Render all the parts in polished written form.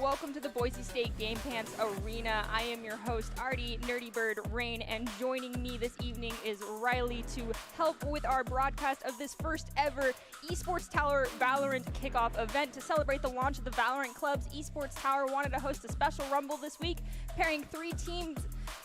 welcome to the Boise State Game Pants Arena. I am your host, Artie Nerdy Bird Rain, and joining me this evening is Riley to help with our broadcast of this first ever Esports Tower Valorant kickoff event. To celebrate the launch of the Valorant Club's Esports Tower wanted to host a special rumble this week, pairing three Team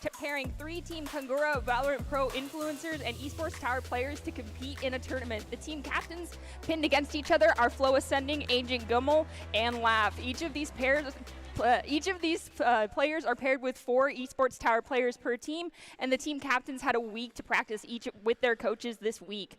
Kangura Valorant Pro influencers and Esports Tower players to compete in a tournament. The team captains pinned against each other are Flow Ascending, Agent Gummel, and Laugh. Each of these players are paired with 4 Esports Tower players per team, and the team captains had a week to practice each with their coaches this week.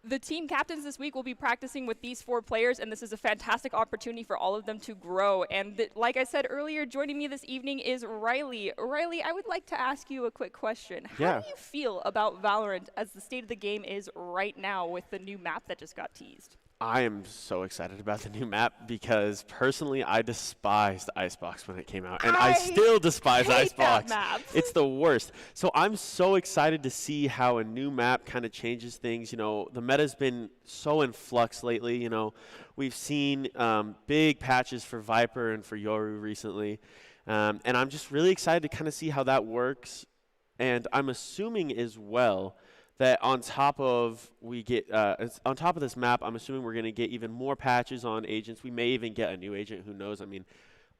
The team captains this week will be practicing with these 4 players, and this is a fantastic opportunity for all of them to grow. And like I said earlier, joining me this evening is Riley. Riley, I would like to ask you a quick question. How do you feel about Valorant as the state of the game is right now with the new map that just got teased? I am so excited about the new map because personally I despised Icebox when it came out, and I still despise Icebox. It's the worst. So I'm so excited to see how a new map kind of changes things. You know, the meta's been so in flux lately. You know, we've seen big patches for Viper and for Yoru recently, and I'm just really excited to kind of see how that works. And I'm assuming as well that on top of this map, I'm assuming we're going to get even more patches on agents. We may even get a new agent. Who knows? I mean,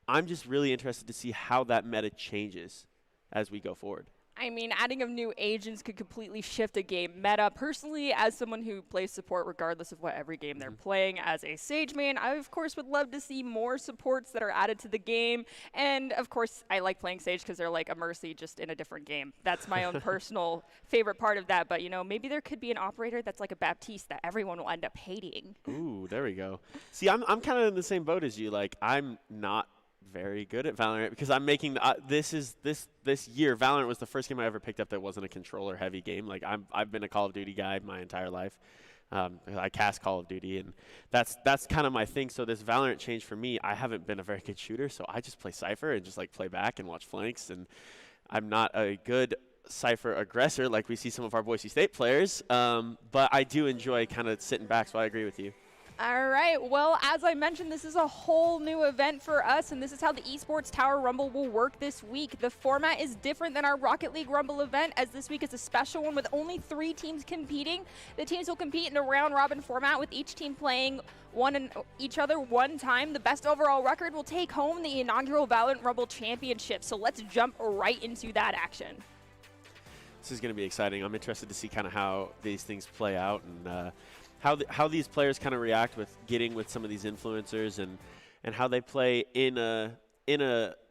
I'm just really interested to see how that meta changes as we go forward. I mean, adding of new agents could completely shift a game meta. Personally, as someone who plays support regardless of what every game they're playing, as a Sage main, I of course would love to see more supports that are added to the game. And of course, I like playing Sage because they're like a Mercy just in a different game. That's my own personal favorite part of that. But, you know, maybe there could be an operator that's like a Baptiste that everyone will end up hating. Ooh, there we go. See, I'm kind of in the same boat as you. Like, I'm not very good at Valorant because I'm making this year Valorant was the first game I ever picked up that wasn't a controller heavy game. Like I've been a Call of Duty guy my entire life. I cast Call of Duty, and that's kind of my thing. So this Valorant change for me, I haven't been a very good shooter, so I just play Cypher and just like play back and watch flanks, and I'm not a good Cypher aggressor like we see some of our Boise State players, but I do enjoy kind of sitting back, so I agree with you. All right, well, as I mentioned, this is a whole new event for us, and this is how the Esports Tower Rumble will work this week. The format is different than our Rocket League Rumble event, as this week is a special one with only 3 teams competing. The teams will compete in a round-robin format, with each team playing each other one time. The best overall record will take home the inaugural Valorant Rumble Championship, so let's jump right into that action. This is going to be exciting. I'm interested to see kind of how these things play out, and how these players kind of react with getting with some of these influencers, and how they play in a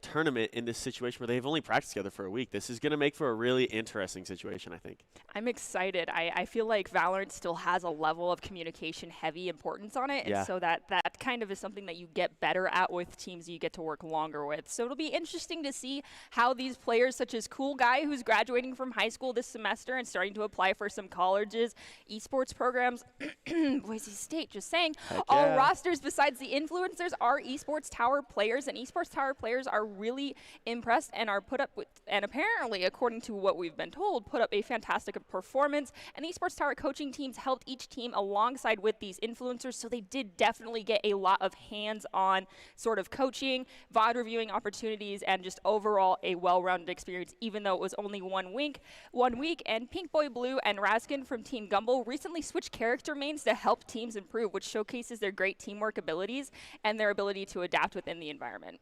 tournament in this situation where they've only practiced together for a week. This is going to make for a really interesting situation, I think. I'm excited. I feel like Valorant still has a level of communication heavy importance on it, and so that kind of is something that you get better at with teams you get to work longer with. So it'll be interesting to see how these players, such as Cool Guy, who's graduating from high school this semester and starting to apply for some colleges, esports programs, Boise State, just saying. All rosters besides the influencers are Esports Tower players, and Esports Tower players are really impressed and are put up with, and apparently, according to what we've been told, put up a fantastic performance. And the Esports Tower coaching teams helped each team alongside with these influencers, so they did definitely get a lot of hands-on sort of coaching, VOD reviewing opportunities, and just overall a well-rounded experience, even though it was only 1 week. And Pink Boy Blue and Raskin from Team Gumbel recently switched character mains to help teams improve, which showcases their great teamwork abilities and their ability to adapt within the environment.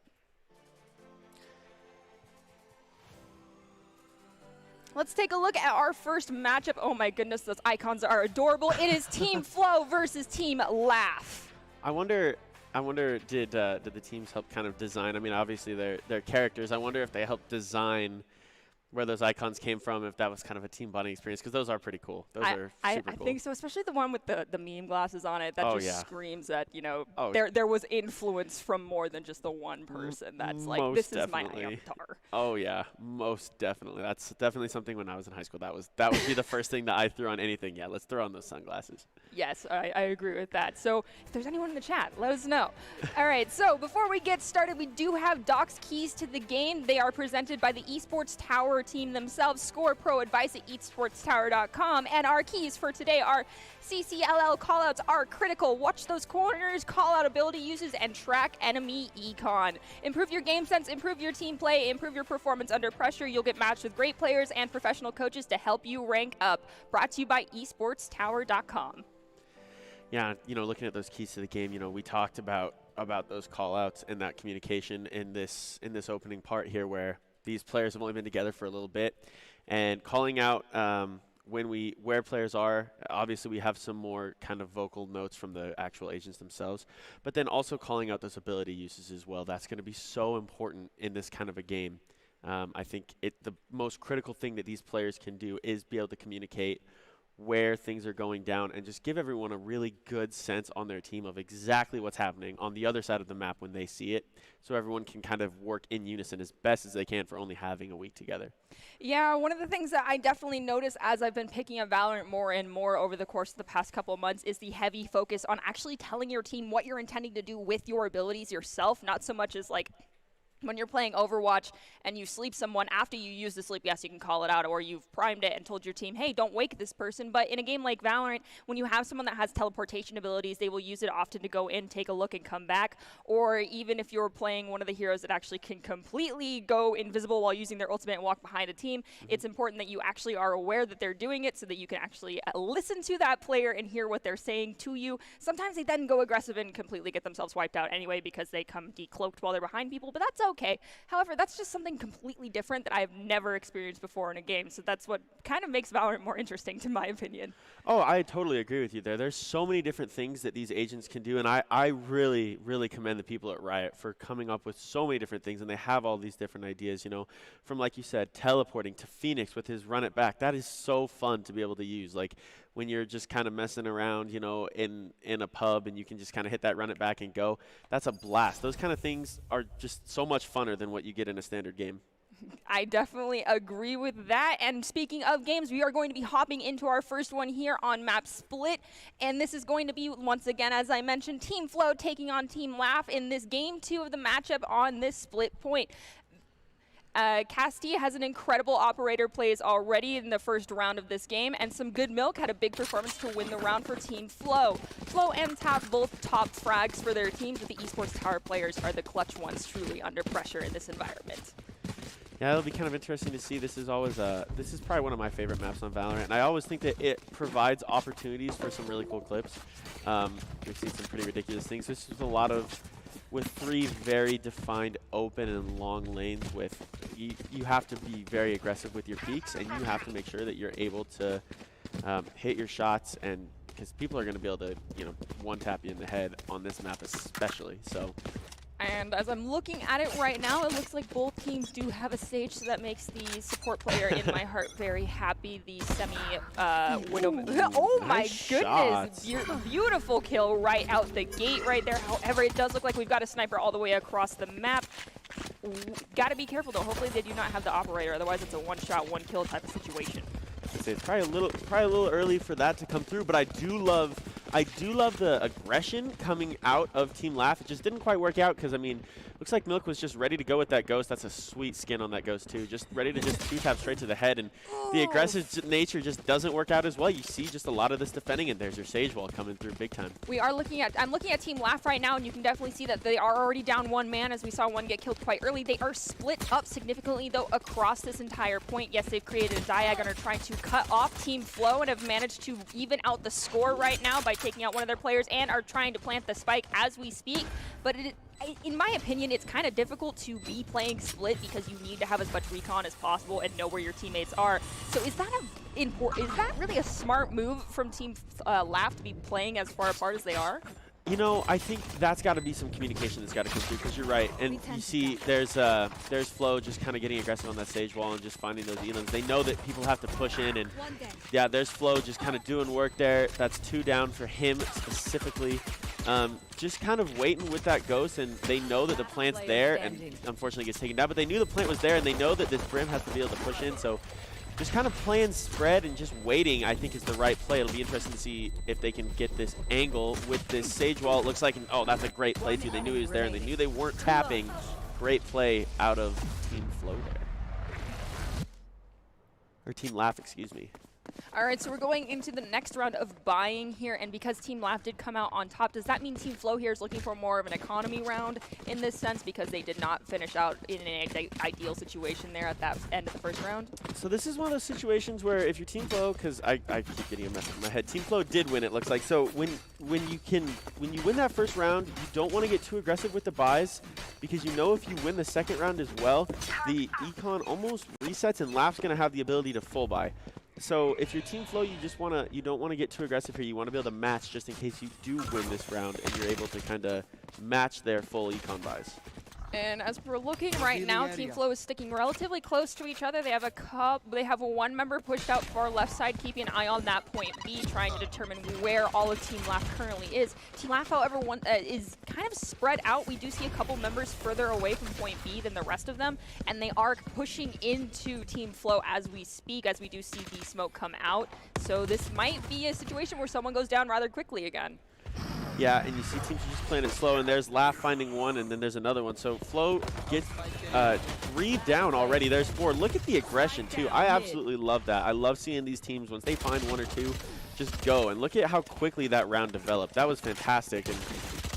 Let's take a look at our first matchup. Oh my goodness, those icons are adorable. It is Team Flow versus Team Laugh. I wonder, did the teams help kind of design? I mean, obviously they're characters. I wonder if they helped design where those icons came from, if that was kind of a team bonding experience, because those are pretty cool. Those are super cool. I think so, especially the one with the meme glasses on it. That screams that, you know, there was influence from more than just the one person that's like, this is my avatar. Oh, yeah, most definitely. That's definitely something when I was in high school. That would be the first thing that I threw on anything. Yeah, let's throw on those sunglasses. Yes, I agree with that. So if there's anyone in the chat, let us know. All right, so before we get started, we do have Doc's keys to the game. They are presented by the Esports Tower team themselves. Score pro advice at esportstower.com. And our keys for today are CCLL callouts are critical. Watch those corners, call out ability uses, and track enemy econ. Improve your game sense, improve your team play, improve your performance under pressure. You'll get matched with great players and professional coaches to help you rank up. Brought to you by esportstower.com. Yeah, looking at those keys to the game, we talked about those call-outs and that communication in this opening part here, where these players have only been together for a little bit, and calling out where players are. Obviously, we have some more kind of vocal notes from the actual agents themselves, but then also calling out those ability uses as well. That's going to be so important in this kind of a game. I think the most critical thing that these players can do is be able to communicate where things are going down and just give everyone a really good sense on their team of exactly what's happening on the other side of the map when they see it, so everyone can kind of work in unison as best as they can for only having a week together. Yeah, one of the things that I definitely noticed as I've been picking up Valorant more and more over the course of the past couple of months is the heavy focus on actually telling your team what you're intending to do with your abilities yourself, not so much as like when you're playing Overwatch and you sleep someone, after you use the sleep, yes, you can call it out, or you've primed it and told your team, hey, don't wake this person. But in a game like Valorant, when you have someone that has teleportation abilities, they will use it often to go in, take a look, and come back. Or even if you're playing one of the heroes that actually can completely go invisible while using their ultimate and walk behind a team, it's important that you actually are aware that they're doing it so that you can actually listen to that player and hear what they're saying to you. Sometimes they then go aggressive and completely get themselves wiped out anyway because they come decloaked while they're behind people, but that's okay. However, that's just something completely different that I've never experienced before in a game, so that's what kind of makes Valorant more interesting, to my opinion. Oh, I totally agree with you there. There's so many different things that these agents can do, and I really, really commend the people at Riot for coming up with so many different things, and they have all these different ideas, from, like you said, teleporting to Phoenix with his run it back. That is so fun to be able to use. Like, when you're just kind of messing around, in a pub and you can just kind of hit that run it back and go, that's a blast. Those kind of things are just so much funner than what you get in a standard game. I definitely agree with that. And speaking of games, we are going to be hopping into our first one here on map Split. And this is going to be, once again, as I mentioned, Team Flow taking on Team Laugh in this game 2 of the matchup on this split point. Castilla has an incredible operator plays already in the first round of this game, and some good milk had a big performance to win the round for Team Flow. Flow and Tap both top frags for their teams, but the Esports Tower players are the clutch ones truly under pressure in this environment. Yeah, it'll be kind of interesting to see. This is probably one of my favorite maps on Valorant, and I always think that it provides opportunities for some really cool clips. We've seen some pretty ridiculous things. This is a lot of, with 3 very defined open and long lanes, with you have to be very aggressive with your peaks, and you have to make sure that you're able to hit your shots, and because people are going to be able to one tap you in the head on this map especially. So. And as I'm looking at it right now, it looks like both teams do have a stage, so that makes the support player in my heart very happy. The semi-Widow. Oh my goodness! Beautiful kill right out the gate right there. However, it does look like we've got a sniper all the way across the map. Got to be careful though. Hopefully they do not have the operator, otherwise it's a one-shot, one-kill type of situation. It's probably a little early for that to come through, but I do love the aggression coming out of Team Laugh. It just didn't quite work out because, I mean, looks like Milk was just ready to go with that Ghost. That's a sweet skin on that Ghost too. Just ready to just 2-tap straight to the head, and the aggressive nature just doesn't work out as well. You see just a lot of this defending, and there's your Sage Wall coming through big time. I'm looking at Team Laugh right now, and you can definitely see that they are already down 1 man, as we saw one get killed quite early. They are split up significantly though across this entire point. Yes, they've created a diag and are trying to cut off Team Flow and have managed to even out the score right now by taking out one of their players, and are trying to plant the spike as we speak. But in my opinion, it's kind of difficult to be playing split because you need to have as much recon as possible and know where your teammates are. So is that really a smart move from Team Laugh to be playing as far apart as they are? I think that's got to be some communication that's got to come through, because you're right. And you see there's Flo just kind of getting aggressive on that Sage Wall and just finding those elims. They know that people have to push in, and yeah, there's Flo just kind of doing work there. That's 2 down for him specifically. Just kind of waiting with that Ghost, and they know that the plant's there, and unfortunately gets taken down. But they knew the plant was there, and they know that this Brim has to be able to push in. So just kind of playing spread and just waiting, I think, is the right play. It'll be interesting to see if they can get this angle with this Sage Wall. It looks like, oh, that's a great play too. They knew he was there, and they knew they weren't tapping. Great play out of Team Flow there. or Team Laugh, excuse me. All right, so we're going into the next round of buying here, and because Team Laugh did come out on top, does that mean Team Flow here is looking for more of an economy round in this sense because they did not finish out in an ideal situation there at that end of the first round? So this is one of those situations where if you're Team Flow, because I keep getting a mess in my head, Team Flow did win, it looks like. So when you win that first round, you don't want to get too aggressive with the buys because you know if you win the second round as well, the econ almost resets and Laugh's going to have the ability to full buy. So if you're Team Flow, you don't want to get too aggressive here. You want to be able to match just in case you do win this round and you're able to kind of match their full econ buys. And as we're looking right now, Team Flow is sticking relatively close to each other. They have one member pushed out far left side, keeping an eye on that point B, trying to determine where all of Team Laugh currently is. Team Laugh, however, is kind of spread out. We do see a couple members further away from point B than the rest of them, and they are pushing into Team Flow as we speak, as we do see the smoke come out. So this might be a situation where someone goes down rather quickly again. Yeah, and you see teams just playing it slow, and there's Laugh finding one, and then there's another one. So Flow gets 3 down already. There's 4. Look at the aggression, too. I absolutely love that. I love seeing these teams, once they find 1 or 2, just go. And look at how quickly that round developed. That was fantastic. And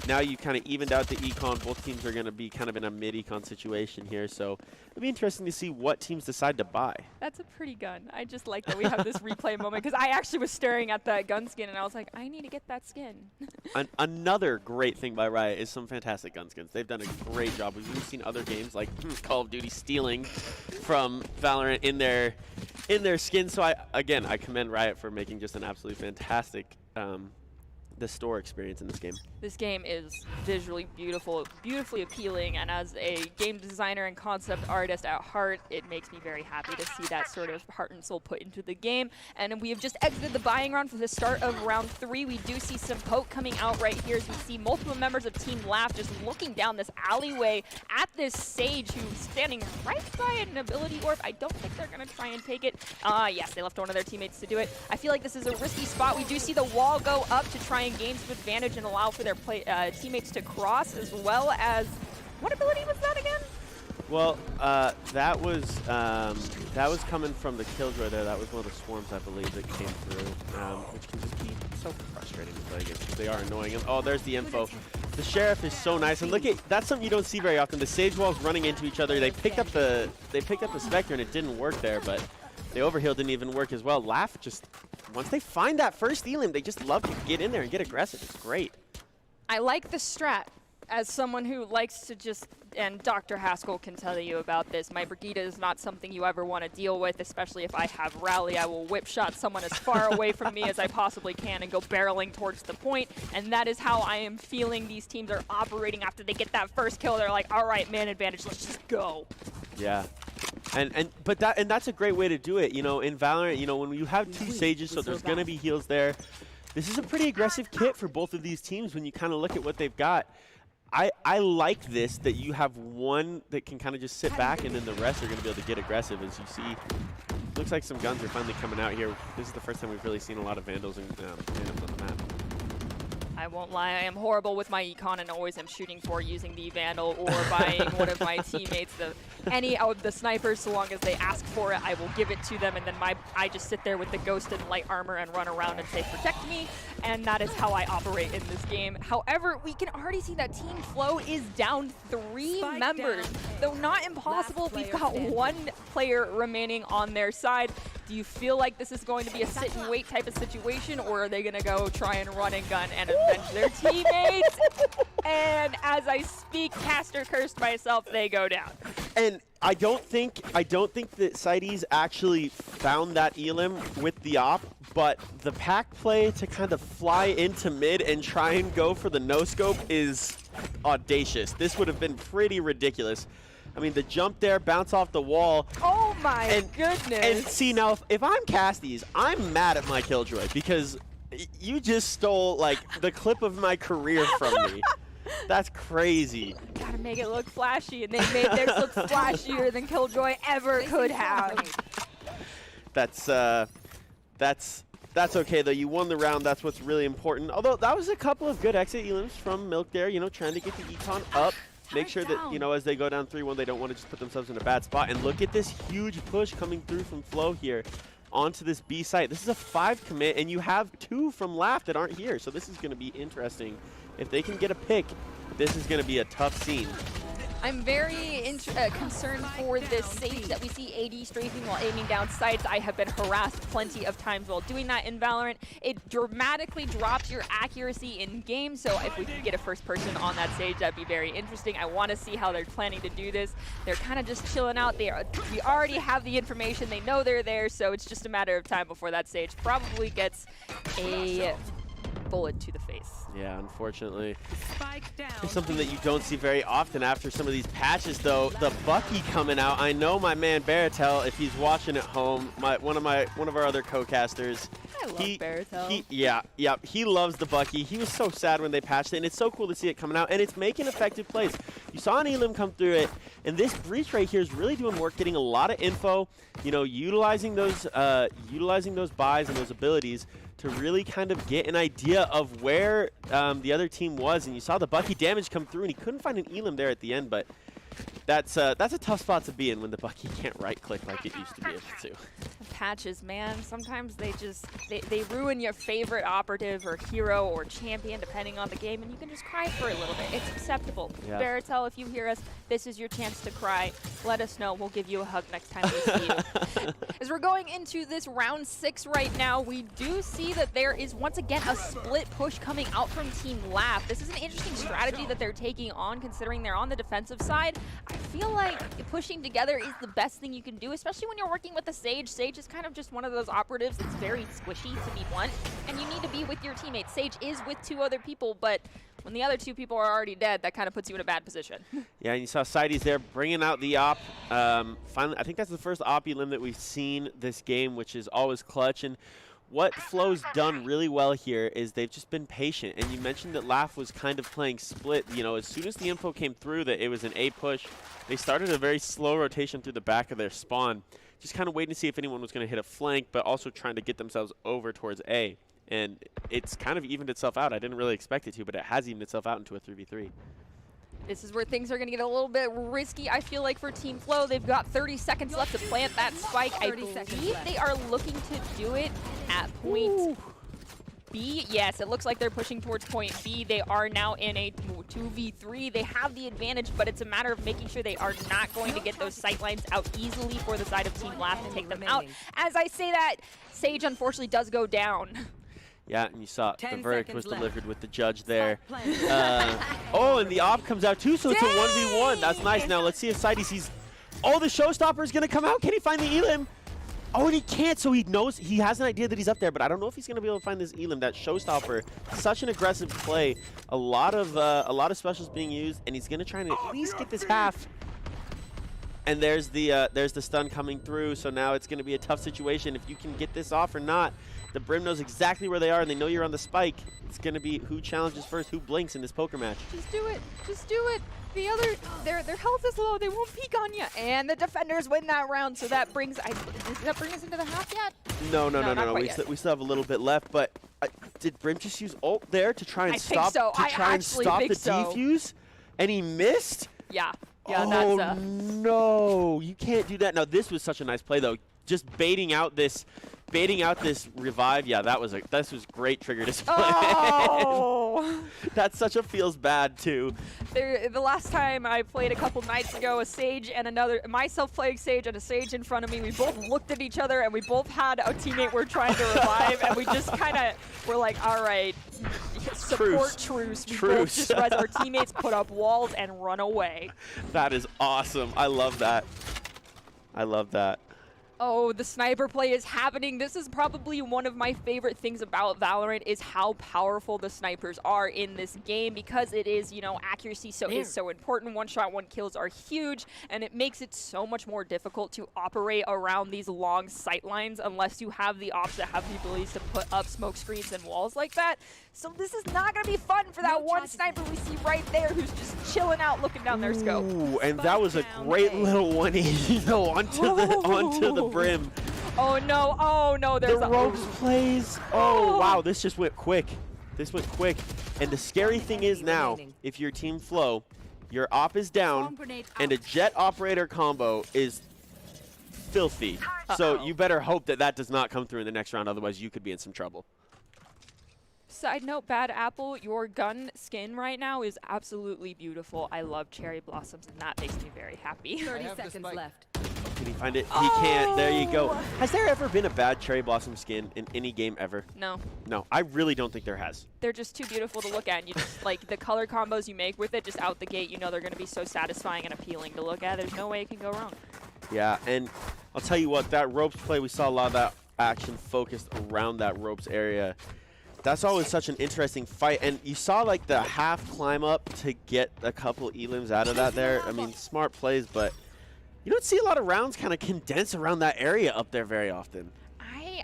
now you kind of evened out the econ. Both teams are going to be kind of in a mid-econ situation here. So it'll be interesting to see what teams decide to buy. That's a pretty gun. I just like that we have this replay moment because I actually was staring at that gun skin and I was like, I need to get that skin. Another great thing by Riot is some fantastic gun skins. They've done a great job. We've even seen other games like Call of Duty stealing from Valorant in their skin. So I commend Riot for making just an absolutely fantastic the store experience in this game. This game is visually beautiful, beautifully appealing, and as a game designer and concept artist at heart, it makes me very happy to see that sort of heart and soul put into the game. And we have just exited the buying round for the start of round 3. We do see some poke coming out right here as we see multiple members of Team Laugh just looking down this alleyway at this Sage who's standing right by an ability orb. I don't think they're going to try and take it. Yes, they left one of their teammates to do it. I feel like this is a risky spot. We do see the wall go up to try and gain some advantage and allow for their teammates to cross, as well as, what ability was that again? Well, that was coming from the Killjoy there. That was one of the swarms, I believe, that came through, which can just be so frustrating to play against because they are annoying. And, oh, there's the info. The Sheriff is so nice, and look at that's something you don't see very often. The Sage walls running into each other. They picked up the Spectre, and it didn't work there, but the overheal didn't even work as well. Laugh just, once they find that first elim, they just love to get in there and get aggressive. It's great. I like the strat. As someone who likes to just, and Dr. Haskell can tell you about this, my Brigida is not something you ever want to deal with, especially if I have rally. I will whip shot someone as far away from me as I possibly can and go barreling towards the point, and that is how I am feeling these teams are operating after they get that first kill. They're like, all right, man advantage, let's just go. Yeah. But that's a great way to do it, you know, in Valorant, you know, when you have 2 Sages, so there's going to be heals there. This is a pretty aggressive kit for both of these teams when you kind of look at what they've got. I like this, that you have one that can kind of just sit back and then the rest are going to be able to get aggressive. As you see, looks like some guns are finally coming out here. This is the first time we've really seen a lot of Vandals and Phantoms on the map. I won't lie, I am horrible with my econ and always am shooting for using the Vandal or buying one of my teammates any of the snipers. So long as they ask for it, I will give it to them, and then I just sit there with the Ghost and light armor and run around and say, protect me, and that is how I operate in this game. However, we can already see that Team Flow is down 3 members, though not impossible if we've got 1 player remaining on their side. Do you feel like this is going to be a sit and wait type of situation, or are they going to go try and run and gun and avenge their teammates? And as I speak, caster cursed myself, they go down. And I don't think that Sides actually found that elim with the op, but the pack play to kind of fly into mid and try and go for the no-scope is audacious. This would have been pretty ridiculous. I mean, the jump there, bounce off the wall. Oh my goodness. And see, now, if I'm Casties, I'm mad at my Killjoy because you just stole, like, the clip of my career from me. That's crazy. Gotta make it look flashy, and they made theirs look flashier than Killjoy ever could have. That's okay, though. You won the round. That's what's really important. Although, that was a couple of good exit elims from Milk there, you know, trying to get the econ up. make sure that, you know, as they go down 3-1, they don't want to just put themselves in a bad spot. And look at this huge push coming through from Flow here onto this B site. This is a 5 commit, and you have 2 from Laugh that aren't here. So this is going to be interesting. If they can get a pick, this is going to be a tough scene. I'm very concerned for this Sage that we see AD strafing while aiming down sights. I have been harassed plenty of times while doing that in Valorant. It dramatically drops your accuracy in game, so if we could get a first person on that Sage, that'd be very interesting. I want to see how they're planning to do this. They're kind of just chilling out. We already have the information. They know they're there, so it's just a matter of time before that Sage probably gets a bullet to the face. Yeah, unfortunately. It's something that you don't see very often after some of these patches, though. The Bucky coming out. I know my man Baratel, if he's watching at home, one of our other co-casters. I love Baratel. Yeah, he loves the Bucky. He was so sad when they patched it, and it's so cool to see it coming out, and it's making effective plays. You saw an Elim come through it, and this breach right here is really doing work, getting a lot of info, you know, utilizing those buys and those abilities to really kind of get an idea of where the other team was. And you saw the Bucky damage come through, and he couldn't find an Elim there at the end, but that's a tough spot to be in when the Bucky can't right-click like it used to be able to. Patches, man, sometimes they ruin your favorite operative or hero or champion depending on the game, and you can just cry for a little bit. It's acceptable. Yeah. Baratel, if you hear us, this is your chance to cry. Let us know. We'll give you a hug next time we see you. As we're going into this round 6 right now, we do see that there is once again a split push coming out from Team Laugh. This is an interesting strategy that they're taking on, considering they're on the defensive side. I feel like pushing together is the best thing you can do, especially when you're working with a Sage. Sage is kind of just one of those operatives that's very squishy, to be blunt, and you need to be with your teammates. Sage is with 2 other people, but when the other 2 people are already dead, that kind of puts you in a bad position. Yeah, and you saw Sides there bringing out the op. Finally, I think that's the first op elim that we've seen this game, which is always clutch. And what Flow's done really well here is they've just been patient. And you mentioned that Laugh was kind of playing split. You know, as soon as the info came through that it was an A push, they started a very slow rotation through the back of their spawn, just kind of waiting to see if anyone was going to hit a flank, but also trying to get themselves over towards A. And it's kind of evened itself out. I didn't really expect it to, but it has evened itself out into a 3v3. This is where things are going to get a little bit risky, I feel like, for Team Flow. They've got 30 seconds left to plant that spike. I believe they are looking to do it at point B. Yes, it looks like they're pushing towards point B. They are now in a 2v3. They have the advantage, but it's a matter of making sure they are not going to get those sight lines out easily for the side of Team Laugh to take them out. As I say that, Sage unfortunately does go down. Yeah, and you saw the verdict was delivered with the judge there. Oh, and the op comes out too, so it's a 1v1. That's nice. Now let's see if Sides sees. Oh, the showstopper is going to come out. Can he find the Elim? Oh, and he can't, so he knows, he has an idea that he's up there, but I don't know if he's going to be able to find this Elim. That showstopper, such an aggressive play. A lot of specials being used, and he's going to try and at least get this half. And there's the stun coming through, so now it's going to be a tough situation if you can get this off or not. The Brim knows exactly where they are, and they know you're on the spike. It's going to be who challenges first, who blinks in this poker match. Just do it. Just do it. The other, their health is low. They won't peek on you. And the defenders win that round, so that brings, does that bring us into the half yet? No. We still have a little bit left, but did Brim just use ult there to try and stop the defuse? And he missed? Yeah. Oh, no. You can't do that. Now, this was such a nice play, though. Just baiting out this revive. Yeah, this was great trigger display. Oh! That's such a feels bad too. The last time I played a couple nights ago, a Sage and myself playing Sage and a Sage in front of me, we both looked at each other and we both had a teammate we're trying to revive, and we just kind of were like, all right, support truce. We both just read our teammates put up walls and run away. That is awesome. I love that. I love that. Oh, the sniper play is happening. This is probably one of my favorite things about Valorant, is how powerful the snipers are in this game, because it is, you know, accuracy is so important. One shot, one kills are huge, and it makes it so much more difficult to operate around these long sight lines unless you have the ops that have the abilities to put up smoke screens and walls like that. So this is not going to be fun for that one sniper we see right there who's just chilling out looking down their scope. Ooh, and that was a great little 180 though onto the Brim. Oh no, there's the ropes plays. Oh wow, this just went quick. This went quick. And the scary thing is now, if you're Team Flow, Your op is down, and a Jet operator combo is filthy. So you better hope that that does not come through in the next round, otherwise you could be in some trouble. Side note, Bad Apple, your gun skin right now is absolutely beautiful. I love cherry blossoms, and that makes me very happy. 30 seconds left. Can he find it? He can't. There you go. Has there ever been a bad cherry blossom skin in any game ever? No. No, I really don't think there has. They're just too beautiful to look at. And you just, like, the color combos you make with it just out the gate, you know they're going to be so satisfying and appealing to look at. There's no way it can go wrong. Yeah, and I'll tell you what, that ropes play, we saw a lot of that action focused around that ropes area. That's always such an interesting fight, and you saw like the half climb up to get a couple elims out of that there. I mean, smart plays, but you don't see a lot of rounds kind of condense around that area up there very often.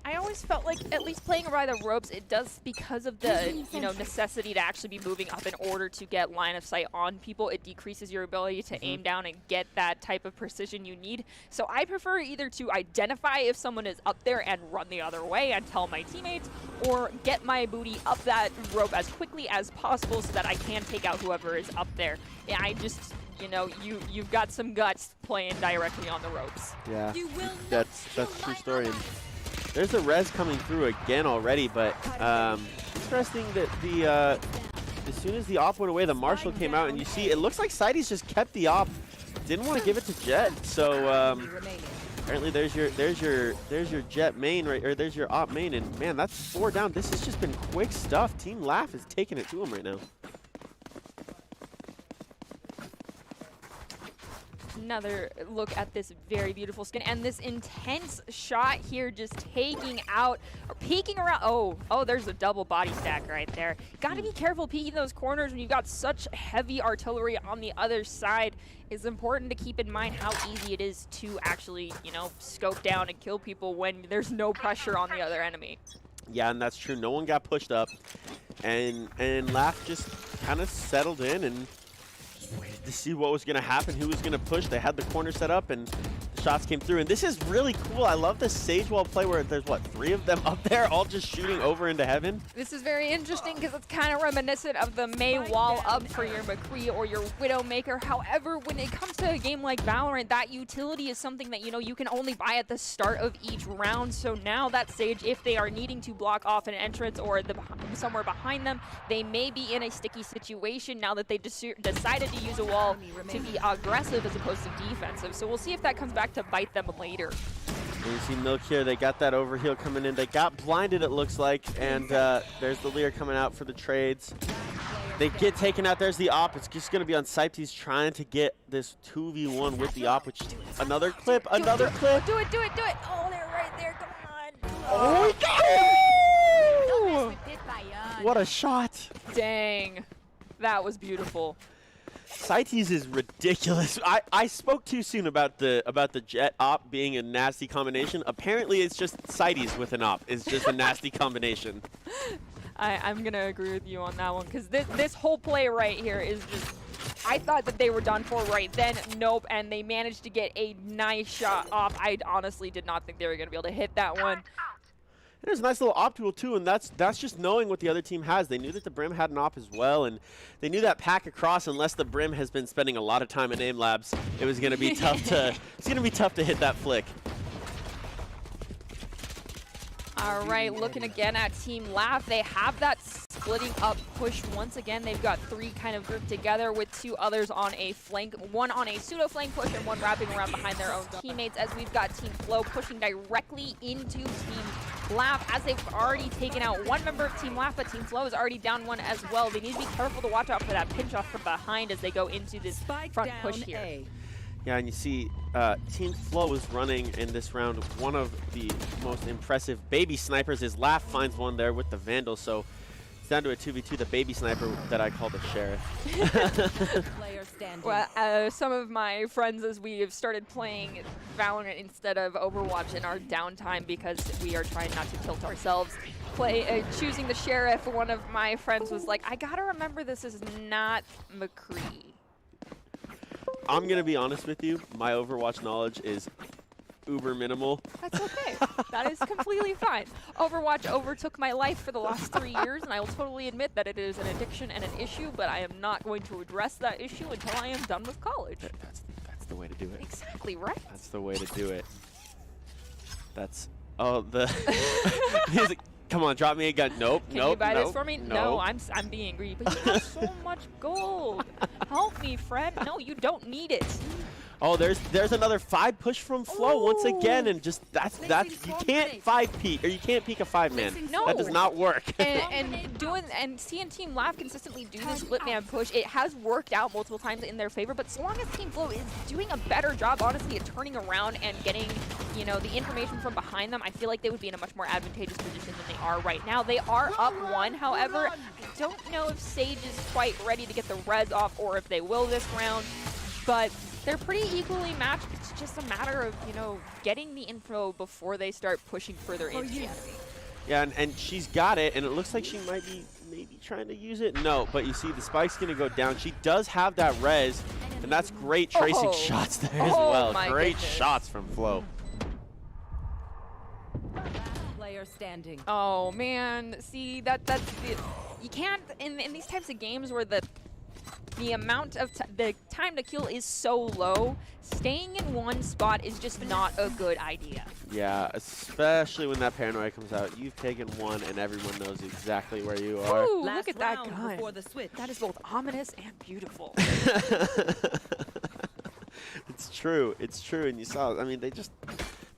I always felt like, at least playing around the ropes, it does, because of the necessity to actually be moving up in order to get line of sight on people, it decreases your ability to aim down and get that type of precision you need. So I prefer either to identify if someone is up there and run the other way and tell my teammates, or get my booty up that rope as quickly as possible so that I can take out whoever is up there. And I just, you know, you've got some guts playing directly on the ropes. Yeah, that's true story. And there's a res coming through again already, but interesting that the as soon as the op went away, the Marshall came out, and you see it looks like Sides just kept the op, didn't want to give it to Jet. So apparently there's your Jet main right, or there's your op main, and man, that's 4 down. This has just been quick stuff. Team Laugh is taking it to him right now. Another look at this very beautiful skin and this intense shot here, just taking out or peeking around. Oh, there's a double body stack right there. Got to be careful peeking those corners when you've got such heavy artillery on the other side. It's important to keep in mind how easy it is to actually, you know, scope down and kill people when there's no pressure on the other enemy. Yeah, and that's true. No one got pushed up, and Laugh just kind of settled in and waited to see what was going to happen, who was going to push. They had the corner set up, and the shots came through. And this is really cool. I love this Sage Wall play where there's, what, 3 of them up there, all just shooting over into heaven. This is very interesting because it's kind of reminiscent of the Mei wall up for your McCree or your Widowmaker. However, when it comes to a game like Valorant, that utility is something that, you know, you can only buy at the start of each round. So now that Sage, if they are needing to block off an entrance or somewhere behind them, they may be in a sticky situation now that they decided to use a wall to be aggressive as opposed to defensive. So we'll see if that comes back to bite them later. And you see Milk here, they got that overheal coming in. They got blinded, it looks like, and there's the Lear coming out for the trades. They get taken out. There's the op. It's just going to be on Siped. He's trying to get this 2v1 with the op, which another clip, another clip. Do it. Oh, they're right there. Come on. Oh, we got it! What a shot. Dang. That was beautiful. Sites is ridiculous. I spoke too soon about the Jet op being a nasty combination. Apparently, it's just Sites with an op. It's just a nasty combination. I'm going to agree with you on that one because this whole play right here is just, I thought that they were done for right then. Nope, and they managed to get a nice shot off. I honestly did not think they were going to be able to hit that one. There's a nice little op tool too, and that's just knowing what the other team has. They knew that the Brim had an op as well, and they knew that pack across, unless the Brim has been spending a lot of time in aim labs, it was going to be tough to hit that flick. All right, looking again at Team Laugh. They have that splitting up push once again. They've got 3 kind of grouped together with 2 others on a flank, 1 on a pseudo flank push and 1 wrapping around behind their own teammates, as we've got Team Flow pushing directly into Team Laugh, as they've already taken out 1 member of Team Laugh, but Team Flow is already down 1 as well. They need to be careful to watch out for that pinch off from behind as they go into this front push here. Yeah, and you see Team Flow is running in this round one of the most impressive baby snipers. His Laugh finds one there with the Vandal, so it's down to a 2v2, the baby sniper that I call the Sheriff. Well, some of my friends, as we have started playing Valorant instead of Overwatch in our downtime because we are trying not to tilt ourselves, choosing the Sheriff, one of my friends was like, I gotta remember this is not McCree. I'm going to be honest with you, my Overwatch knowledge is uber minimal. That's okay. That is completely fine. Overwatch overtook my life for the last 3 years, and I will totally admit that it is an addiction and an issue, but I am not going to address that issue until I am done with college. That's the way to do it. Exactly, right? That's the way to do it. That's, oh, the, he's like, come on, drop me a gun. Nope, Can nope, you buy nope, this for me? nope. No, I'm being greedy, but you have so much gold. Help me, friend. No, you don't need it. Oh, there's another 5 push from Flo once again, and just that's you can't 5 peek, or you can't peek a 5-man. No. That does not work. and seeing Team Laugh consistently do this split man push, it has worked out multiple times in their favor. But so long as Team Flo is doing a better job, honestly, at turning around and getting, you know, the information from behind them, I feel like they would be in a much more advantageous position than they are right now. They are up 1, however. I don't know if Sage is quite ready to get the res off, or if they will this round, but they're pretty equally matched. It's just a matter of, you know, getting the info before they start pushing further into the enemy. Yeah, and she's got it, and it looks like she might be maybe trying to use it. No, but you see the spike's going to go down. She does have that res, and that's great tracing shots there as well. Great shots from Flo. Player standing. Oh, man. See, that's the, you can't, in these types of games where the amount of the time to kill is so low, staying in one spot is just not a good idea. Yeah, especially when that paranoia comes out. You've taken one, and everyone knows exactly where you are. Ooh, look at that gun. That is both ominous and beautiful. It's true. It's true. And you saw, I mean,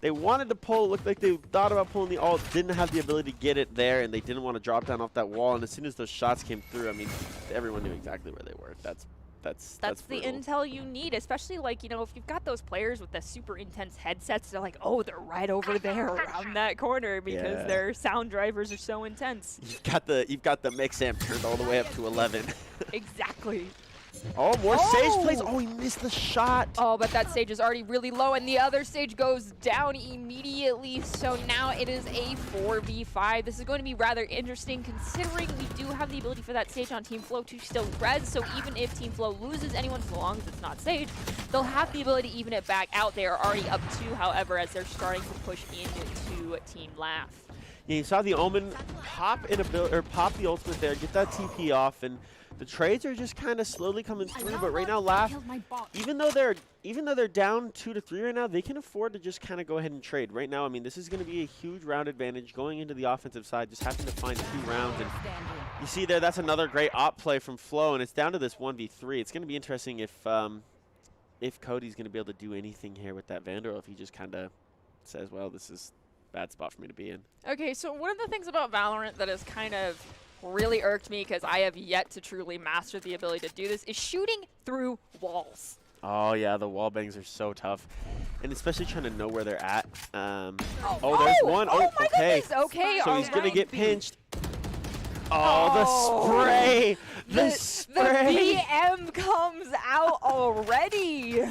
they wanted to pull. Looked like they thought about pulling the ult, didn't have the ability to get it there, and they didn't want to drop down off that wall. And as soon as those shots came through, I mean, everyone knew exactly where they were. That's the intel you need, especially, like, you know, if you've got those players with the super intense headsets, they're like, oh, they're right over there around that corner because their sound drivers are so intense. You've got the mix amp turned all the way up to 11. Exactly. Oh, more Sage plays. Oh, he missed the shot. Oh, but that Sage is already really low, and the other Sage goes down immediately. So now it is a 4v5. This is going to be rather interesting, considering we do have the ability for that Sage on Team Flo to still res. So even if Team Flo loses anyone, so long as it's not Sage, they'll have the ability to even it back out. They are already up 2, however, as they're starting to push into Team Laugh. Yeah, you saw the Omen pop the ultimate there, get that TP off, and the trades are just kind of slowly coming through. But right now, Laugh, even though they're down 2 to 3 right now, they can afford to just kind of go ahead and trade. Right now, I mean, this is going to be a huge round advantage going into the offensive side, just having to find 2 rounds. And you see there, that's another great op play from Flo, and it's down to this 1v3. It's going to be interesting if Cody's going to be able to do anything here with that Vandal, if he just kind of says, well, this is a bad spot for me to be in. Okay, so one of the things about Valorant that is kind of really irked me, because I have yet to truly master the ability to do this, is shooting through walls. Oh yeah, the wall bangs are so tough, and especially trying to know where they're at. There's one. Oh my okay. Goodness. Okay, so he's gonna get pinched. Oh, the spray! The spray! The BM comes out already.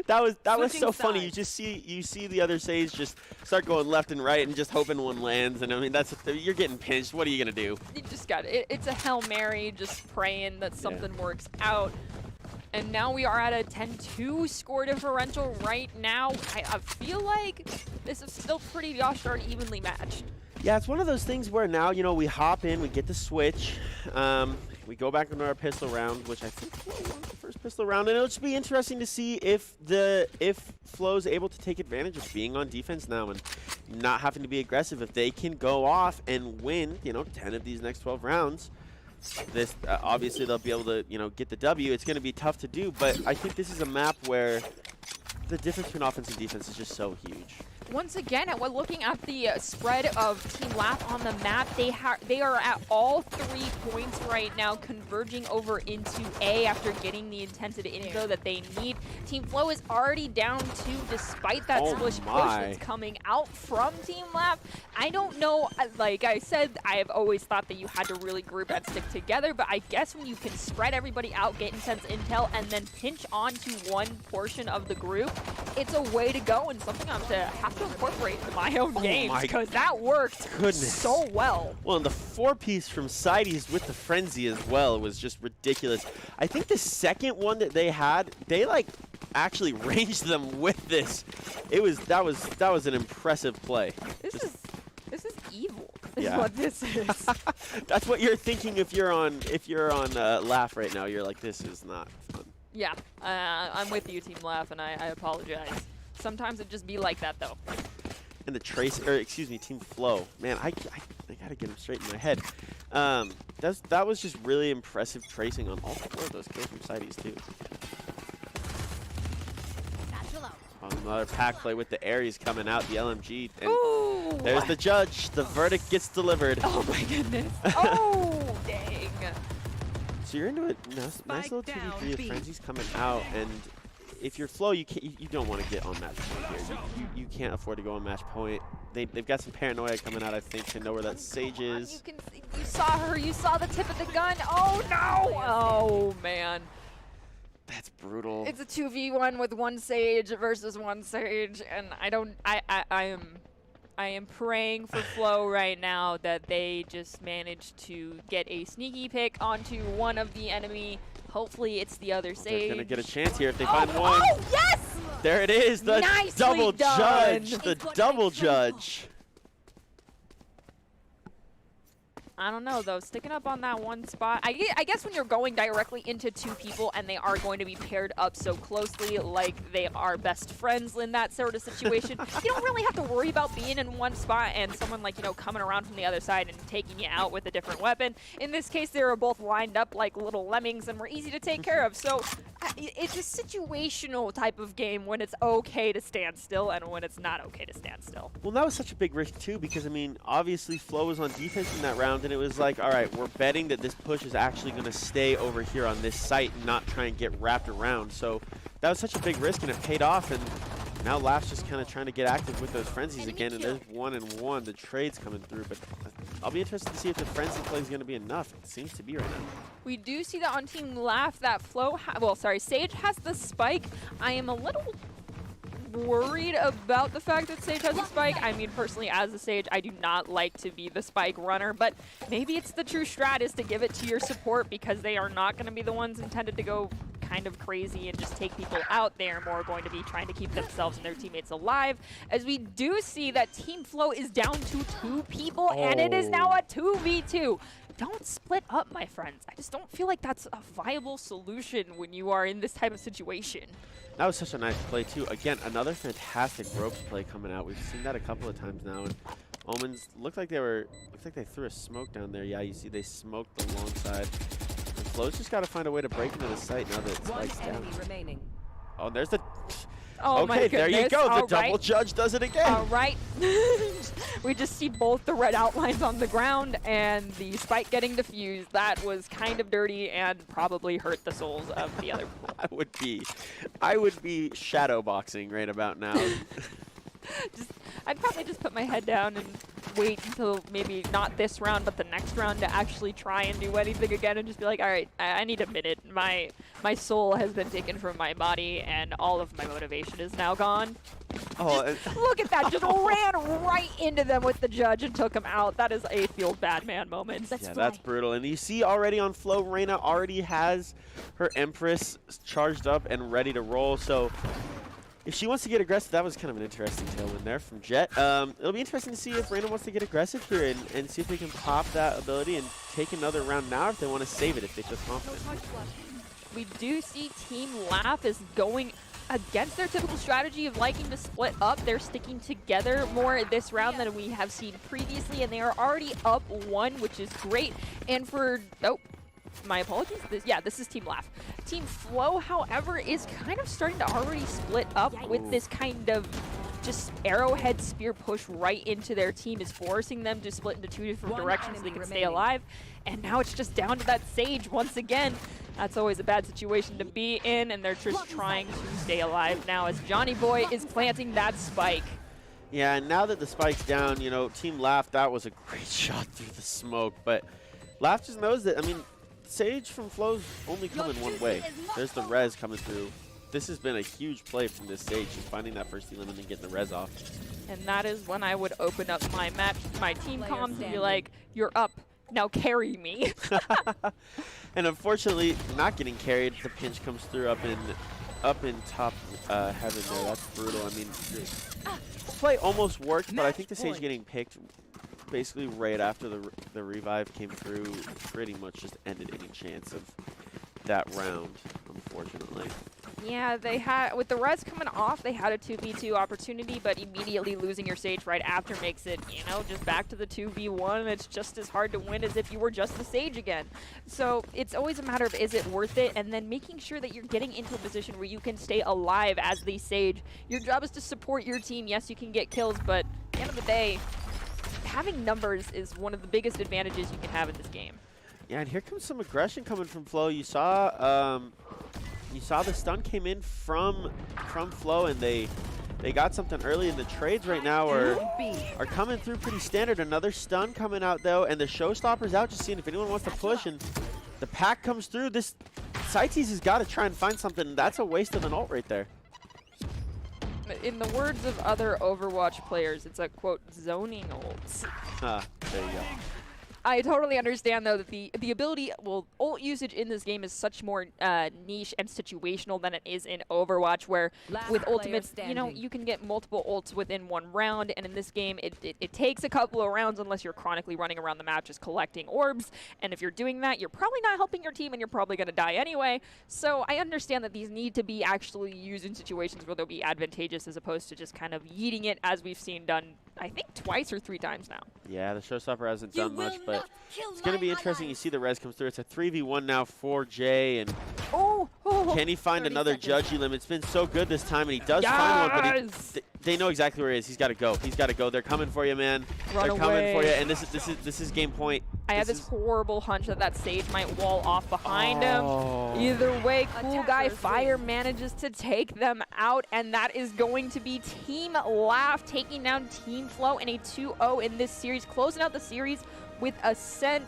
That was so funny. You see the other Sage just start going left and right and just hoping one lands. And I mean, you're getting pinched. What are you gonna do? You just got it. It's a Hail Mary, just praying that something works out. And now we are at a 10-2 score differential right now. I feel like this is still pretty gosh darn evenly matched. Yeah, it's one of those things where now, you know, we hop in, we get the switch, we go back into our pistol round, which I think Flo won the first pistol round, and it'll just be interesting to see if Flo's able to take advantage of being on defense now and not having to be aggressive. If they can go off and win, you know, 10 of these next 12 rounds, this obviously they'll be able to, you know, get the W. It's going to be tough to do, but I think this is a map where the difference between offense and defense is just so huge. Once again, we're looking at the spread of Team Laugh on the map. They are at all 3 points right now, converging over into A after getting the intensive info that they need. Team Flo is already down 2 despite that splish push that's coming out from Team Laugh. I don't know, like I said, I have always thought that you had to really group and stick together, but I guess when you can spread everybody out, get intense intel, and then pinch onto one portion of the group, it's a way to go and something I'm to have to incorporate into my own games, because that worked so well. Well, and the 4-piece from Sides with the Frenzy as well was just ridiculous. I think the second one that they had, they like actually ranged them with this. That was an impressive play. This is evil. Yeah. Is what this is. That's what you're thinking if you're on Laugh right now. You're like, this is not fun. Yeah, I'm with you, Team Laugh, and I apologize. Sometimes it just be like that, though. And the Team Flow. Man, I gotta get him straight in my head. That was just really impressive tracing on all 4 of those kills from Sides too. Another pack play with the Ares coming out, the LMG, and ooh, there's the judge. The verdict gets delivered. Oh my goodness. Oh, dang. So you're into it. Nice little 2v3 of Frenzy's coming out, and if you're Flow, you don't want to get on match point here. You can't afford to go on match point. They've got some paranoia coming out, I think, to know where that Sage is. You saw her. You saw the tip of the gun. Oh no! Oh man. That's brutal. It's a 2v1 with 1 Sage versus 1 Sage, and I am praying for Flow right now that they just managed to get a sneaky pick onto one of the enemy. Hopefully it's the other Sage. They're gonna get a chance here if they find one. Oh yes! There it is, the double judge. The double judge. I don't know, though. Sticking up on that one spot. I guess when you're going directly into 2 people and they are going to be paired up so closely, like they are best friends in that sort of situation, you don't really have to worry about being in one spot and someone, like, you know, coming around from the other side and taking you out with a different weapon. In this case, they were both lined up like little lemmings and were easy to take care of. So it's a situational type of game when it's okay to stand still and when it's not okay to stand still. Well, that was such a big risk, too, because, I mean, obviously Flo was on defense in that round, and it was like, all right, we're betting that this push is actually going to stay over here on this site and not try and get wrapped around. So that was such a big risk, and it paid off, and now Laugh's just kind of trying to get active with those frenzies again, and there's 1-and-1. The trade's coming through, but I'll be interested to see if the frenzy play is going to be enough. It seems to be right now. We do see that on Team Laugh that Sage has the spike. I am a little worried about the fact that Sage has a spike. I mean, personally, as a Sage, I do not like to be the spike runner, but maybe it's the true strat is to give it to your support because they are not going to be the ones intended to go kind of crazy and just take people out. They are more going to be trying to keep themselves and their teammates alive, as we do see that Team Flow is down to 2 people, and it is now a 2v2. Don't split up, my friends. I just don't feel like that's a viable solution when you are in this type of situation. That was such a nice play, too. Again, another fantastic ropes play coming out. We've seen that a couple of times now. And Omens looked like they threw a smoke down there. Yeah, you see they smoked the long side. And Flo's just got to find a way to break into the site now that Spike's down. Remaining. Oh, there's the... Oh okay, there you go. The double judge does it again. All right. We just see both the red outlines on the ground and the spike getting defused. That was kind of dirty and probably hurt the souls of the other people. I would be shadow boxing right about now. I'd probably just put my head down and wait until maybe not this round, but the next round to actually try and do anything again and just be like, all right, I need a minute. My soul has been taken from my body and all of my motivation is now gone. Oh, look at that, just ran right into them with the judge and took him out. That is a feel bad man moment. That's brutal. And you see already on Flow, Reyna already has her Empress charged up and ready to roll. So if she wants to get aggressive, that was kind of an interesting tailwind there from Jet. It'll be interesting to see if Reyna wants to get aggressive here and see if they can pop that ability and take another round now, or if they want to save it if they feel confident. We do see Team Laugh is going against their typical strategy of liking to split up. They're sticking together more this round than we have seen previously, and they are already up 1, which is great. And for... oh. My apologies. This is Team Laugh. Team Flow, however, is kind of starting to already split up with this kind of just arrowhead spear push right into their team, is forcing them to split into 2 different directions so they can stay alive. And now it's just down to that Sage once again. That's always a bad situation to be in, and they're just trying to stay alive now as Johnny Boy is planting that spike. Yeah, and now that the spike's down, you know, Team Laugh, that was a great shot through the smoke, but Laugh just knows that, I mean, Sage from Flow's only coming one way. There's the res coming through. This has been a huge play from this Sage, just finding that first element and getting the res off. And that is when I would open up my team comms and be like, you're up, now carry me. And unfortunately, not getting carried, the pinch comes through up in top heaven there. That's brutal. I mean, the play almost worked, but I think the Sage getting picked basically right after the revive came through pretty much just ended any chance of that round, unfortunately. Yeah, they had, with the res coming off, they had a 2v2 opportunity, but immediately losing your Sage right after makes it, you know, just back to the 2v1. It's just as hard to win as if you were just the Sage again. So it's always a matter of, is it worth it? And then making sure that you're getting into a position where you can stay alive as the Sage. Your job is to support your team. Yes, you can get kills, but at the end of the day, having numbers is one of the biggest advantages you can have in this game. Yeah, and here comes some aggression coming from Flo. You saw the stun came in from Flo, and they got something early in the trades right now are coming through pretty standard. Another stun coming out though, and the showstopper's out, just seeing if anyone wants to push, and the pack comes through. This Cites has got to try and find something. That's a waste of an ult right there. In the words of other Overwatch players, it's a, quote, zoning ults. There you go. I totally understand, though, that the ability, well, ult usage in this game is such more niche and situational than it is in Overwatch, where with ultimates, you know, you can get multiple ults within one round, and in this game, it takes a couple of rounds unless you're chronically running around the map just collecting orbs, and if you're doing that, you're probably not helping your team, and you're probably going to die anyway. So I understand that these need to be actually used in situations where they'll be advantageous as opposed to just kind of yeeting it, as we've seen done, I think, twice or 3 times now. Yeah, the showstopper hasn't done much, but it's going to be interesting. You see the res comes through. It's a 3v1 now for Jay, and can he find another judge limit? It's been so good this time, and he does find one, but they know exactly where he is. He's got to go. He's got to go. They're coming for you, man. They're coming for you, and this is game point. I had this horrible hunch that Sage might wall off behind him. Either way, Cool Guy Fire manages to take them out, and that is going to be Team Laugh taking down Team Flow in a 2-0 in this series, closing out the series with Ascent.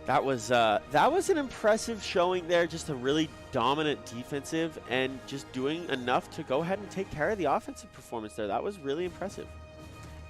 That was an impressive showing there, just a really dominant defensive and just doing enough to go ahead and take care of the offensive performance there. That was really impressive.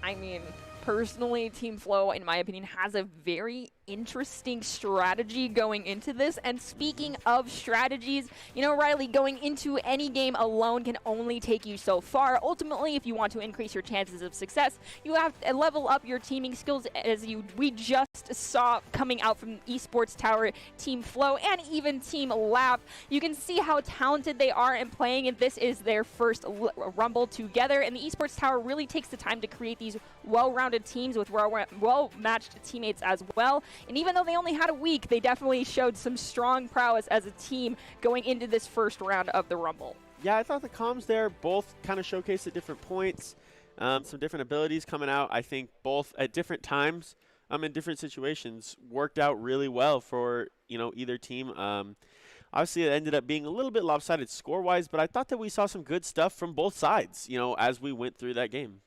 I mean, personally, Team Flow, in my opinion, has a very interesting strategy going into this. And speaking of strategies, you know, Riley, going into any game alone can only take you so far. Ultimately, if you want to increase your chances of success, you have to level up your teaming skills, as we just saw coming out from Esports Tower, Team Flow, and even Team Laugh. You can see how talented they are in playing, and this is their first Rumble together. And the Esports Tower really takes the time to create these well-rounded teams with well-matched teammates as well. And even though they only had a week, they definitely showed some strong prowess as a team going into this first round of the Rumble. Yeah, I thought the comms there both kind of showcased at different points, some different abilities coming out. I think both at different times, in different situations, worked out really well for, you know, either team. Obviously, it ended up being a little bit lopsided score-wise, but I thought that we saw some good stuff from both sides, you know, as we went through that game.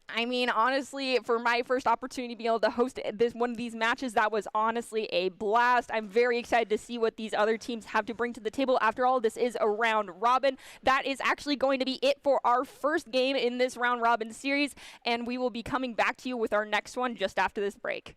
I mean, honestly, for my first opportunity to be able to host one of these matches, that was honestly a blast. I'm very excited to see what these other teams have to bring to the table. After all, this is a round robin. That is actually going to be it for our first game in this round robin series, and we will be coming back to you with our next one just after this break.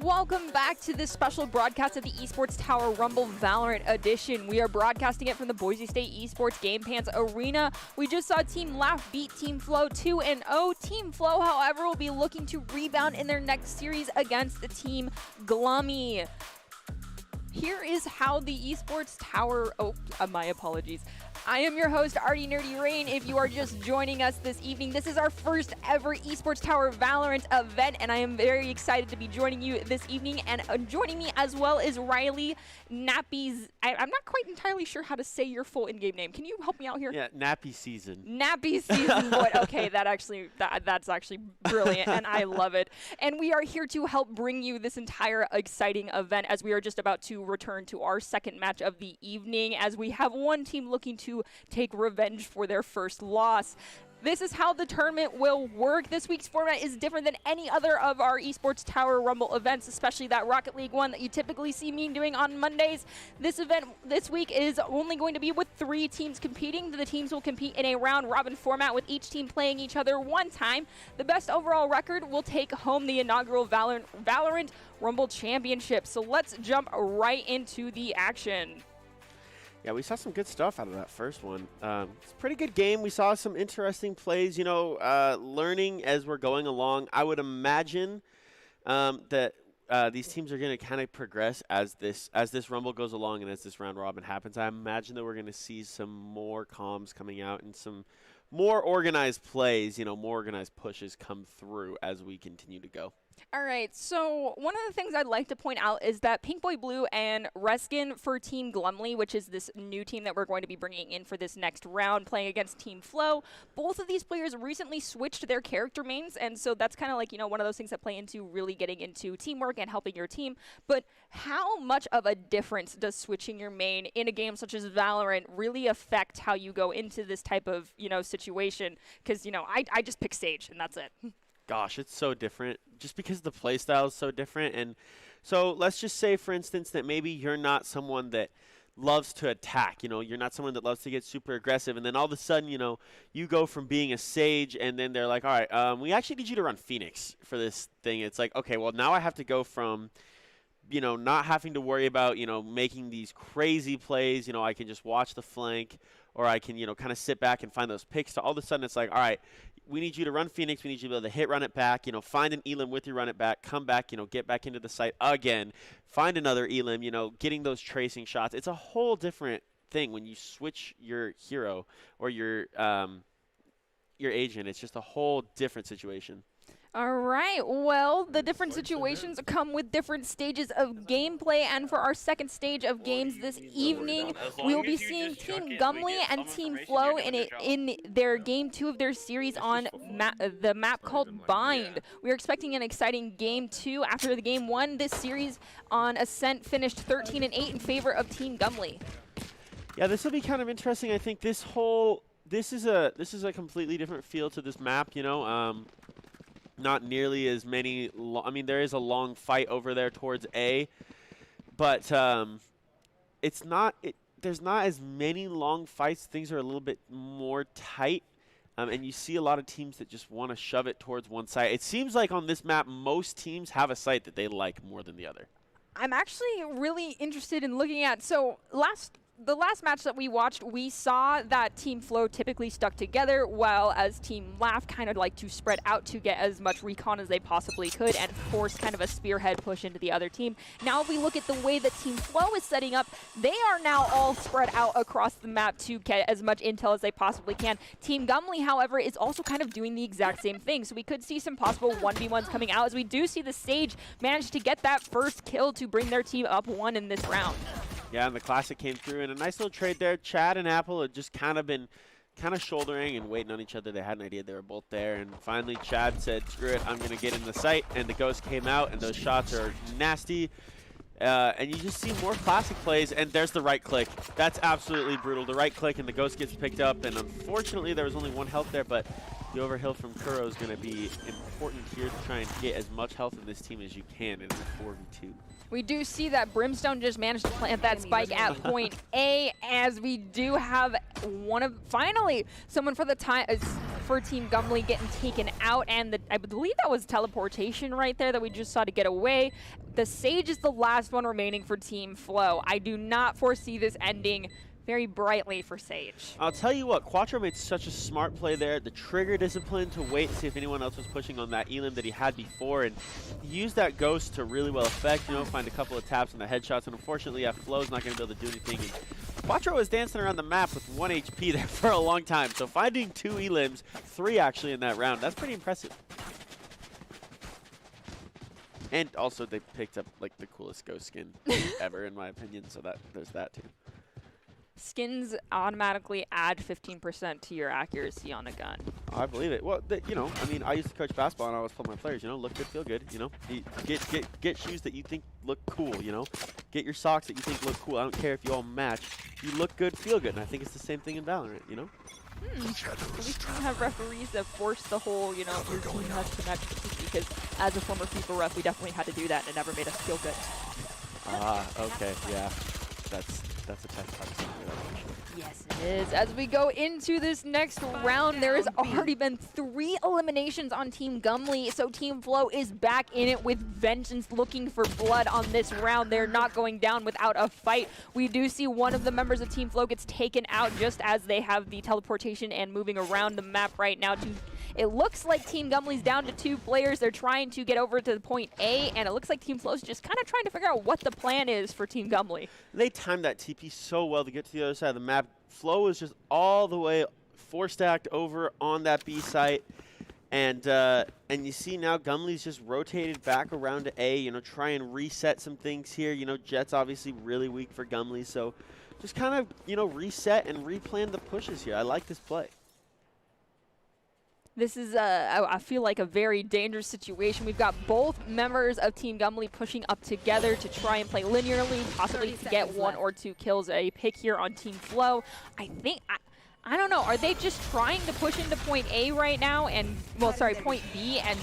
Welcome back to this special broadcast of the Esports Tower Rumble Valorant Edition. We are broadcasting it from the Boise State Esports Game Pants Arena. We just saw Team Laugh beat Team Flow 2-0. Team Flow, however, will be looking to rebound in their next series against the Team Glummy. Here is how the Esports Tower, my apologies. I am your host, Artie Nerdy Rain. If you are just joining us this evening, this is our first ever Esports Tower Valorant event, and I am very excited to be joining you this evening. And joining me as well is Riley Nappy's. I'm not quite entirely sure how to say your full in-game name. Can you help me out here? Yeah, Nappy Season. Nappy Season, boy. Okay, that's actually brilliant, and I love it. And we are here to help bring you this entire exciting event as we are just about to return to our second match of the evening, as we have one team looking to take revenge for their first loss. This is how the tournament will work. This week's format is different than any other of our Esports Tower Rumble events, especially that Rocket League one that you typically see me doing on Mondays. This event this week is only going to be with 3 teams competing. The teams will compete in a round-robin format with each team playing each other one time. The best overall record will take home the inaugural Valorant Rumble Championship. So let's jump right into the action. Yeah, we saw some good stuff out of that first one. It's a pretty good game. We saw some interesting plays, learning as we're going along. I would imagine that these teams are going to kind of progress as this Rumble goes along and as this round robin happens. I imagine that we're going to see some more comms coming out and some more organized plays, more organized pushes come through as we continue to go. All right, so one of the things I'd like to point out is that Pink Boy Blue and Reskin for Team Glumly, which is this new team that we're going to be bringing in for this next round, playing against Team Flow, both of these players recently switched their character mains, and so that's kind of like, one of those things that play into really getting into teamwork and helping your team. But how much of a difference does switching your main in a game such as Valorant really affect how you go into this type of, situation? Because, I just pick Sage, and that's it. Gosh, it's so different just because the play style is so different. And so let's just say, for instance, that maybe you're not someone that loves to attack. You're not someone that loves to get super aggressive. And then all of a sudden, you go from being a Sage, and then they're like, all right, we actually need you to run Phoenix for this thing. It's like, okay, well, now I have to go from not having to worry about, making these crazy plays. I can just watch the flank, or I can, kind of sit back and find those picks. So all of a sudden it's like, all right, we need you to run Phoenix. We need you to be able to hit, run it back, find an elim with you, run it back, come back, get back into the site again, find another elim, getting those tracing shots. It's a whole different thing when you switch your hero or your agent. It's just a whole different situation. All right, well, the different situations come with different stages of gameplay, and for our second stage of games this evening, we will be seeing Team Glumly and Team Flow in their Game 2 of their series on the map called Bind. We are expecting an exciting Game 2 after the Game 1. This series on Ascent finished 13-8 in favor of Team Glumly. Yeah, this will be kind of interesting. I think this is a completely different feel to this map, Not nearly as many. There is a long fight over there towards A, but there's not as many long fights. Things are a little bit more tight, and you see a lot of teams that just want to shove it towards one side. It seems like on this map, most teams have a site that they like more than the other. I'm actually really interested in looking at, the last match that we watched, we saw that Team Flow typically stuck together, while as Team Laugh kind of like to spread out to get as much recon as they possibly could and force kind of a spearhead push into the other team. Now if we look at the way that Team Flow is setting up, they are now all spread out across the map to get as much intel as they possibly can. Team Glumly, however, is also kind of doing the exact same thing, so we could see some possible 1v1s coming out, as we do see the Sage manage to get that first kill to bring their team up 1 in this round. Yeah, and the Classic came through in a nice little trade there. Chad and Apple had just kind of been shouldering and waiting on each other. They had an idea they were both there, and finally Chad said, screw it, I'm going to get in the site, and the Ghost came out, and those shots are nasty. And you just see more Classic plays, and there's the right click. That's absolutely brutal. The right click, and the Ghost gets picked up, and unfortunately there was only 1 health there, but the overhill from Kuro is going to be important here to try and get as much health in this team as you can in a 4v2. We do see that Brimstone just managed to plant that spike at point A, as we do have finally someone for the time. for Team Gumley getting taken out, and I believe that was teleportation right there that we just saw to get away. The Sage is the last one remaining for Team Flow. I do not foresee this ending very brightly for Sage. I'll tell you what, Quattro made such a smart play there. The trigger discipline to wait and see if anyone else was pushing on that elim that he had before, and he used that ghost to really well effect, find a couple of taps on the headshots, and unfortunately, Flow's not going to be able to do anything. And Quattro was dancing around the map with 1 HP there for a long time, so finding 2 elims, 3 actually in that round, that's pretty impressive. And also, they picked up like the coolest ghost skin ever, in my opinion, so there's that too. Skins automatically add 15% to your accuracy on a gun. Oh, I believe it. Well, I mean, I used to coach basketball and I always tell my players, look good, feel good, Get shoes that you think look cool, Get your socks that you think look cool. I don't care if you all match. You look good, feel good. And I think it's the same thing in Valorant, At least we have referees that force the whole, your team has to match because as a former FIFA ref, we definitely had to do that and it never made us feel good. Okay, yeah. That's a tough part to do. Yes, it is. As we go into this next round, there has already been 3 eliminations on Team Gumley, so Team Flow is back in it with vengeance, looking for blood on this round. They're not going down without a fight. We do see one of the members of Team Flow gets taken out just as they have the teleportation and moving around the map right now. It looks like Team Gumley's down to 2 players. They're trying to get over to the point A, and it looks like Team Flow's just kind of trying to figure out what the plan is for Team Gumley. They timed that TP so well to get to the other side of the map. Flow is just all the way 4-stacked over on that B site. And you see now Gumley's just rotated back around to A, try and reset some things here. Jet's obviously really weak for Gumley, so just kind of, reset and replan the pushes here. I like this play. This is, I feel like, a very dangerous situation. We've got both members of Team Gumley pushing up together to try and play linearly, possibly to get 1 or 2 kills. A pick here on Team Flow. I think, I don't know, are they just trying to push into point A right now and, point B and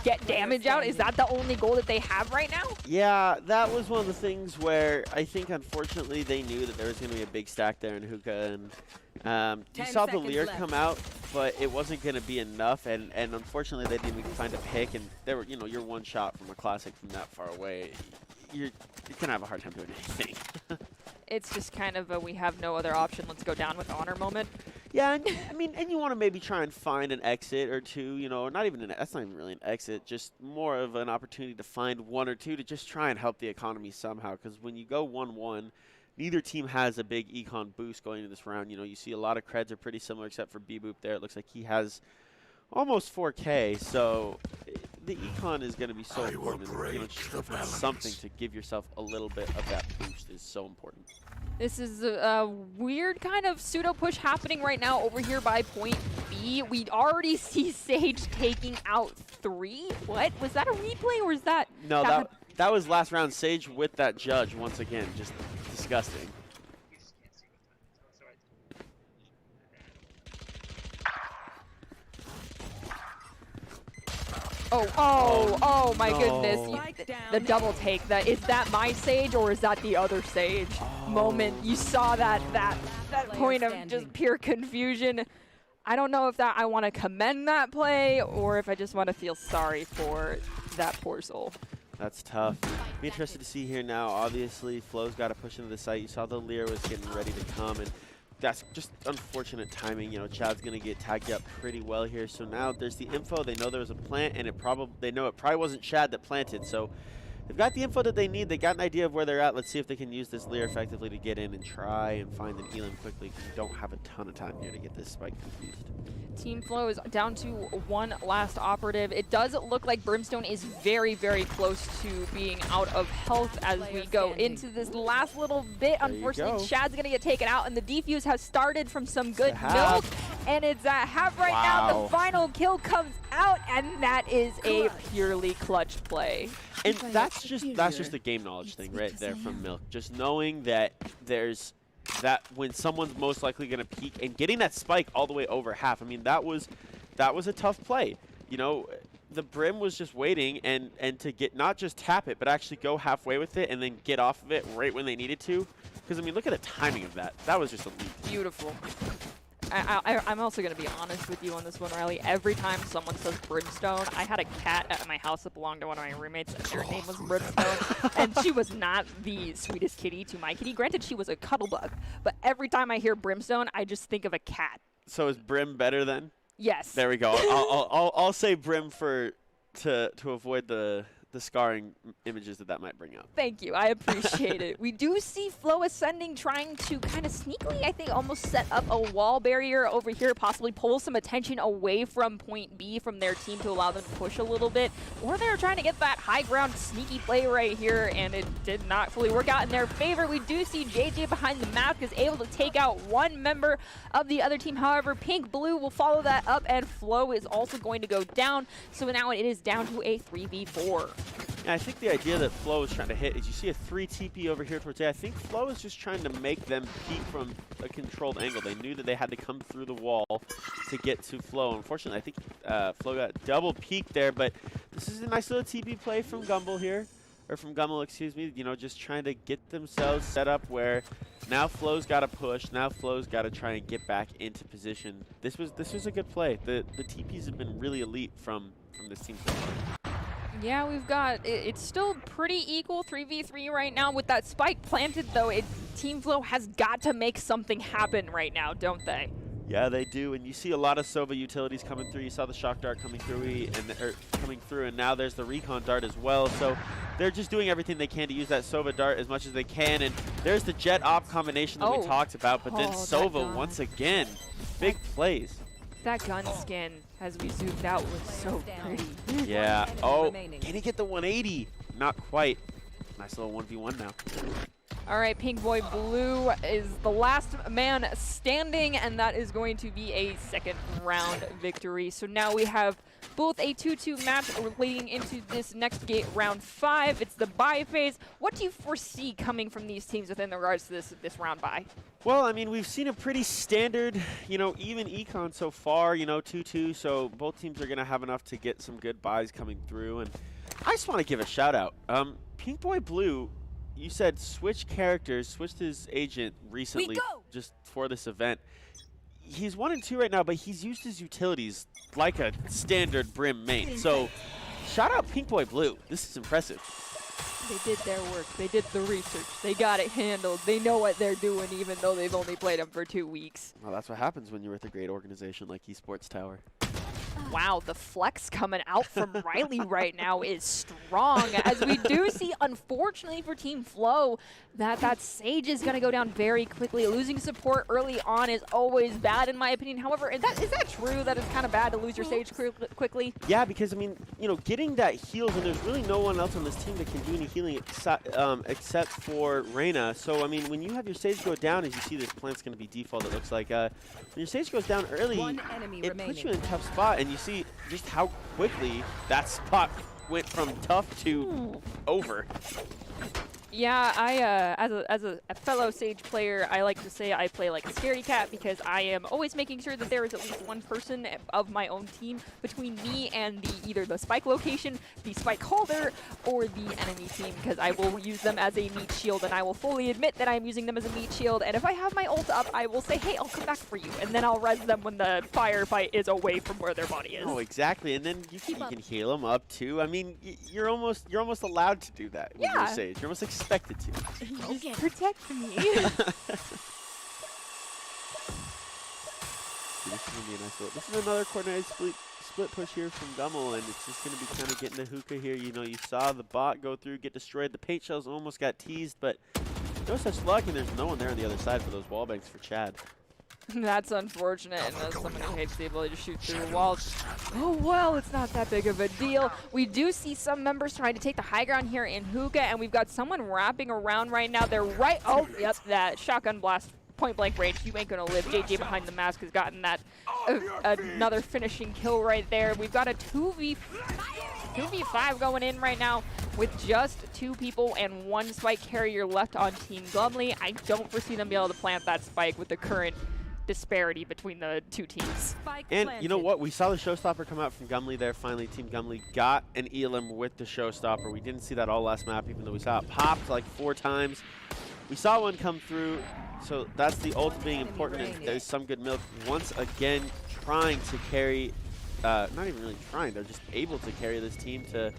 get damage out? Is that the only goal that they have right now? Yeah, that was one of the things where I think, unfortunately, they knew that there was going to be a big stack there in hookah, and you saw the Lear come out, but it wasn't going to be enough, and unfortunately they didn't even find a pick, and there were, you're 1 shot from a classic from that far away. You're going to have a hard time doing anything. It's just kind of a we have no other option, let's go down with honor moment. Yeah, and you want to maybe try and find an exit or 2, or not even that's not even really an exit, just more of an opportunity to find 1 or 2 to just try and help the economy somehow, because when you go 1-1, neither team has a big econ boost going into this round. You see a lot of creds are pretty similar except for B-Boop there. It looks like he has almost 4K, so the econ is going to be so important. Something to give yourself a little bit of that boost is so important. This is a weird kind of pseudo push happening right now over here by point B. We already see Sage taking out 3. What? Was that a replay or is that? No, that was last round. Sage with that judge once again. Just disgusting. Oh my goodness. The double take. Is that my Sage or is that the other Sage moment? You saw that point of just pure confusion. I don't know if I want to commend that play or if I just want to feel sorry for that poor soul. That's tough. Be interested to see here now. Obviously, Flow's got to push into the site. You saw the Lear was getting ready to come, and that's just unfortunate timing. Chad's going to get tagged up pretty well here. So now there's the info. They know there was a plant, and they know it probably wasn't Chad that planted. So they've got the info that they need. They got an idea of where they're at. Let's see if they can use this Lear effectively to get in and try and find an elim quickly. You don't have a ton of time here to get this spike confused. Team Flow is down to 1 last operative. It does look like Brimstone is very, very close to being out of health as we go into this last little bit. Unfortunately, Chad's going to get taken out, and the defuse has started from some good milk, and it's at half right now. The final kill comes out, and that is a purely clutch play. And that's just the game knowledge thing right there from Milk. Just knowing that there's that when someone's most likely going to peek and getting that spike all the way over half. I mean, that was a tough play. The Brim was just waiting and to get not just tap it, but actually go halfway with it and then get off of it right when they needed to. Because, I mean, look at the timing of that. That was just elite. Beautiful. I'm also going to be honest with you on this one, Riley. Every time someone says Brimstone, I had a cat at my house that belonged to one of my roommates, and their name was Brimstone. And she was not the sweetest kitty to my kitty. Granted, she was a cuddle bug. But every time I hear Brimstone, I just think of a cat. So is Brim better then? Yes. There we go. I'll say Brim to avoid the scarring images that might bring up. Thank you. I appreciate it. We do see Flow Ascending trying to kind of sneakily, I think, almost set up a wall barrier over here, possibly pull some attention away from point B from their team to allow them to push a little bit. Or they're trying to get that high ground sneaky play right here, and it did not fully work out in their favor. We do see JJ behind the map is able to take out one member of the other team. However, Pink Blue will follow that up, and Flow is also going to go down. So now it is down to a 3v4. Yeah, I think the idea that Flow is trying to hit is you see a 3 TP over here towards A. I think Flow is just trying to make them peek from a controlled angle. They knew that they had to come through the wall to get to Flow. Unfortunately, I think Flow got double peeked there, but this is a nice little TP play from Gumbel here. Or from Gumbel, excuse me. You know, just trying to get themselves set up where now Flow's got to push. Now Flow's got to try and get back into position. This was a good play. The TPs have been really elite from this team so far. Yeah, we've got, it's still pretty equal, 3v3 right now. With that spike planted, though, Team Flow has got to make something happen right now, don't they? Yeah, they do, and you see a lot of Sova utilities coming through. You saw the shock dart coming through, and now there's the recon dart as well. So they're just doing everything they can to use that Sova dart as much as they can. And there's the jet op combination that we talked about, but then Sova once again, big plays. That gun skin, as we zoomed out, was so pretty. Yeah. Oh, can he get the 180? Not quite. Nice little 1v1 now. All right, Pink Boy Blue is the last man standing, and that is going to be a second round victory. So now we have both a 2-2 match leading into this next gate, round 5. It's the bye phase. What do you foresee coming from these teams within regards to this round bye? Well, I mean, we've seen a pretty standard, even econ so far, 2-2, so both teams are going to have enough to get some good buys coming through. And I just want to give a shout out. Pink Boy Blue, you said switched his agent recently just for this event. He's 1-2 right now, but he's used his utilities like a standard Brim main. So shout out Pink Boy Blue. This is impressive. They did their work. They did the research. They got it handled. They know what they're doing, even though they've only played them for 2 weeks. Well, that's what happens when you're with a great organization like Esports Tower. Wow, the flex coming out from Riley right now is strong, as we do see, unfortunately for Team Flow, that Sage is going to go down very quickly. Losing support early on is always bad, in my opinion. However, is that true, that it's kind of bad to lose your Sage quickly? Yeah, because, I mean, getting that heals, and there's really no one else on this team that can do any healing except for Reyna. So, I mean, when you have your Sage go down, as you see, this plant's going to be default, it looks like. When your Sage goes down early, it puts you in a tough spot, and you see just how quickly that spot went from tough to over. Yeah, as a fellow Sage player, I like to say I play like a scaredy cat, because I am always making sure that there is at least one person of my own team between me and either the spike location, the spike holder, or the enemy team, because I will use them as a meat shield, and I will fully admit that I'm using them as a meat shield. And if I have my ult up, I will say, hey, I'll come back for you, and then I'll res them when the firefight is away from where their body is. Oh, exactly, and then you can heal them up too. I mean, you're almost allowed to do that with your Sage. You're almost expected to. Just protect me. This is another coordinated split push here from Gummel, and it's just going to be kind of getting the hookah here. You saw the bot go through, get destroyed. The paint shells almost got teased, but no such luck, and there's no one there on the other side for those wall banks for Chad. That's unfortunate, and as someone who hates the ability to shoot through walls, oh well, it's not that big of a deal. We do see some members trying to take the high ground here in Hookah, and we've got someone wrapping around right now. They're right, oh, yep, that shotgun blast, point blank range. You ain't gonna live. JJ behind the mask has gotten that, another finishing kill right there. We've got a 2v5 going in right now with just 2 people and 1 spike carrier left on Team Glumly. I don't foresee them being able to plant that spike with the current disparity between the 2 teams. And you know what? We saw the showstopper come out from Gumley there. Finally, Team Gumley got an Elim with the showstopper. We didn't see that all last map, even though we saw it popped like 4 times. We saw one come through, so that's the ult being important, and there's some good milk. Once again, trying to carry, not even really trying, they're just able to carry this team to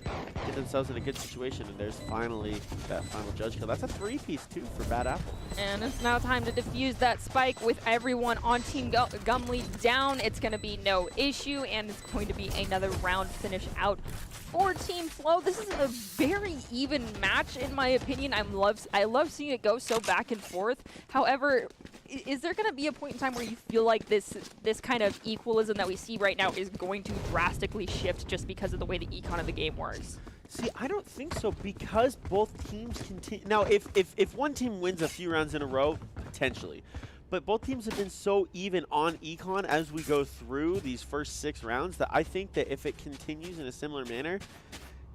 get themselves in a good situation, and there's finally that final judge kill. That's a 3-piece too for Bad Apple. And it's now time to defuse that spike with everyone on Team Gumley down. It's going to be no issue, and it's going to be another round finish out for Team Flow. This is a very even match, in my opinion. I love seeing it go so back and forth. However, is there going to be a point in time where you feel like this kind of equalism that we see right now is going to drastically shift just because of the way the econ of the game works? See, I don't think so, because both teams continue. Now, if one team wins a few rounds in a row, potentially. But both teams have been so even on econ as we go through these first 6 rounds that I think that if it continues in a similar manner,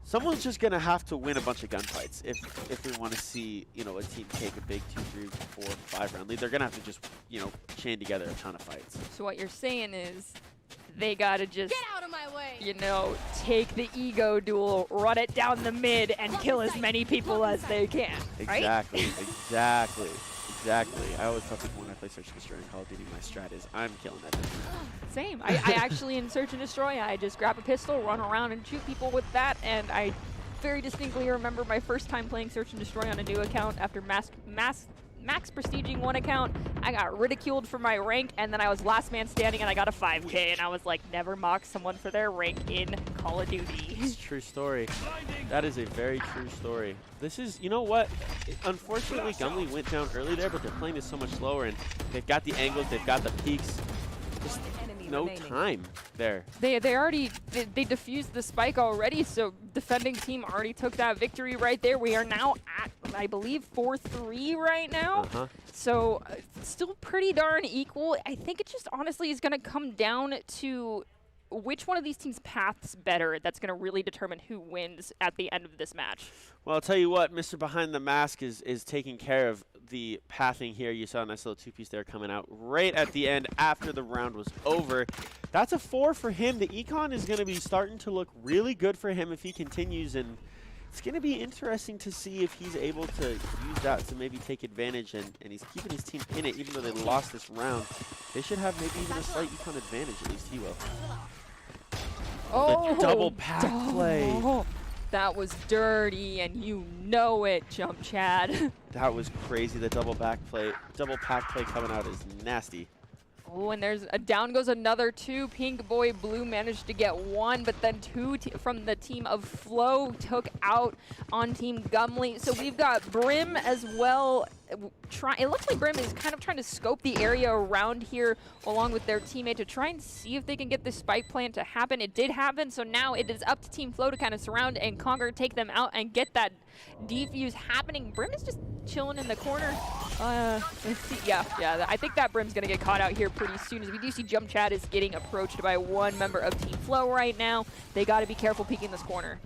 someone's just going to have to win a bunch of gunfights if we want to see, you know, a team take a big 2, 3, 4, 5 round lead. They're going to have to just, you know, chain together a ton of fights. So what you're saying is they got to just, Get out of my way. you know, take the ego duel, run it down the mid, and kill as many people as they can, right? Exactly, exactly. I always tell people when I play Search and Destroy in Call of Duty, my strat is I'm killing that thing. Same. I actually, in Search and Destroy, I just grab a pistol, run around, and shoot people with that, and I very distinctly remember my first time playing Search and Destroy on a new account after max prestiging one account. I got ridiculed for my rank, and then I was last man standing, and I got a 5K, and I was like, never mock someone for their rank in Call of Duty. It's a true story. That is a very true story. This is, you know what? Unfortunately, Gumley went down early there, but they're playing this so much slower, and they've got the angles, they've got the peaks. Just no time there. They defused the spike already, so defending team already took that victory right there. We are now at, I believe, 4-3 right now. So still pretty darn equal. I think it just honestly is going to come down to which one of these teams paths better. That's going to really determine who wins at the end of this match. Well, I'll tell you what, Mr. Behind the Mask is taking care of the pathing here. You saw a nice little 2-piece there coming out right at the end after the round was over. That's a 4 for him. The econ is going to be starting to look really good for him if he continues, and it's going to be interesting to see if he's able to use that to maybe take advantage, and he's keeping his team in it even though they lost this round. They should have maybe even a slight econ advantage, at least he will. Oh, the double pack play. That was dirty, and you know it, Jump Chad. That was crazy. The double pack play coming out is nasty. Oh, and there's a down goes another 2. Pink Boy Blue managed to get 1, but then 2 from the team of Flow took out on Team Gumley. So we've got Brim as well. It looks like Brim is kind of trying to scope the area around here along with their teammate to try and see if they can get this spike plan to happen. It did happen, so now it is up to Team Flow to kind of surround and conquer, take them out, and get that defuse happening. Brim is just chilling in the corner. Let's see. Yeah, I think that Brim's going to get caught out here pretty soon, as we do see Jump Chad is getting approached by one member of Team Flow right now. They got to be careful peeking this corner.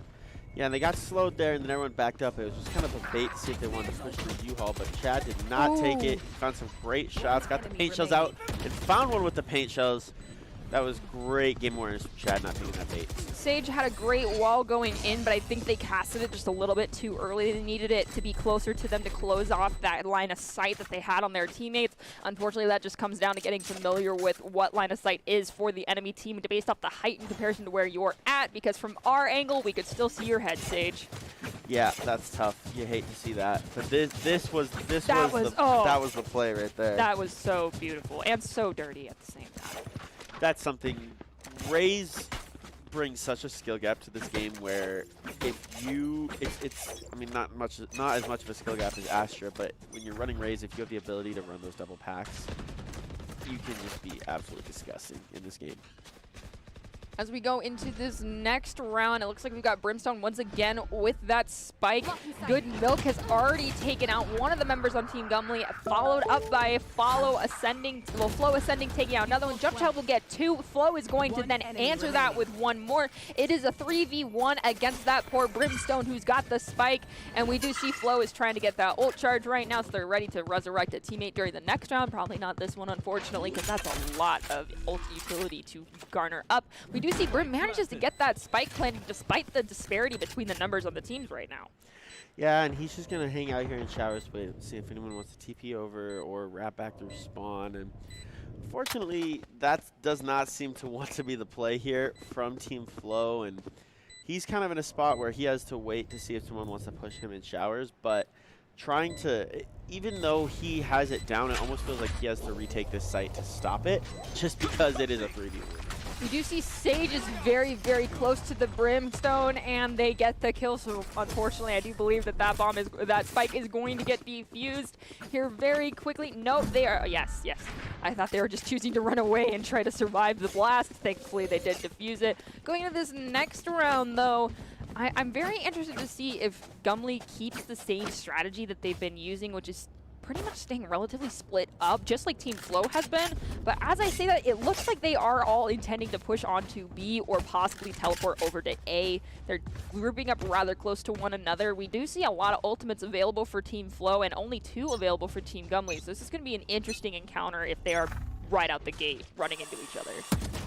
Yeah, and they got slowed there, and then everyone backed up. It was just kind of a bait to see if they wanted to push the U-Haul, but Chad did not take it. Found some great shots, got the paint shells out, and found one with the paint shells. That was great game awareness from Chad not taking that bait. Sage had a great wall going in, but I think they casted it just a little bit too early. They needed it to be closer to them to close off that line of sight that they had on their teammates. Unfortunately, that just comes down to getting familiar with what line of sight is for the enemy team based off the height in comparison to where you're at, because from our angle, we could still see your head, Sage. Yeah, that's tough. You hate to see that. But that was the play right there. That was so beautiful and so dirty at the same time. That's something. Raze brings such a skill gap to this game where it's I mean not as much of a skill gap as Astra, but when you're running Raze, if you have the ability to run those double packs, you can just be absolutely disgusting in this game. As we go into this next round, it looks like we've got Brimstone once again with that spike. Good Milk has already taken out one of the members on Team Gumley, followed up by Flow Ascending, taking out another one. Jump Child will get 2. Flow is going to then answer that with 1 more. It is a 3v1 against that poor Brimstone who's got the spike, and we do see Flow is trying to get that ult charge right now, so they're ready to resurrect a teammate during the next round. Probably not this one, unfortunately, because that's a lot of ult utility to garner up. We do see Brim manages to get that spike planting despite the disparity between the numbers on the teams right now. Yeah, and he's just going to hang out here in showers, wait, see if anyone wants to TP over or wrap back through spawn. And unfortunately, that does not seem to want to be the play here from Team Flow. And he's kind of in a spot where he has to wait to see if someone wants to push him in showers. But trying to, even though he has it down, it almost feels like he has to retake this site to stop it, just because it is a 3v1. We do see Sage is very, very close to the Brimstone, and they get the kill. So unfortunately, I do believe that that spike is going to get defused here very quickly. No, they are. Yes, yes. I thought they were just choosing to run away and try to survive the blast. Thankfully, they did defuse it. Going into this next round, though, I'm very interested to see if Gumley keeps the same strategy that they've been using, which is pretty much staying relatively split up, just like Team Flow has been. But as I say that, it looks like they are all intending to push on to B or possibly teleport over to A. They're grouping up rather close to one another. We do see a lot of ultimates available for Team Flow and only 2 available for Team Gumley. So this is going to be an interesting encounter if they are right out the gate running into each other.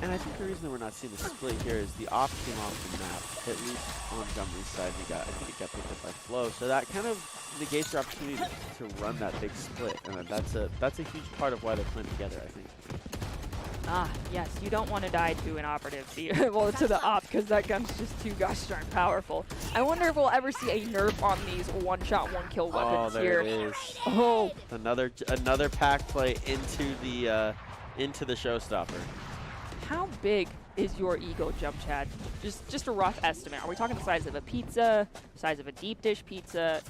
And I think the reason we're not seeing the split here is the off came off the map. At least on Gumley's side, I think it got picked up by Flow. So that kind of negates your opportunity to run that big split. And that's a huge part of why they're playing together, I think. Ah, yes, you don't want to die to an operative, well, to the op, because that gun's just too gosh darn powerful. I wonder if we'll ever see a nerf on these one-shot, one-kill weapons here. Oh, there it is. Oh. Another pack play into the showstopper. How big is your ego jump, Chad? Just a rough estimate. Are we talking the size of a pizza, size of a deep dish pizza?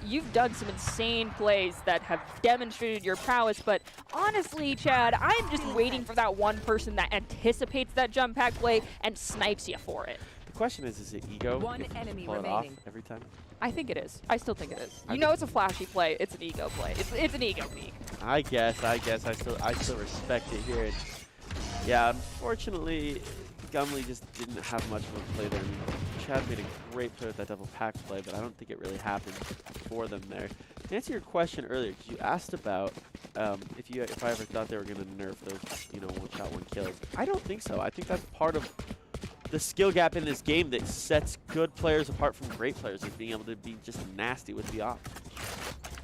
You've done some insane plays that have demonstrated your prowess, but honestly, Chad, I'm just waiting for that one person that anticipates that jump pack play and snipes you for it. The question is it ego? One enemy pull remaining. it off every time? I think it is. I still think it is. You know it's a flashy play. It's an ego play. It's an ego peak. I guess. I still respect it here. And yeah, unfortunately, Gumley just didn't have much of a play there. I mean, Chad made a great play with that double pack play, but I don't think it really happened for them there. To answer your question earlier, because you asked about if I ever thought they were going to nerf those, one-shot, one-kills. I don't think so. I think that's part of the skill gap in this game that sets good players apart from great players, is being able to be just nasty with the op.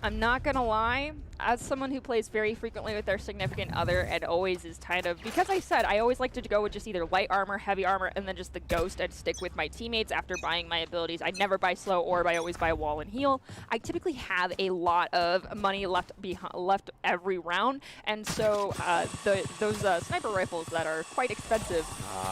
I'm not gonna lie, as someone who plays very frequently with their significant other and always is kind of, because I always like to go with just either light armor, heavy armor, and then just the ghost and stick with my teammates after buying my abilities. I never buy slow orb, I always buy wall and heal. I typically have a lot of money left every round, and so those sniper rifles that are quite expensive,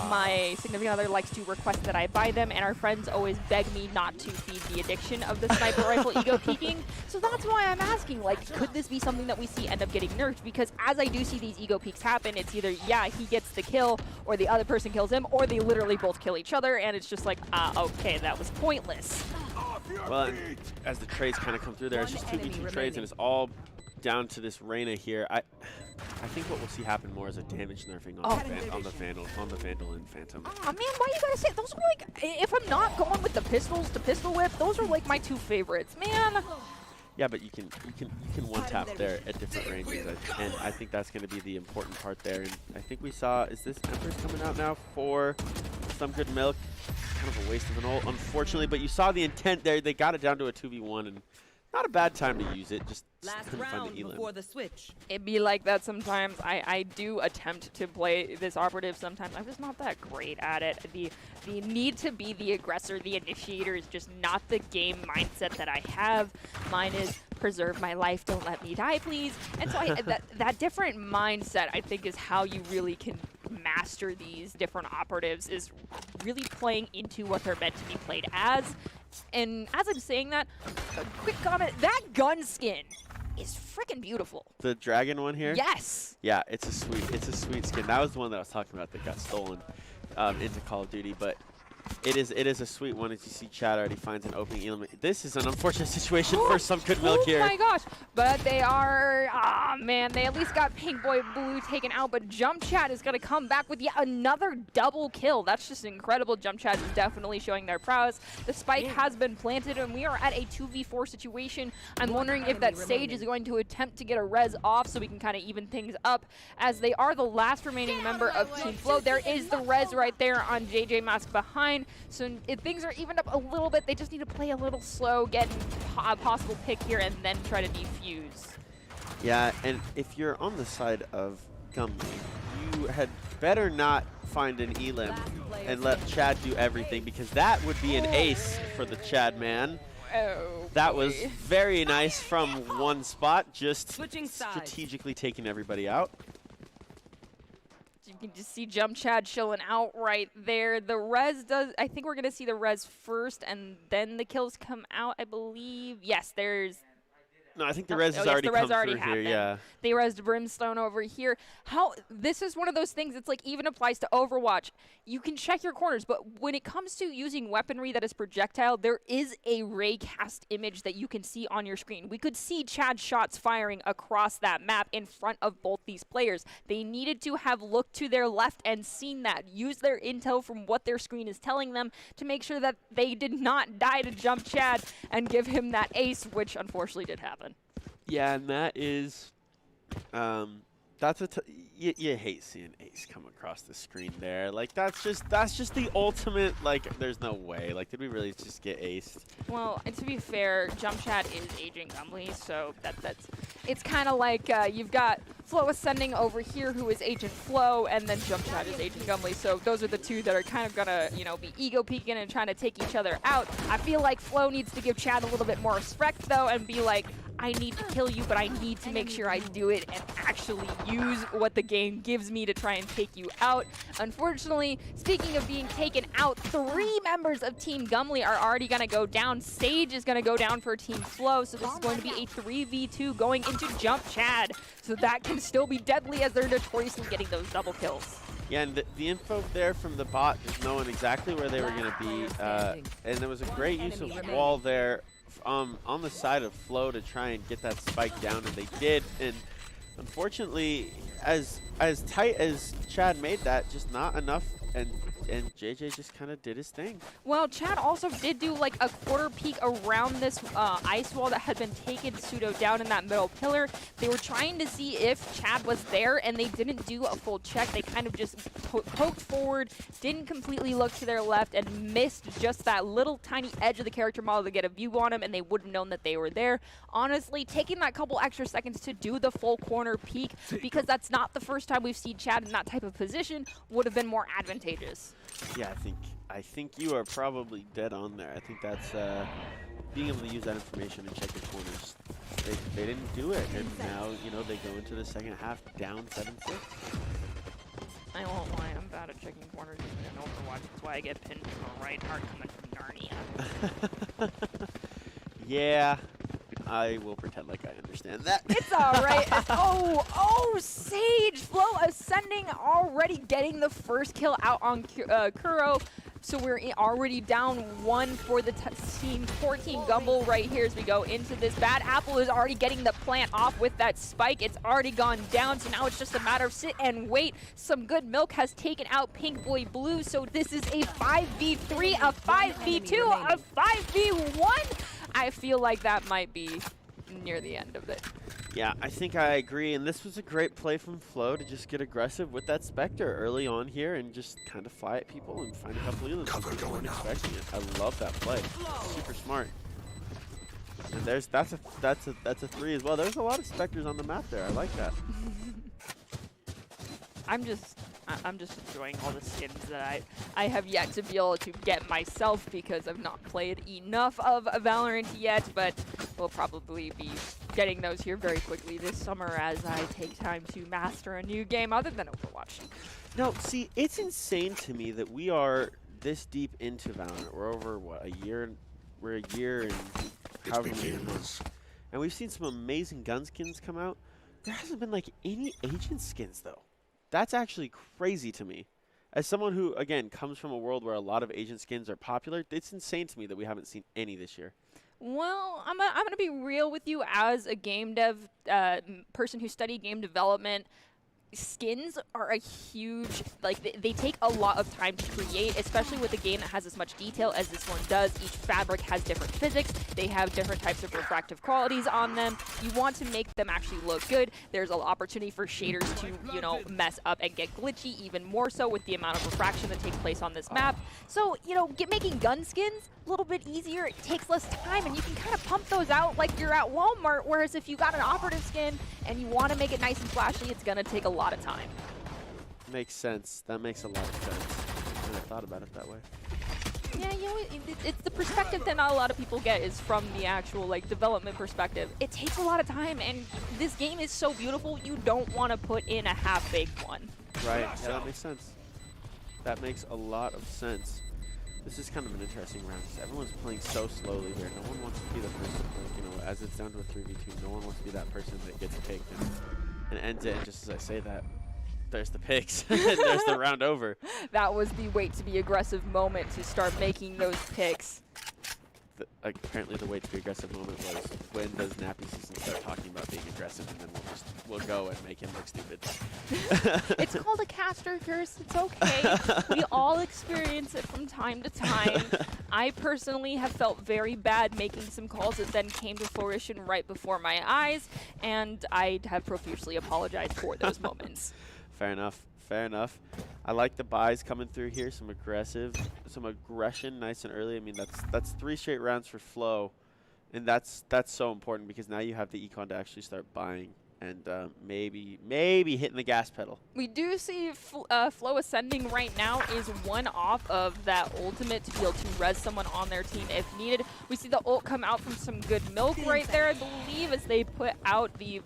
my significant other likes to request that I buy them, and our friends always beg me not to feed the addiction of the sniper rifle ego peeking. So that's why I'm asking, could this be something that we see end up getting nerfed? Because as I do see these ego peaks happen, it's either, yeah, he gets the kill, or the other person kills him, or they literally both kill each other, and it's just like, okay, that was pointless. Well, and as the trades kind of come through there, it's just 2v2 trades, and it's all down to this Reyna here. I think what we'll see happen more is a damage nerfing on the Vandal and Phantom. Oh man, why you gotta say those are if I'm not going with the pistols to pistol whip, those are my 2 favorites, man. Yeah, but you can one tap there at different ranges, and I think that's going to be the important part there. And I think we saw, is this Empress coming out now for some good milk? Kind of a waste of an ult, unfortunately, but you saw the intent there. They got it down to a 2v1, and not a bad time to use it. Just couldn't find the elim. Before the switch. It'd be like that sometimes. I do attempt to play this operative sometimes. I'm just not that great at it. The need to be the aggressor, the initiator, is just not the game mindset that I have. Mine is preserve my life, don't let me die, please. And so that different mindset, I think, is how you really can master these different operatives, is really playing into what they're meant to be played as. And as I'm saying that, a quick comment, that gun skin is freaking beautiful. The dragon one here? Yes. Yeah, it's a sweet skin. That was the one that I was talking about that got stolen into Call of Duty, but it is a sweet one. As you see, Chad already finds an opening element. This is an unfortunate situation for some good milk here. Oh my gosh, but they are, man, they at least got Pink Boy Blue taken out, but Jump Chat is going to come back with yet another double kill. That's just incredible. Jump Chat is definitely showing their prowess. The spike has been planted, and we are at a 2v4 situation. I'm wondering if that Sage is going to attempt to get a res off so we can kind of even things up, as they are the last remaining member of Team Flow. There is the res right there on JJ Mask behind. line. So if things are evened up a little bit, they just need to play a little slow, get a possible pick here, and then try to defuse. Yeah, and if you're on the side of Gumby, you had better not find an elim and let Chad do everything, because that would be an ace for the Chad man. Oh, that was very nice from one spot, just Switching sides. strategically taking everybody out. You can just see Jump Chad chilling out right there. The res does, I think we're going to see the res first and then the kills come out, I believe. Yes, there's. No, I think the res has already come through here, yeah. They resed Brimstone over here. This is one of those things, it's like even applies to Overwatch. You can check your corners, but when it comes to using weaponry that is projectile, there is a raycast image that you can see on your screen. We could see Chad's shots firing across that map in front of both these players. They needed to have looked to their left and seen that, use their intel from what their screen is telling them to make sure that they did not die to Jump Chad and give him that ace, which unfortunately did happen. Yeah, and that is, that's you hate seeing ace come across the screen there. Like that's just the ultimate. Like there's no way. Like did we really just get aced? Well, and to be fair, Jump Chad is Agent Gumby, so it's kind of like you've got Flo Ascending over here, who is Agent Flo, and then Jump Chad is Agent Gumby. So those are the two that are kind of gonna, be ego peeking and trying to take each other out. I feel like Flo needs to give Chad a little bit more respect though, and be like, I need to kill you, but I need to make sure I do it and actually use what the game gives me to try and take you out. Unfortunately, speaking of being taken out, 3 members of Team Gumby are already going to go down. Sage is going to go down for Team Flo, so this is going to be a 3v2 going into Jump Chad. So that can still be deadly as they're notoriously getting those double kills. Yeah, and the info there from the bot is knowing exactly where they were going to be, and there was a great use of wall there on the side of Flo to try and get that spike down, and they did. And unfortunately, as tight as Chad made that, just not enough, and JJ just kind of did his thing. Well, Chad also did do like a quarter peek around this ice wall that had been taken pseudo down in that middle pillar. They were trying to see if Chad was there, and they didn't do a full check. They kind of just poked forward, didn't completely look to their left, and missed just that little tiny edge of the character model to get a view on him, and they would have known that they were there. Honestly, taking that couple extra seconds to do the full corner peek, because that's not the first time we've seen Chad in that type of position, would have been more advantageous. Yeah, I think you are probably dead on there. I think that's being able to use that information and check your corners. They didn't do it, and now they go into the second half down 7-6. I won't lie, I'm bad at checking corners even in Overwatch. That's why I get pinned from a right heart coming from Narnia. Yeah, I will pretend like I understand that. It's all right. Oh, Sage! Flo Ascending already getting the first kill out on Kuro. So we're already down 1 for the team 14 Gumble right here as we go into this. Bad Apple is already getting the plant off with that spike. It's already gone down, so now it's just a matter of sit and wait. Some good milk has taken out Pink Boy Blue, so this is a 5v3, a 5v2, a 5v1. I feel like that might be near the end of it. Yeah, I think I agree, and this was a great play from Flo to just get aggressive with that Spectre early on here and just kind of fly at people and find a couple of elims. They weren't expecting it. I love that play. Super smart. And that's a 3 as well. There's a lot of Spectres on the map there. I like that. I'm just enjoying all the skins that I have yet to be able to get myself, because I've not played enough of Valorant yet, but we'll probably be getting those here very quickly this summer as I take time to master a new game other than Overwatch. No, see, it's insane to me that we are this deep into Valorant. We're over, what, a year? We're a year and however many months. And we've seen some amazing gun skins come out. There hasn't been, like, any agent skins, though. That's actually crazy to me. As someone who, again, comes from a world where a lot of agent skins are popular, it's insane to me that we haven't seen any this year. Well, I'm going to be real with you as a game dev person who studied game development. skins are a huge, like, they take a lot of time to create, especially with a game that has as much detail as this one does. Each fabric has different physics. They have different types of refractive qualities on them. You want to make them actually look good. There's an opportunity for shaders to, you know, mess up and get glitchy, even more so with the amount of refraction that takes place on this map. So, you know, making gun skins a little bit easier. It takes less time, and you can kind of pump those out like you're at Walmart, whereas if you got an operative skin and you want to make it nice and flashy, it's going to take a lot of time. Makes sense. That makes a lot of sense. I never thought about it that way. Yeah, you know, it's the perspective that not a lot of people get is from the actual, like, development perspective. It takes a lot of time, and this game is so beautiful, you don't want to put in a half-baked one. Right. Yeah, that makes sense. That makes a lot of sense. This is kind of an interesting round because everyone's playing so slowly here. No one wants to be the person, like, you know, as it's down to a 3v2, no one wants to be that person that gets picked and ends it. And just as I say that, there's the picks. There's the round over. That was the wait to be aggressive moment to start making those picks. Apparently the wait to be aggressive moment was when does Nappy Season start talking about being aggressive, and then we'll go and make him look stupid. It's called a caster curse. It's okay. We all experience it from time to time. I personally have felt very bad making some calls that then came to fruition right before my eyes, and I have profusely apologized for those moments. Fair enough. Fair enough. I like the buys coming through here. Some aggression, nice and early. I mean, that's 3 straight rounds for Flow, and that's so important because now you have the econ to actually start buying and maybe hitting the gas pedal. We do see Flow ascending right now is one off of that ultimate to be able to res someone on their team if needed. We see the ult come out from some good milk right there, I believe, as they put out the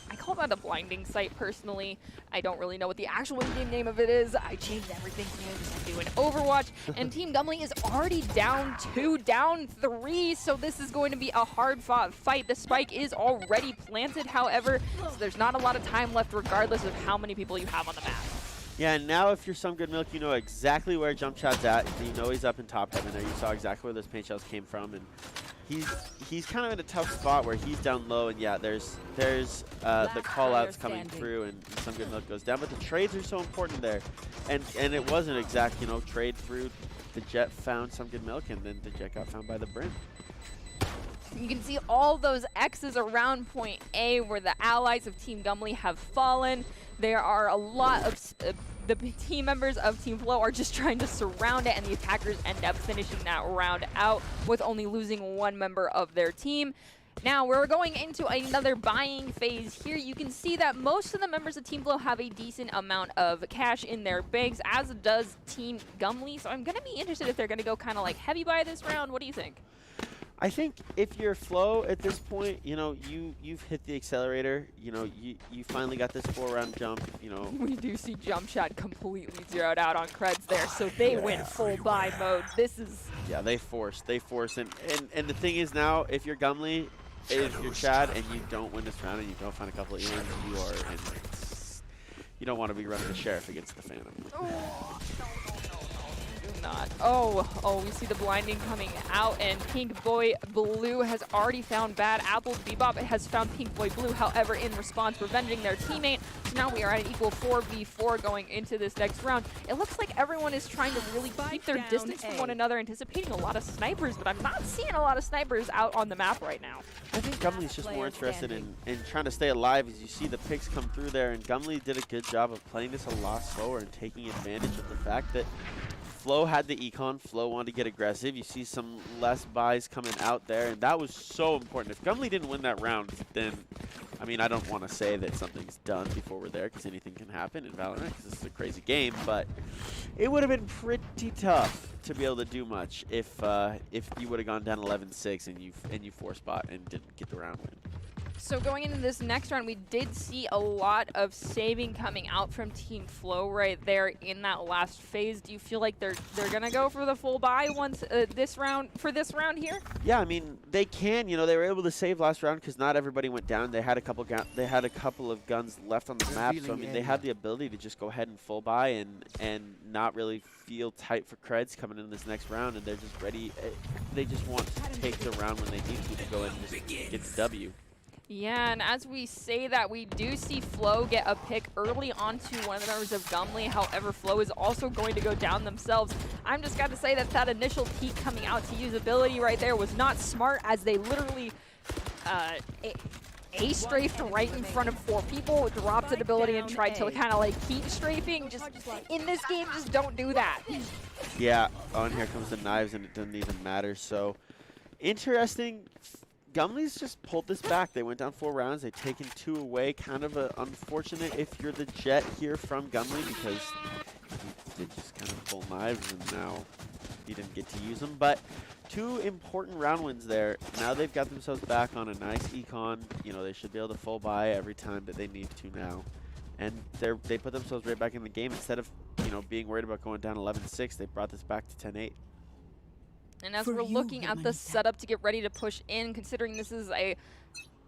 I call that a blinding sight personally. I don't really know what the actual in-game name of it is. I changed everything to do an Overwatch. And Team Gumley is already down 2, down 3. So this is going to be a hard-fought fight. The spike is already planted, however, so there's not a lot of time left regardless of how many people you have on the map. Yeah, and now if you're Some Good Milk, you know exactly where Jump Shot's at. You know he's up in top heaven there. You saw exactly where those paint shells came from, and he's kind of in a tough spot where he's down low, and yeah, there's the call-outs coming through, and Some Good Milk goes down. But the trades are so important there, and it was an exact, you know, trade through. The Jet found Some Good Milk, and then the Jet got found by the Brim. You can see all those X's around point A where the allies of Team Gumley have fallen. There are a lot of the team members of Team Flow are just trying to surround it, and the attackers end up finishing that round out with only losing 1 member of their team. Now we're going into another buying phase here. You can see that most of the members of Team Flow have a decent amount of cash in their banks, as does Team Gumley. So I'm going to be interested if they're going to go kind of like heavy buy this round. What do you think? I think if you're Flow at this point, you know, you've hit the accelerator. You know, you finally got this 4-round jump. You know, we do see Jump Shot completely zeroed out on Creds there, so they went full buy mode. This is they force, and the thing is now, if you're Gumley, if you're Chad and you don't win this round and you don't find a couple of earrings, you are in. You don't want to be running the Sheriff against the Phantom. Oh. Not. Oh, we see the blinding coming out, and Pink Boy Blue has already found Bad Apple. Bebop has found Pink Boy Blue, however, in response, revenging their teammate. So now we are at an equal 4v4 going into this next round. It looks like everyone is trying to really keep their distance from one another, anticipating a lot of snipers, but I'm not seeing a lot of snipers out on the map right now. I think Gumley's just more interested in trying to stay alive. As you see the picks come through there, and Gumley did a good job of playing this a lot slower and taking advantage of the fact that Flow had the econ. Flow wanted to get aggressive. You see some less buys coming out there, and that was so important. If Gumley didn't win that round, then, I mean, I don't want to say that something's done before we're there, because anything can happen in Valorant, because this is a crazy game, but it would have been pretty tough to be able to do much if you would have gone down 11-6 and you 4-spot and didn't get the round win. So going into this next round, we did see a lot of saving coming out from Team Flow right there in that last phase. Do you feel like they're gonna go for the full buy once this round here? Yeah, I mean they can. You know, they were able to save last round because not everybody went down. They had a couple of guns left on the map, so I mean they had the ability to just go ahead and full buy and not really feel tight for Creds coming in this next round, and they're just ready. They just want to take the round when they need to go ahead and just get the W. Yeah, and as we say that, we do see Flo get a pick early onto one of the members of Gumley. However, Flo is also going to go down themselves. I'm just got to say that that initial peek coming out to usability right there was not smart, as they literally A-strafed right in front of 4 people, dropped an ability and tried to kind of like keep strafing. Just in this game, just don't do that. Yeah, oh, and here comes the knives, and it doesn't even matter. So interesting. Gumley's just pulled this back. They went down 4 rounds. They've taken 2 away. Kind of unfortunate if you're the Jet here from Gumley, because he did just kind of pull knives, and now he didn't get to use them. But 2 important round wins there. Now they've got themselves back on a nice econ. You know, they should be able to full buy every time that they need to now. And they put themselves right back in the game. Instead of, you know, being worried about going down 11-6, they brought this back to 10-8. And as we're looking at the setup to get ready to push in, considering this is a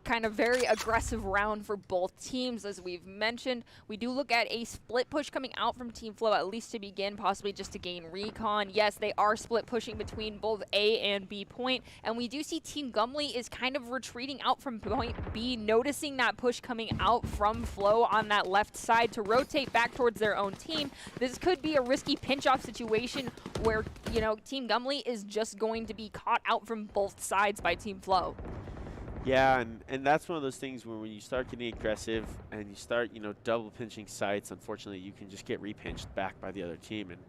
kind of very aggressive round for both teams, as we've mentioned, we do look at a split push coming out from Team Flo, at least to begin, possibly just to gain recon. Yes, they are split pushing between both A and B point, and we do see Team Gumley is kind of retreating out from point B, noticing that push coming out from Flo on that left side to rotate back towards their own team. This could be a risky pinch-off situation where, you know, Team Gumley is just going to be caught out from both sides by Team Flo. Yeah, and that's one of those things where when you start getting aggressive and you start, you know, double pinching sites, unfortunately you can just get repinched back by the other team. And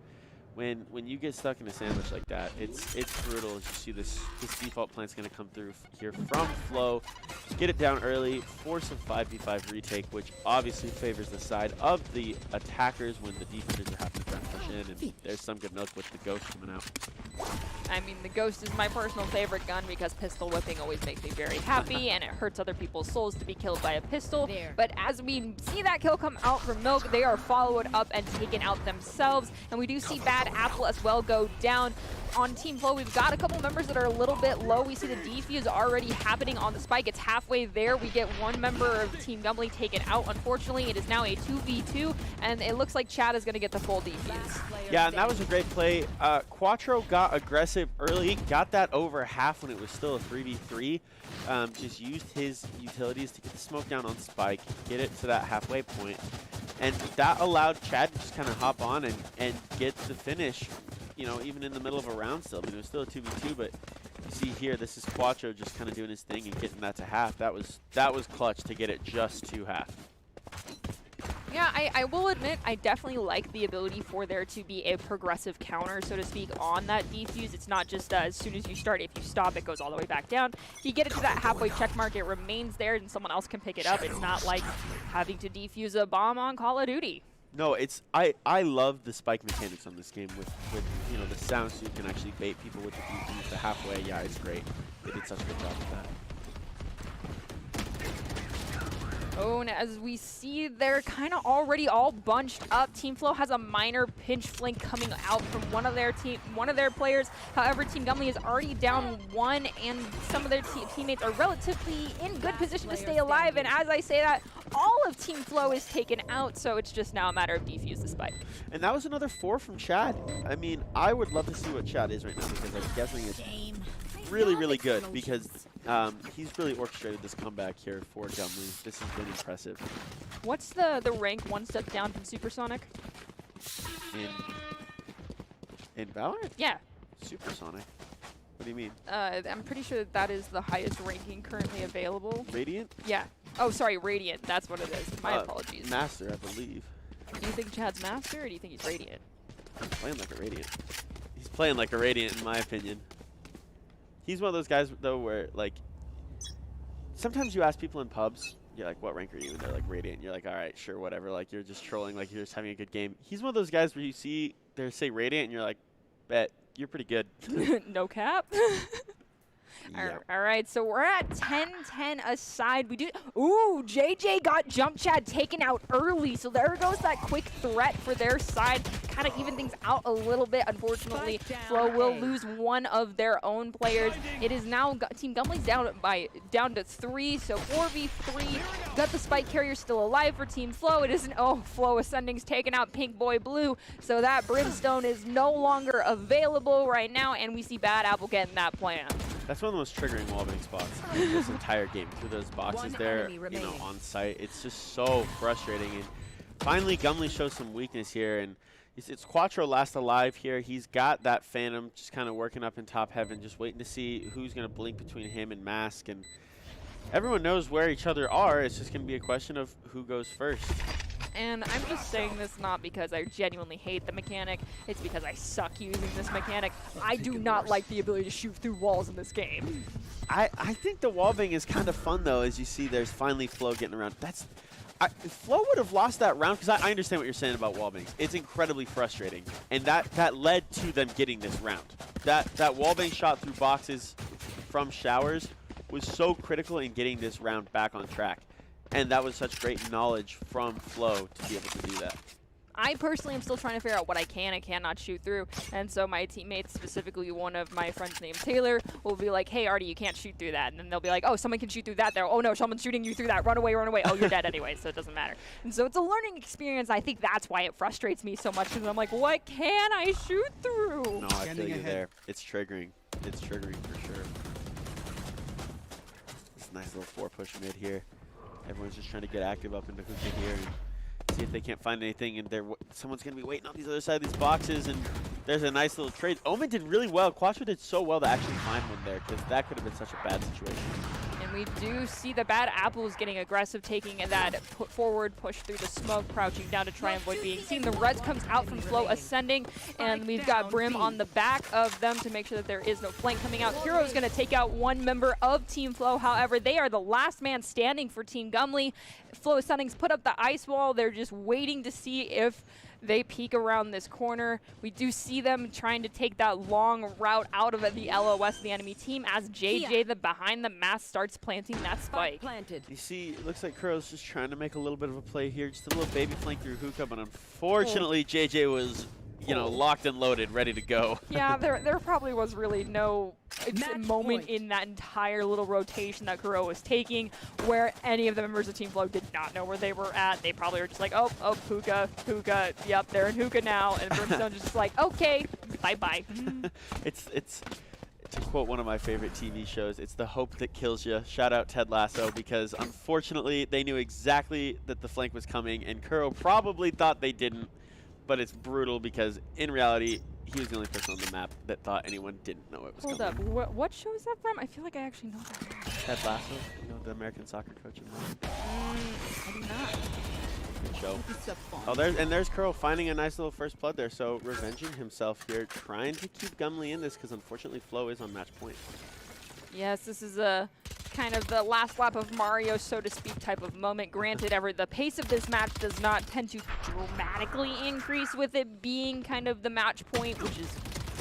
when you get stuck in a sandwich like that, it's brutal. As you see this default plant's going to come through here from Flo, get it down early, force a 5v5 retake, which obviously favors the side of the attackers when the defenders are having to try and push in. And there's some good milk with the Ghost coming out. I mean, the Ghost is my personal favorite gun because pistol whipping always makes me very happy, and it hurts other people's souls to be killed by a pistol. But as we see that kill come out from Milk, they are followed up and taken out themselves. And we do see Bad Apple as well go down. On Team Flo, we've got a couple members that are a little bit low. We see the defuse already happening on the spike. It's halfway there. We get one member of Team Gumley taken out. Unfortunately, it is now a 2v2, and it looks like Chad is going to get the full defuse. Yeah, and that was a great play. Quattro got aggressive early, got that over half when it was still a 3v3. Just used his utilities to get the smoke down on spike, get it to that halfway point, and that allowed Chad to just kind of hop on and get the finish. You know, even in the middle of a round still. I mean, it was still a 2v2, but you see here, this is Quattro just kind of doing his thing and getting that to half. That was clutch to get it just to half. Yeah, I will admit, I definitely like the ability for there to be a progressive counter, so to speak, on that defuse. It's not just as soon as you start, if you stop, it goes all the way back down. If you get it to that halfway check mark, it remains there and someone else can pick it up. It's not like having to defuse a bomb on Call of Duty. No, it's I love the spike mechanics on this game with you know, the sound, so you can actually bait people with the defuse, the halfway. Yeah, it's great. They did such a good job with that. Oh, and as we see, they're kind of already all bunched up. Team Flo has a minor pinch flank coming out from one of their players. However, Team Gumley is already down 1, and some of their teammates are relatively in good position to stay alive. And as I say that, all of Team Flo is taken out, so it's just now a matter of defuse the spike. And that was another 4 from Chad. I mean, I would love to see what Chad is right now, because I'm guessing it's really, really good, because he's really orchestrated this comeback here for Gumley. This has been impressive. What's the rank one step down from Supersonic? In Valorant? Yeah. Supersonic? What do you mean? I'm pretty sure that is the highest ranking currently available. Radiant? Yeah. Oh, sorry, Radiant. That's what it is. My apologies. Master, I believe. Do you think Chad's Master, or do you think he's Radiant? He's playing like a Radiant. He's playing like a Radiant, in my opinion. He's one of those guys, though, where, like, sometimes you ask people in pubs, you're like, what rank are you? And they're like, Radiant. And you're like, all right, sure, whatever. Like, you're just trolling, like, you're just having a good game. He's one of those guys where you see they say Radiant, and you're like, bet, you're pretty good. No cap. Yeah. All right, so we're at 10-10 aside. Ooh, JJ got Jump Chad taken out early, so there goes that quick threat for their side. Kind of even things out a little bit. Unfortunately, Flo will lose one of their own players. It is now Team Gumley's down to 3, so 4v3. Got the spike carrier still alive for Team Flo. It isn't. Oh, Flo Ascending's taken out Pink Boy Blue, so that Brimstone is no longer available right now, and we see Bad Apple getting that plant. That's one of the most triggering wallbang spots in this entire game. Through those boxes there, you know, on site. It's just so frustrating. And finally, Gumley shows some weakness here, and it's Quattro last alive here. He's got that Phantom just kind of working up in top heaven, just waiting to see who's going to blink between him and Mask. And everyone knows where each other are. It's just going to be a question of who goes first. And I'm just saying this not because I genuinely hate the mechanic. It's because I suck using this mechanic. I do not like the ability to shoot through walls in this game. I think the wallbang is kind of fun, though, as you see there's finally Flo getting around. Flo would have lost that round, because I understand what you're saying about wallbangs. It's incredibly frustrating, and that led to them getting this round. That wallbang shot through boxes from showers was so critical in getting this round back on track. And that was such great knowledge from Flo to be able to do that. I personally am still trying to figure out what I can and cannot shoot through. And so my teammates, specifically one of my friends named Taylor, will be like, hey, Artie, you can't shoot through that. And then they'll be like, oh, someone can shoot through that there. Oh, no, someone's shooting you through that. Run away, run away. Oh, you're dead anyway, so it doesn't matter. And so it's a learning experience. I think that's why it frustrates me so much, because I'm like, what can I shoot through? No, I feel you there. It's triggering. It's triggering for sure. It's a nice little 4-push mid here. Everyone's just trying to get active up into hookah here and see if they can't find anything. And someone's going to be waiting on these other side of these boxes. And there's a nice little trade. Omen did really well. Quattro did so well to actually find one there, because that could have been such a bad situation. And we do see the bad apples getting aggressive, taking that forward push through the smoke, crouching down to try and avoid being seen. The Reds comes out from Flo ascending, and we've got Brim on the back of them to make sure that there is no flank coming out. Hero is going to take out one member of Team Flo. However, they are the last man standing for Team Gumley. Flo Ascending's put up the ice wall. They're just waiting to see if they peek around this corner. We do see them trying to take that long route out of the LOS of the enemy team as JJ, the behind the mask, starts planting that spike. You see, it looks like Kuro's just trying to make a little bit of a play here. Just a little baby flank through hookah, but unfortunately JJ was, you know, locked and loaded, ready to go. Yeah, there probably was really no moment in that entire little rotation that Kuro was taking where any of the members of Team Flo did not know where they were at. They probably were just like, oh, hookah, yep, they're in hookah now. And Brimstone's just like, okay, bye-bye. It's to quote one of my favorite TV shows, it's the hope that kills you. Shout out Ted Lasso, because unfortunately they knew exactly that the flank was coming, and Kuro probably thought they didn't. But it's brutal, because in reality, he was the only person on the map that thought anyone didn't know it was coming. Hold up, what show is that from? I feel like I actually know that. Ted Lasso, you know, the American soccer coach. I do not. Good show. Oh, there's Kuro finding a nice little first blood there. So revenging himself here, trying to keep Gumley in this, because unfortunately Flo is on match point. Yes, this is a kind of the last lap of Mario, so to speak, type of moment. Granted, the pace of this match does not tend to dramatically increase with it being kind of the match point, which is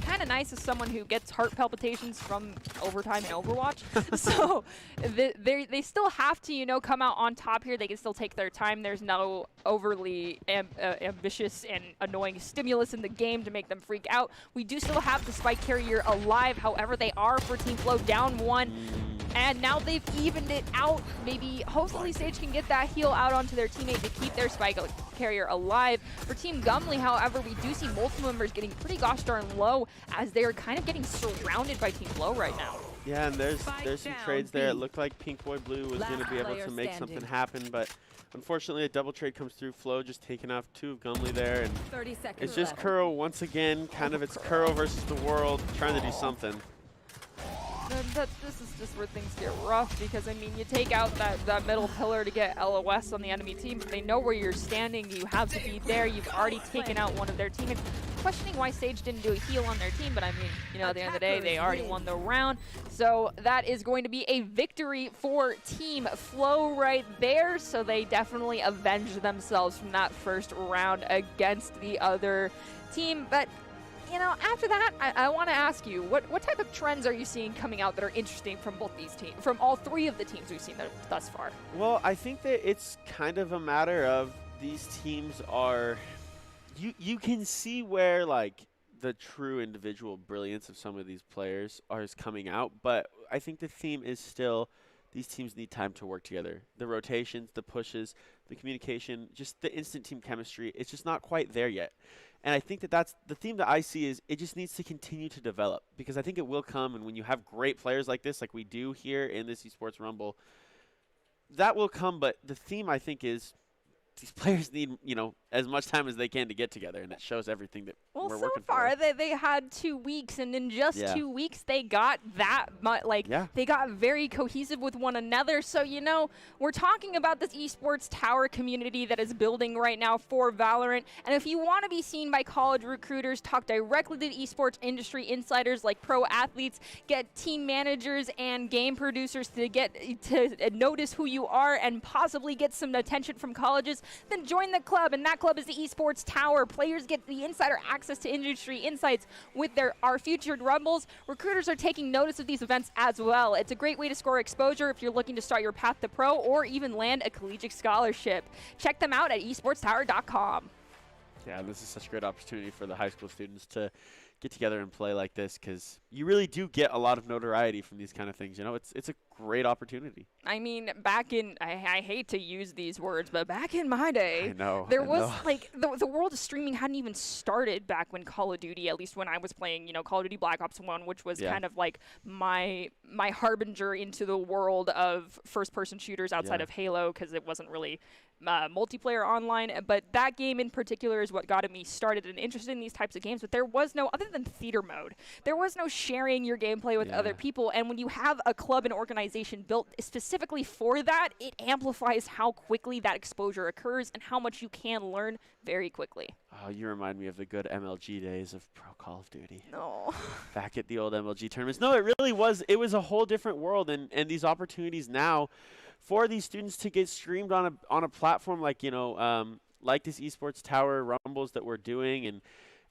kind of nice as someone who gets heart palpitations from overtime in Overwatch. So they still have to, you know, come out on top here. They can still take their time. There's no overly ambitious and annoying stimulus in the game to make them freak out. We do still have the spike carrier alive. However, they are for Team Flo down one. And now they've evened it out. Maybe, hopefully, Sage can get that heal out onto their teammate to keep their spike carrier alive. For Team Gumley, however, we do see multiple members getting pretty gosh darn low as they are kind of getting surrounded by Team Flo right now. Yeah, and there's some trades there. It looked like Pink Boy Blue was going to be able to make something happen, but unfortunately a double trade comes through. Flo just taking off 2 of Gumley there, and it's just Kuro once again. Kind of it's Kuro versus the world, trying to do something. This is just where things get rough, because, I mean, you take out that middle pillar to get LOS on the enemy team, but they know where you're standing. You have to be there. You've already taken out one of their teammates. Questioning why Sage didn't do a heal on their team, but, I mean, you know, at the end of the day, they already won the round. So that is going to be a victory for Team Flo right there. So they definitely avenged themselves from that first round against the other team. But, you know, after that, I want to ask you, what type of trends are you seeing coming out that are interesting from both these teams, from all 3 of the teams we've seen thus far? Well, I think that it's kind of a matter of these teams are, you can see where, like, the true individual brilliance of some of these players is coming out, but I think the theme is still these teams need time to work together. The rotations, the pushes, the communication, just the instant team chemistry, it's just not quite there yet. And I think that that's the theme that I see is it just needs to continue to develop, because I think it will come. And when you have great players like this, like we do here in this Esports Rumble, that will come. But the theme, I think, is these players need, as much time as they can to get together, and it shows everything that we're working for. Well, so far they had 2 weeks, and in just 2 weeks they got that much, they got very cohesive with one another. So, we're talking about this esports tower community that is building right now for Valorant. And if you want to be seen by college recruiters, talk directly to the esports industry insiders like pro athletes, get team managers and game producers to notice who you are and possibly get some attention from colleges, then join the club, and that club is the Esports Tower. Players get the insider access to industry insights with our featured rumbles. Recruiters are taking notice of these events as well. It's a great way to score exposure if you're looking to start your path to pro or even land a collegiate scholarship. Check them out at esportstower.com. Yeah, this is such a great opportunity for the high school students to get together and play like this, because you really do get a lot of notoriety from these kind of things. It's a great opportunity. I mean, back in, I hate to use these words, but back in my day, there was the world of streaming hadn't even started back when Call of Duty, at least when I was playing, Call of Duty Black Ops 1, which was kind of like my harbinger into the world of first-person shooters outside of Halo, because it wasn't really multiplayer online. But that game in particular is what got me started and interested in these types of games. But there was no, other than theater mode, there was no sharing your gameplay with other people. And when you have a club and organization built specifically for that, it amplifies how quickly that exposure occurs and how much you can learn very quickly. Oh, you remind me of the good MLG days of pro Call of Duty. No. Back at the old MLG tournaments. No, it really was. It was a whole different world. And these opportunities now for these students to get streamed on a platform like, like this Esports Tower Rumbles that we're doing,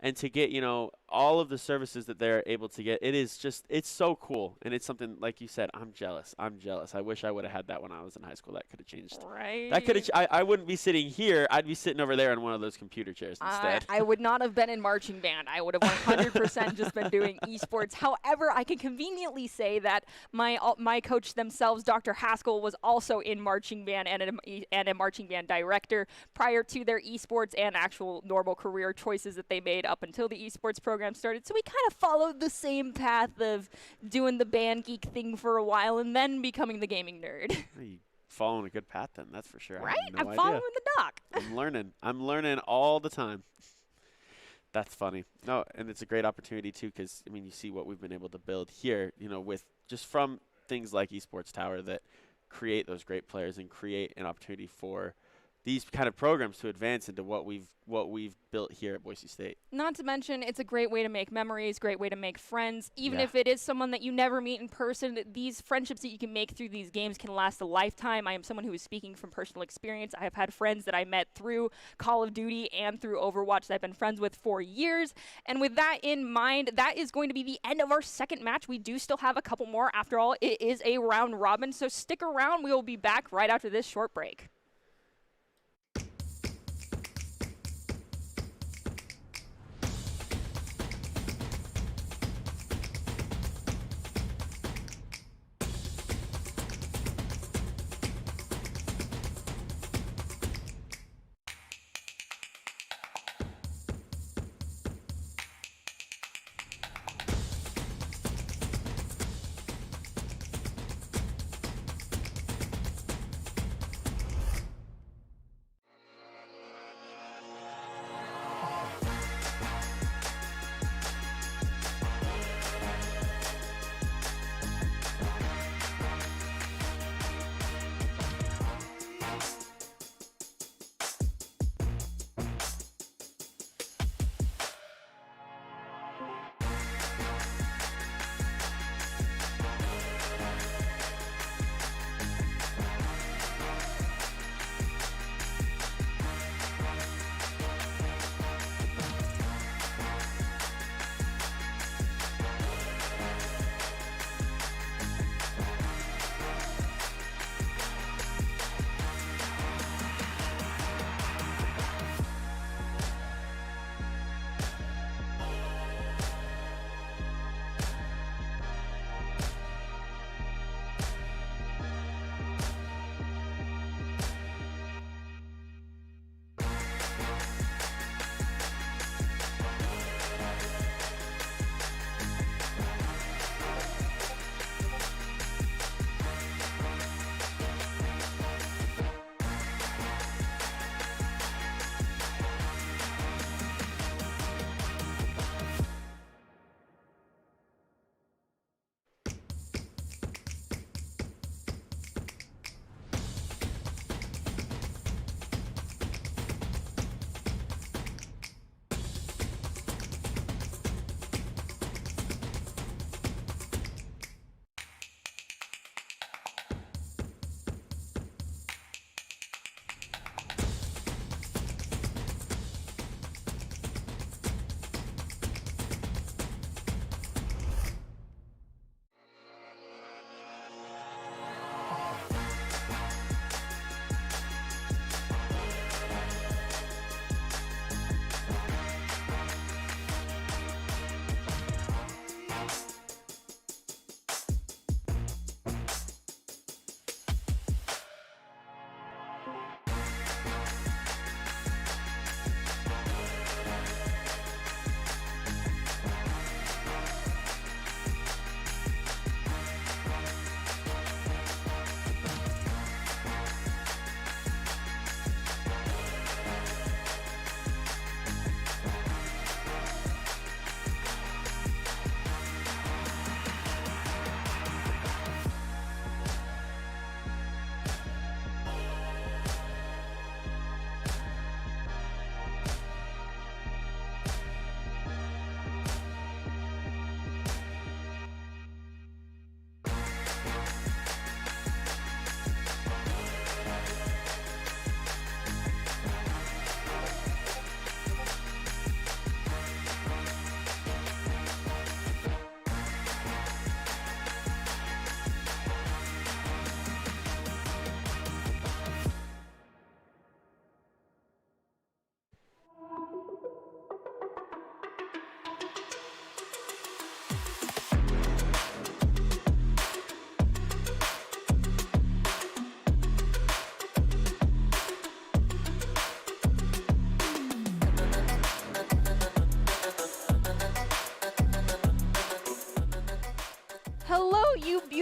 and to get, all of the services that they're able to get. It's so cool. And it's something, like you said, I'm jealous. I wish I would have had that when I was in high school. That could have changed. Right. That could have. I wouldn't be sitting here. I'd be sitting over there on one of those computer chairs instead. I would not have been in marching band. I would have 100% just been doing esports. However, I can conveniently say that my coach themselves, Dr. Haskell, was also in marching band and a marching band director prior to their esports and actual normal career choices that they made up until the esports program started. So we kind of followed the same path of doing the band geek thing for a while and then becoming the gaming nerd. You following a good path then, that's for sure. Right? I'm following the doc. I'm learning all the time. That's funny. No, and it's a great opportunity too, because you see what we've been able to build here, with just from things like Esports Tower that create those great players and create an opportunity for these kind of programs to advance into what we've built here at Boise State. Not to mention, it's a great way to make memories, great way to make friends. Even if it is someone that you never meet in person, these friendships that you can make through these games can last a lifetime. I am someone who is speaking from personal experience. I have had friends that I met through Call of Duty and through Overwatch that I've been friends with for years. And with that in mind, that is going to be the end of our second match. We do still have a couple more. After all, it is a round robin, so stick around. We will be back right after this short break.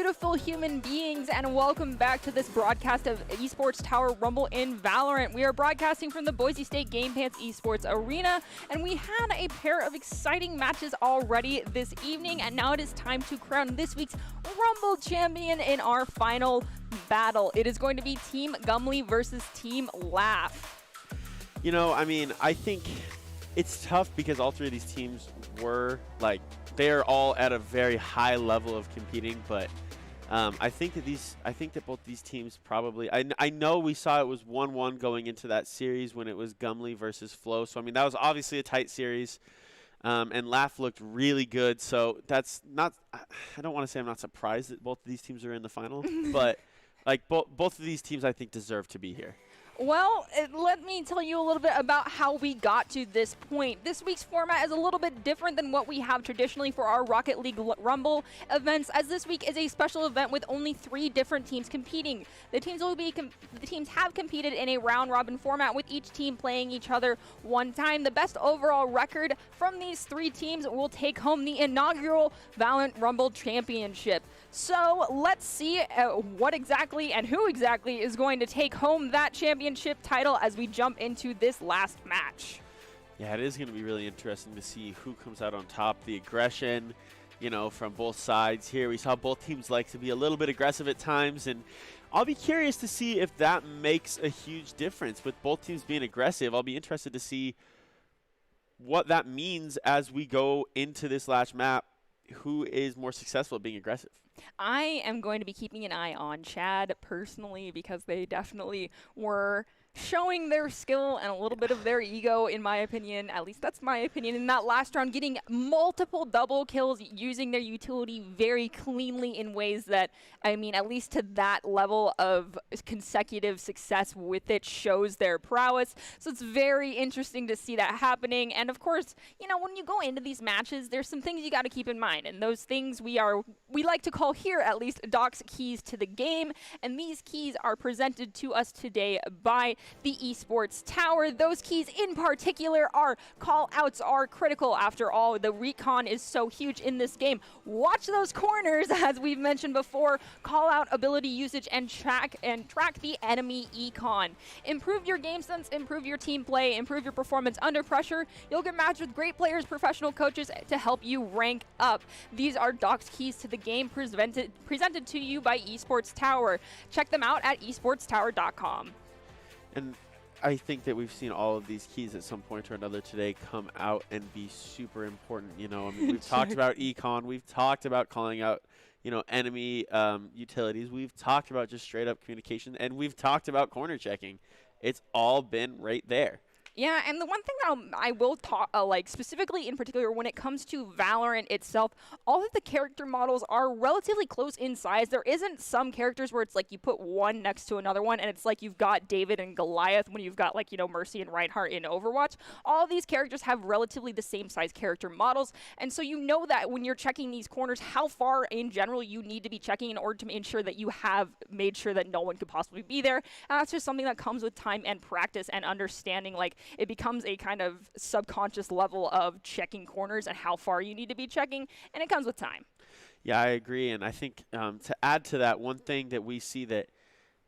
beautiful human beings, and welcome back to this broadcast of Esports Tower Rumble in Valorant. We are broadcasting from the Boise State Game Pants Esports Arena, and we had a pair of exciting matches already this evening, and now it is time to crown this week's Rumble champion in our final battle. It is going to be Team Gumley versus Team Laugh. You know, I mean, I think it's tough because all three of these teams were like, they're all at a very high level of competing, but I think that both these teams probably, I know we saw it was 1-1 going into that series when it was Gumley versus Flow, so I mean that was obviously a tight series, and Laugh looked really good, so that's not, I don't want to say I'm not surprised that both of these teams are in the final, but like both of these teams I think deserve to be here. Well, let me tell you a little bit about how we got to this point. This week's format is a little bit different than what we have traditionally for our Rocket League Rumble events, as this week is a special event with only 3 different teams competing. The teams have competed in a round-robin format, with each team playing each other one time. The best overall record from these 3 teams will take home the inaugural Valorant Rumble Championship. So let's see what exactly and who exactly is going to take home that championship title as we jump into this last match. Yeah, it is going to be really interesting to see who comes out on top. The aggression, you know, from both sides here. We saw both teams like to be a little bit aggressive at times, and I'll be curious to see if that makes a huge difference. With both teams being aggressive, I'll be interested to see what that means as we go into this last map. Who is more successful at being aggressive? I am going to be keeping an eye on Chad personally, because they definitely were showing their skill and a little bit of their ego, in my opinion. At least that's my opinion. In that last round, getting multiple double kills, using their utility very cleanly in ways that, I mean, at least to that level of consecutive success with it shows their prowess. So it's very interesting to see that happening. And of course, you know, when you go into these matches, there's some things you got to keep in mind. And those things we like to call here, at least, Doc's keys to the game. And these keys are presented to us today by the Esports Tower. Those keys in particular are call-outs are critical. After all, the recon is so huge in this game. Watch those corners, as we've mentioned before. Call-out ability usage and track the enemy econ. Improve your game sense, improve your team play, improve your performance under pressure. You'll get matched with great players, professional coaches to help you rank up. These are Doc's keys to the game presented to you by Esports Tower. Check them out at esportstower.com. And I think that we've seen all of these keys at some point or another today come out and be super important. You know, I mean, we've talked about econ, we've talked about calling out, you know, enemy utilities, we've talked about just straight up communication, and we've talked about corner checking. It's all been right there. Yeah, and the one thing that I will talk, like specifically in particular, when it comes to Valorant itself, all of the character models are relatively close in size. There isn't some characters where it's like you put one next to another one, and it's like you've got David and Goliath when you've got, like, you know, Mercy and Reinhardt in Overwatch. All of these characters have relatively the same size character models, and so you know that when you're checking these corners, how far in general you need to be checking in order to ensure that you have made sure that no one could possibly be there. And that's just something that comes with time and practice and understanding, like, it becomes a kind of subconscious level of checking corners and how far you need to be checking, and it comes with time. Yeah, I agree, and I think to add to that, one thing that we see that,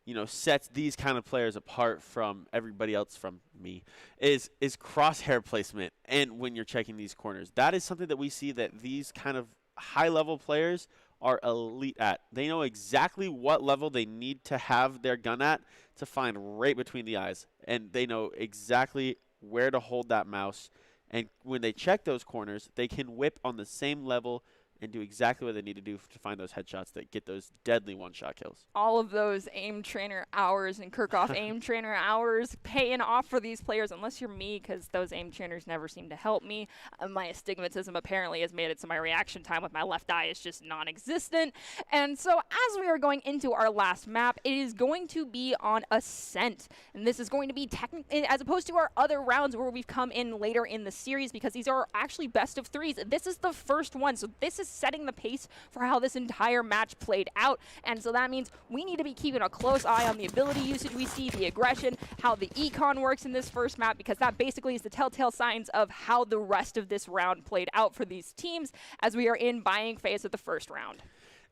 you know, sets these kind of players apart from everybody else, from me, is crosshair placement. And when you're checking these corners, that is something that we see that these kind of high-level players are elite at. They know exactly what level they need to have their gun at to find right between the eyes, and they know exactly where to hold that mouse. And when they check those corners, they can whip on the same level and do exactly what they need to do to find those headshots that get those deadly one-shot kills. All of those aim trainer hours and Kirchhoff aim trainer hours paying off for these players, unless you're me, because those aim trainers never seem to help me. My astigmatism apparently has made it so my reaction time with my left eye is just non-existent. And so as we are going into our last map, it is going to be on Ascent. And this is going to be technically, as opposed to our other rounds where we've come in later in the series, because these are actually best of threes. This is the first one, so this is setting the pace for how this entire match played out. And so that means we need to be keeping a close eye on the ability usage we see, the aggression, how the econ works in this first map, because that basically is the telltale signs of how the rest of this round played out for these teams as we are in buying phase of the first round.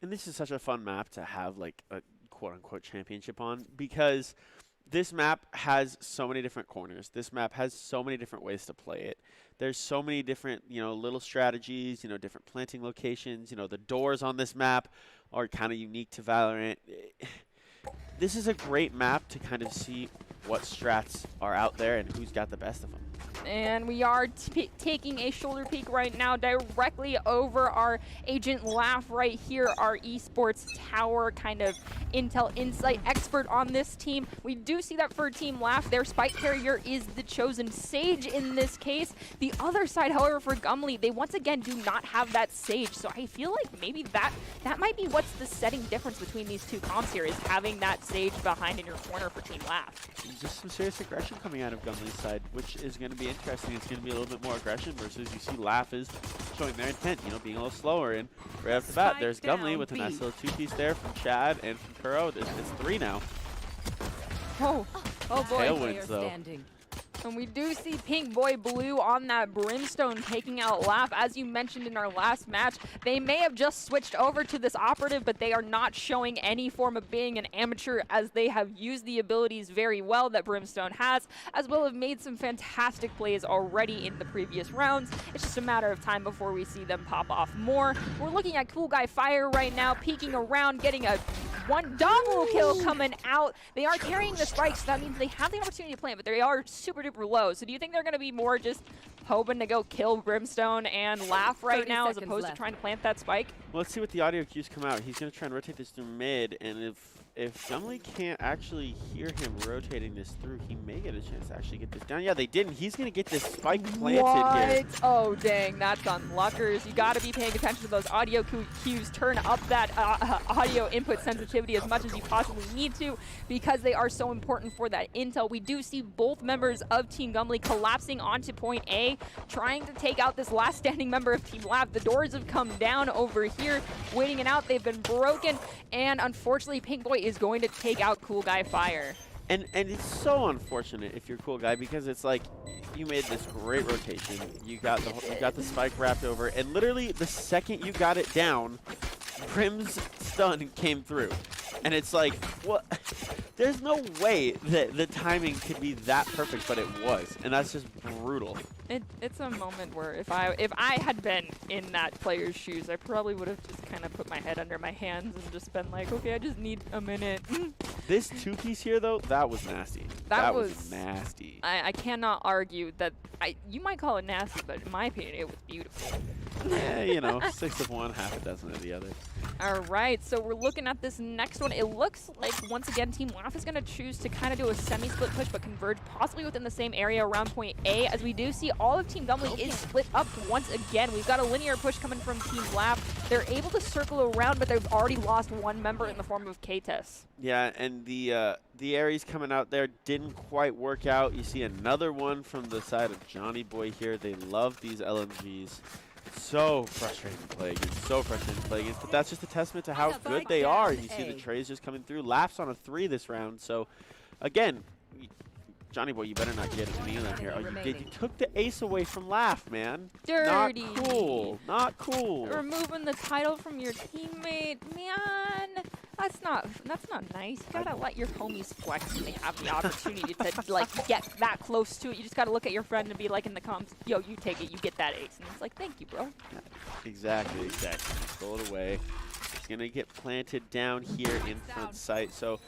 And this is such a fun map to have like a quote-unquote championship on, because this map has so many different corners. This map has so many different ways to play it. There's so many different, little strategies, different planting locations. The doors on this map are kind of unique to Valorant. This is a great map to kind of see what strats are out there and who's got the best of them. And we are taking a shoulder peek right now directly over our Agent Laugh right here, our esports tower kind of intel insight expert on this team. We do see that for Team Laugh, their spike carrier is the chosen Sage in this case. The other side, however, for Gumley, they once again do not have that Sage. So I feel like maybe that might be what's the setting difference between these two comps here, is having that Sage behind in your corner for Team Laugh. Just some serious aggression coming out of Gumley's side, which is going to be interesting. It's going to be a little bit more aggression versus you see Laugh is showing their intent, being a little slower. And right off the bat, there's Gumley with a nice little two-piece there from Chad and from Kuro. It's 3 now. Oh boy. Tailwinds, though. And we do see Pink Boy Blue on that Brimstone taking out Laugh. As you mentioned in our last match, they may have just switched over to this operative, but they are not showing any form of being an amateur, as they have used the abilities very well that Brimstone has, as well as made some fantastic plays already in the previous rounds. It's just a matter of time before we see them pop off more. We're looking at Cool Guy Fire right now, peeking around, getting a one double kill coming out. They are carrying the spikes, so that means they have the opportunity to plant, but they are super duper low. So do you think they're going to be more just hoping to go kill Brimstone and Laugh right now as opposed to trying to plant that spike? Well, let's see what the audio cues come out. He's going to try and rotate this through mid, and if Gumley can't actually hear him rotating this through, he may get a chance to actually get this down. Yeah, they didn't. He's going to get this spike planted here. Oh, dang, that's on Luckers. You got to be paying attention to those audio cues. Turn up that audio input sensitivity as much as you possibly need to, because they are so important for that intel. We do see both members of Team Gumley collapsing onto point A, trying to take out this last standing member of Team Laugh. The doors have come down over here, waiting it out. They've been broken, and unfortunately, Pink Boy is going to take out Cool Guy Fire. And it's so unfortunate if you're Cool Guy, because it's like you made this great rotation. You got the spike wrapped over, and literally the second you got it down, Prim's stun came through. And it's like, what? There's no way that the timing could be that perfect, but it was, and that's just brutal. It's a moment where if I had been in that player's shoes, I probably would have just kind of put my head under my hands and just been like, okay, I just need a minute. This two-piece here, though, that was nasty. That was nasty. I cannot argue that. You might call it nasty, but in my opinion, it was beautiful. Yeah, 6 of one, half a dozen of the other. All right, so we're looking at this next one. It looks like, once again, Team Laugh is going to choose to kind of do a semi-split push, but converge possibly within the same area around point A, as we do see all of Team Gumley is split up once again. We've got a linear push coming from Team Laugh. They're able to circle around, but they've already lost one member in the form of K-Tess. Yeah, and the Ares coming out there didn't quite work out. You see another one from the side of Johnny Boy here. They love these LMGs. So frustrating to play against, but that's just a testament to how good they are. You see the trays just coming through. Laughs on a 3 this round. So, again, Johnny Boy, you better not get a kneel in here. Oh, you did. You took the ace away from Laugh, man. Dirty. Not cool. Not cool. Removing the title from your teammate, man. That's not nice. You gotta let your homies flex when they have the opportunity to like get that close to it. You just gotta look at your friend and be like in the comms, yo, you take it, you get that ace. And it's like, thank you, bro. Exactly. Throw it away. It's gonna get planted down here in front sight. So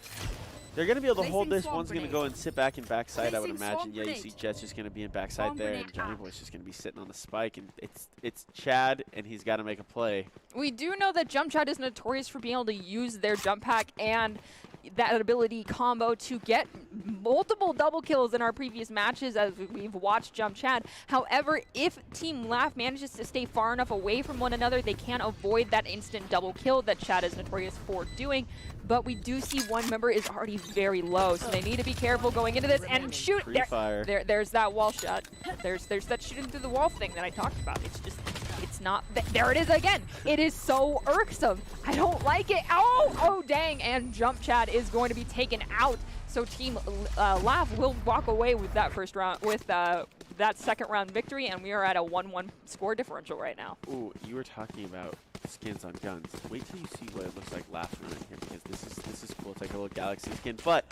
they're going to be able to hold this. One's going to go and sit back in backside, I would imagine. Yeah, you see Jet's just going to be in backside there, and Johnny Boy's just going to be sitting on the spike. And it's Chad, and he's got to make a play. We do know that Jump Chad is notorious for being able to use their jump pack and that ability combo to get multiple double kills in our previous matches, as we've watched Jump Chad. However, if Team Laugh manages to stay far enough away from one another, they can avoid that instant double kill that Chad is notorious for doing. But we do see one member is already very low, so they need to be careful going into this and shoot. There's that wall shot. There's that shooting through the wall thing that I talked about. It's not. There it is again. It is so irksome. I don't like it. Oh, dang. And Jump Chad is going to be taken out. So Team Laugh will walk away with that first round, with that second round victory, and we are at a 1-1 score differential right now. Ooh, you were talking about skins on guns. Wait till you see what it looks like laughing in here, because this is cool. It's like a little galaxy skin, but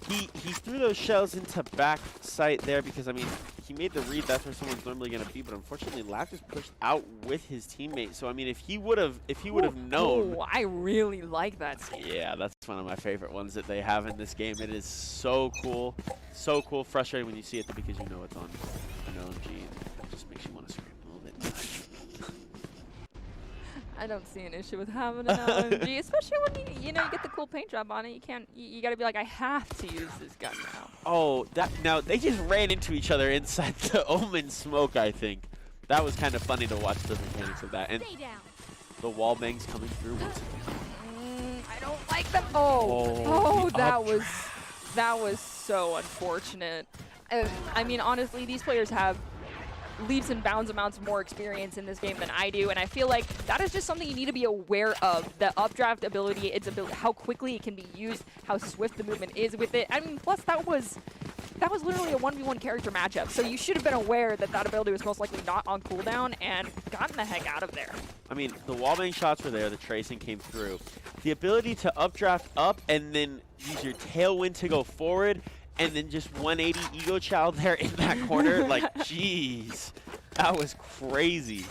he threw those shells into back sight there because, I mean, he made the read. That's where someone's normally going to be, but unfortunately, Laugh is pushed out with his teammate. So, I mean, if he would have known. Oh, I really like that skin. Yeah, that's one of my favorite ones that they have in this game. It is so cool. So cool. Frustrating when you see it because you know it's on an OMG, and it just makes you want to scream a little bit. I don't see an issue with having an LMG, especially when you get the cool paint job on it. You can't. You got to be like, I have to use this gun now. Oh, now they just ran into each other inside the Omen smoke. I think that was kind of funny to watch the mechanics of that, and the wall bangs coming through once again. I don't like them. That was so unfortunate. I mean, honestly, these players have leaps and bounds amounts of more experience in this game than I do, and I feel like that is just something you need to be aware of. The updraft ability, its ability, how quickly it can be used, how swift the movement is with it. I mean, plus that was literally a 1v1 character matchup, so you should have been aware that that ability was most likely not on cooldown and gotten the heck out of there. I mean, the wallbang shots were there, the tracing came through. The ability to updraft up and then use your tailwind to go forward, and then just 180 Ego Child there in that corner. Like, jeez, that was crazy.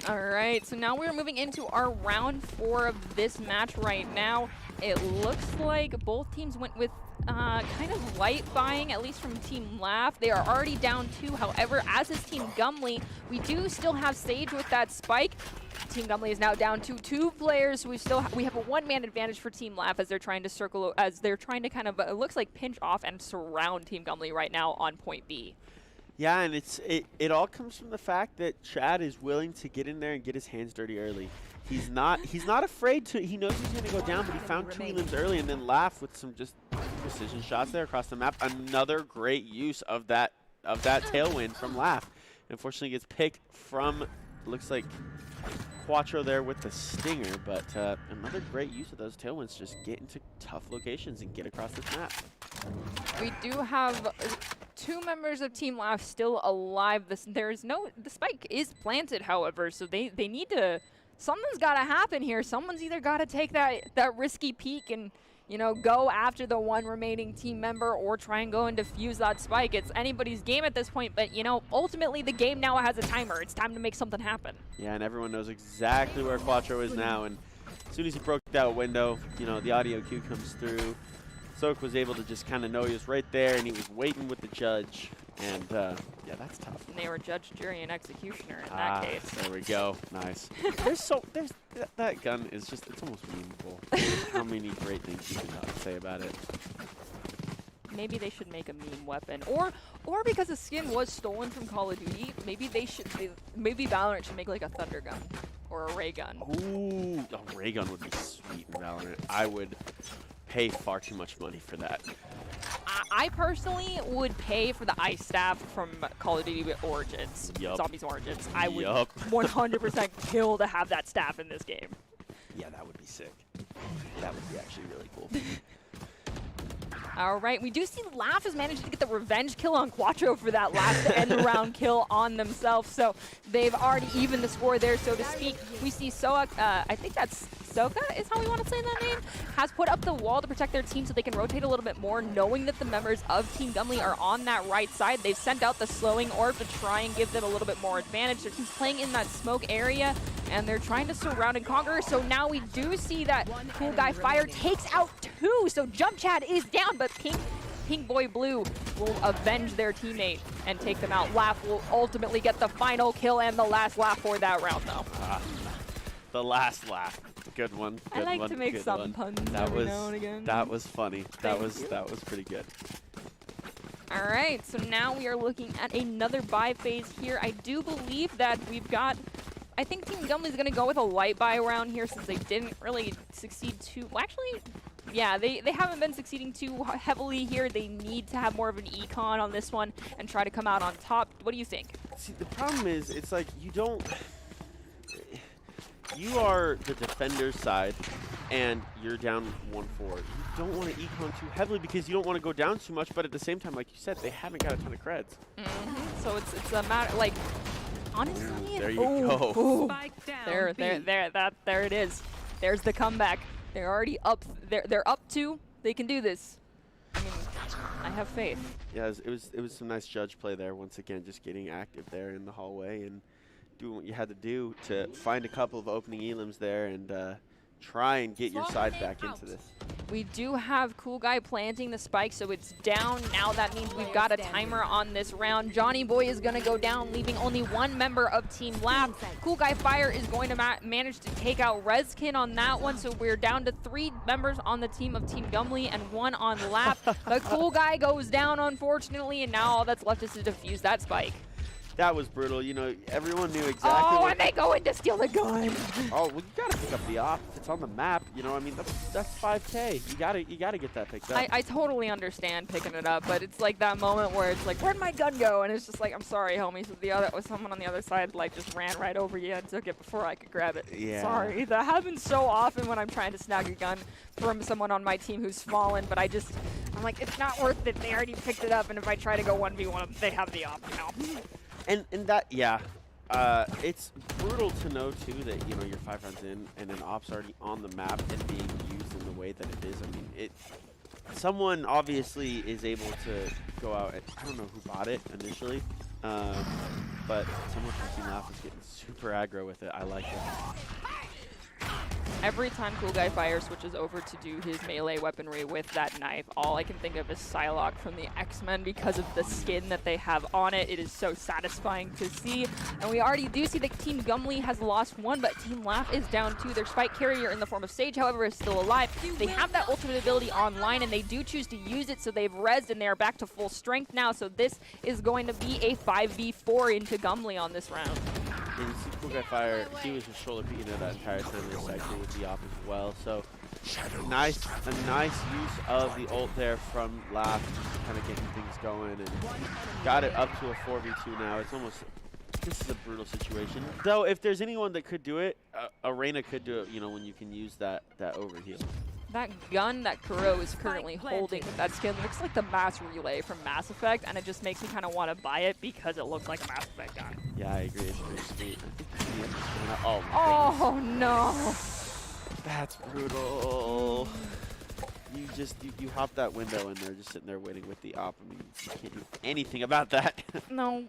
All right, so now we're moving into our round 4 of this match right now. It looks like both teams went with kind of light buying, at least from Team Laugh. They are already down 2. However, as is Team Gumley, we do still have Sage with that spike. Team Gumley is now down to 2 players. We have a 1-man advantage for Team Laugh as they're trying to kind of, it looks like, pinch off and surround Team Gumley right now on point B. Yeah, and it all comes from the fact that Chad is willing to get in there and get his hands dirty early. He's not afraid to. He knows he's going to go down, but he found 2 limbs early and then Laugh with some just precision shots there across the map. Another great use of that tailwind from Laugh. Unfortunately, gets picked from, looks like, Quattro there with the stinger, but another great use of those tailwinds, just get into tough locations and get across this map. We do have 2 members of Team Laugh still alive. The spike is planted, however, so they need to, something's got to happen here. Someone's either got to take that risky peek and, go after the 1 remaining team member or try and go and defuse that spike. It's anybody's game at this point, but, ultimately the game now has a timer. It's time to make something happen. Yeah, and everyone knows exactly where Quattro is now, and as soon as he broke that window, the audio cue comes through. Soak was able to just kind of know he was right there, and he was waiting with the judge. And, yeah, that's tough. And they were judge, jury, and executioner in that case. There we go. Nice. That gun is just, it's almost memeable. How many great things you can say about it. Maybe they should make a meme weapon. Or because the skin was stolen from Call of Duty, maybe Valorant should make like a thunder gun or a ray gun. Ooh, a ray gun would be sweet in Valorant. I would pay far too much money for that. I personally would pay for the ice staff from Call of Duty Origins, Zombies Origins. I would 100% kill to have that staff in this game. Yeah, that would be sick. That would be actually really cool. All right, we do see Laugh has managed to get the revenge kill on Quattro for that last end-round kill on themselves, so they've already evened the score there, so to speak. We see Soak, I think that's Soka is how we want to say that name, has put up the wall to protect their team so they can rotate a little bit more, knowing that the members of Team Gumley are on that right side. They've sent out the slowing orb to try and give them a little bit more advantage. Their team's playing in that smoke area, and they're trying to surround and conquer, so now we do see that Cool Guy Fire takes out 2, so Jump Chad is down, but Pink Boy Blue will avenge their teammate and take them out. Laugh will ultimately get the final kill and the last laugh for that round, though. The last laugh. Good one. Good I like one, to make some puns every now and again. That was funny. That was pretty good. All right, so now we are looking at another buy phase here. I do believe that we've got, I think Team Gumley is going to go with a light buy round here since they didn't really succeed too, well, actually, yeah, they haven't been succeeding too heavily here. They need to have more of an econ on this one and try to come out on top. What do you think? See, the problem is, it's like you are the defender's side, and you're down 1-4. You don't want to econ too heavily because you don't want to go down too much, but at the same time, like you said, they haven't got a ton of creds. So it's a matter, like, honestly. There you go. There it is. There's the comeback. They're already up. They're up 2. They can do this. I mean, I have faith. Yeah, it was some nice judge play there. Once again, just getting active there in the hallway and doing what you had to do to find a couple of opening elims there and try and get your side back into this. We do have Cool Guy planting the spike, so it's down. Now that means we've got a timer on this round. Johnny Boy is going to go down, leaving only one member of Team Lab. Cool Guy Fire is going to manage to take out Rezkin on that one, so we're down to 3 members on the team of Team Gumley and 1 on Lab. The Cool Guy goes down, unfortunately, and now all that's left is to defuse that spike. That was brutal. You know, everyone knew exactly. Oh, and they go in to steal the gun. Oh, well, you gotta pick up the op. If it's on the map, you know, I mean, that's 5K. You gotta get that picked up. I totally understand picking it up, but it's like that moment where it's like, where'd my gun go? And it's just like, I'm sorry, homies. Someone on the other side like just ran right over you and took it before I could grab it. Yeah. Sorry. That happens so often when I'm trying to snag a gun from someone on my team who's fallen, but I'm like, it's not worth it. They already picked it up, and if I try to go 1v1, they have the op now. And that, yeah, it's brutal to know too that, you know, you're 5 rounds in and an op's already on the map and being used in the way that it is. I mean, someone obviously is able to go out and, I don't know who bought it initially, but someone from Team Laugh is getting super aggro with it. I like it. Every time Cool Guy Fire switches over to do his melee weaponry with that knife, all I can think of is Psylocke from the X-Men because of the skin that they have on it. It is so satisfying to see. And we already do see that Team Gumley has lost 1, but Team Laugh is down 2. Their spike carrier in the form of Sage, however, is still alive. They have that ultimate ability online, and they do choose to use it, so they've rezzed, and they are back to full strength now. So this is going to be a 5v4 into Gumley on this round. And you see Cool Guy Fire, he was just shoulder peeking it that entire time of the cycle with the op as well. So a nice use of the ult there from Laugh, kind of getting things going, and got it up to a 4v2 now. It's almost, this is a brutal situation. Though if there's anyone that could do it, Arena could do it, you know, when you can use that overheal. That gun that Kuro is currently holding with that skin looks like the Mass Relay from Mass Effect, and it just makes me kind of want to buy it because it looks like a Mass Effect gun. Yeah, I agree. It's pretty sweet. Oh no. That's brutal. You hop that window and they're just sitting there waiting with the op. I mean, you can't do anything about that. No.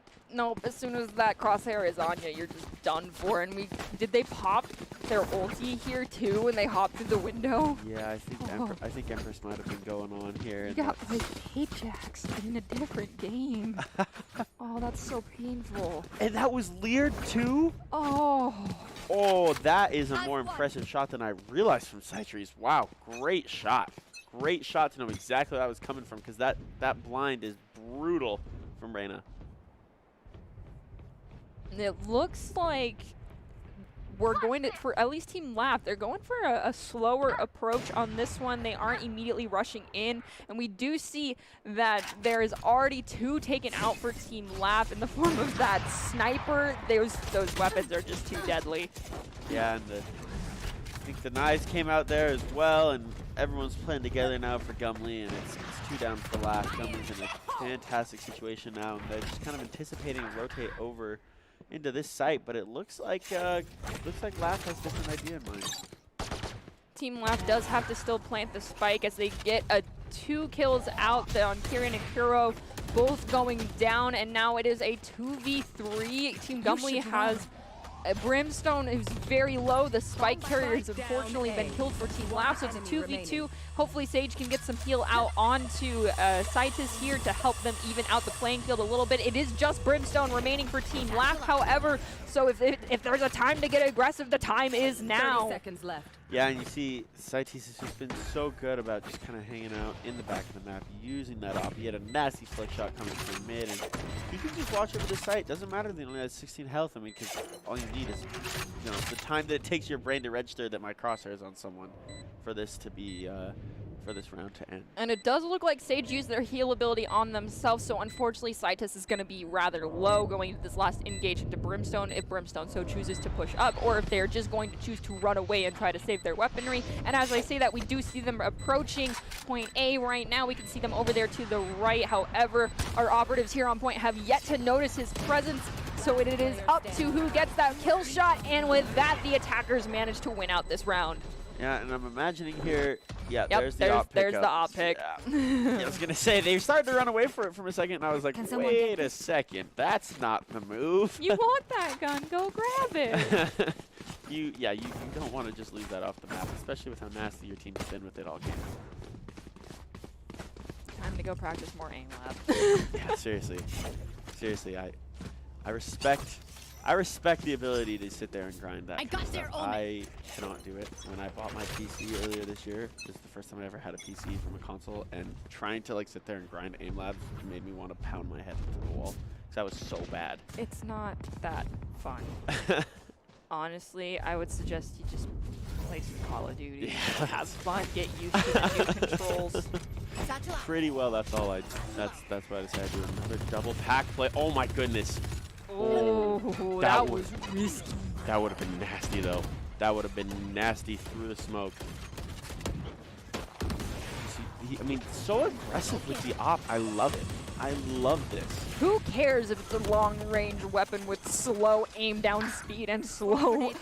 As soon as that crosshair is on you, you're just done for. And did they pop their ulti here too when they hopped through the window? Yeah, I think Empress might have been going on here. You got like Ajax in a different game. Oh, that's so painful. And that was Lear too? Oh, that is a more impressive shot than I realized from Cytries. Wow, great shot. Great shot to know exactly where that was coming from, because that blind is brutal from Reyna. It looks like we're going to, for at least Team Laugh, they're going for a slower approach on this one. They aren't immediately rushing in, and we do see that there is already 2 taken out for Team Laugh in the form of that sniper. Those weapons are just too deadly. Yeah, and I think the knives came out there as well, and everyone's playing together now for Gumley, and it's 2 down for Laugh. Gumley's in a fantastic situation now, and they're just kind of anticipating a rotate over into this site, but it looks like Laugh has a different idea in mind. Team Laugh does have to still plant the spike as they get 2 kills out on Kieran and Kuro, both going down, and now it is a 2v3. Team Gumley has Brimstone, who's very low. The spike carrier has unfortunately been killed for Team Laugh, so it's a 2v2. Hopefully Sage can get some heal out onto Cytus here to help them even out the playing field a little bit. It is just Brimstone remaining for Team Laugh, however, so if there's a time to get aggressive, the time is now. 30 seconds left. Yeah, and you see Cytus has just been so good about just kind of hanging out in the back of the map, using that op. He had a nasty flick shot coming from mid, and he can just watch over the site. Doesn't matter that he only has 16 health. I mean, because all you need is, you know, the time that it takes your brain to register that my crosshair is on someone for this to be for this round to end. And it does look like Sage used their heal ability on themselves, so unfortunately Cytus is going to be rather low going into this last engage into Brimstone if Brimstone so chooses to push up, or if they're just going to choose to run away and try to save their weaponry. And as I say that, we do see them approaching point A right now. We can see them over there to the right. However, our operatives here on point have yet to notice his presence, so it is up to who gets that kill shot, and with that, the attackers manage to win out this round. Yeah, and I'm imagining here, yeah, Yep, there's the op pick. There's the op pick. Yeah. I was going to say, they started to run away for it from a second, and I was like, wait a second, that's not the move. You want that gun, go grab it. you don't want to just lose that off the map, especially with how nasty your team's been with it all game. Time to go practice more aim lab. Yeah, seriously. Seriously, I respect the ability to sit there and grind that. I cannot do it. When I bought my PC earlier this year, this is the first time I ever had a PC from a console, and trying to like sit there and grind aim labs made me want to pound my head into the wall because that was so bad. It's not that fun. Honestly, I would suggest you just play some Call of Duty. Yeah. Have fun, get used to the new controls. Pretty well, that's all I. That's what I decided to do. Another double pack play. Oh my goodness. Oh, that was risky. That would have been nasty, though. That would have been nasty through the smoke. I mean, so aggressive with the op. I love it. I love this. Who cares if it's a long-range weapon with slow aim down speed and slow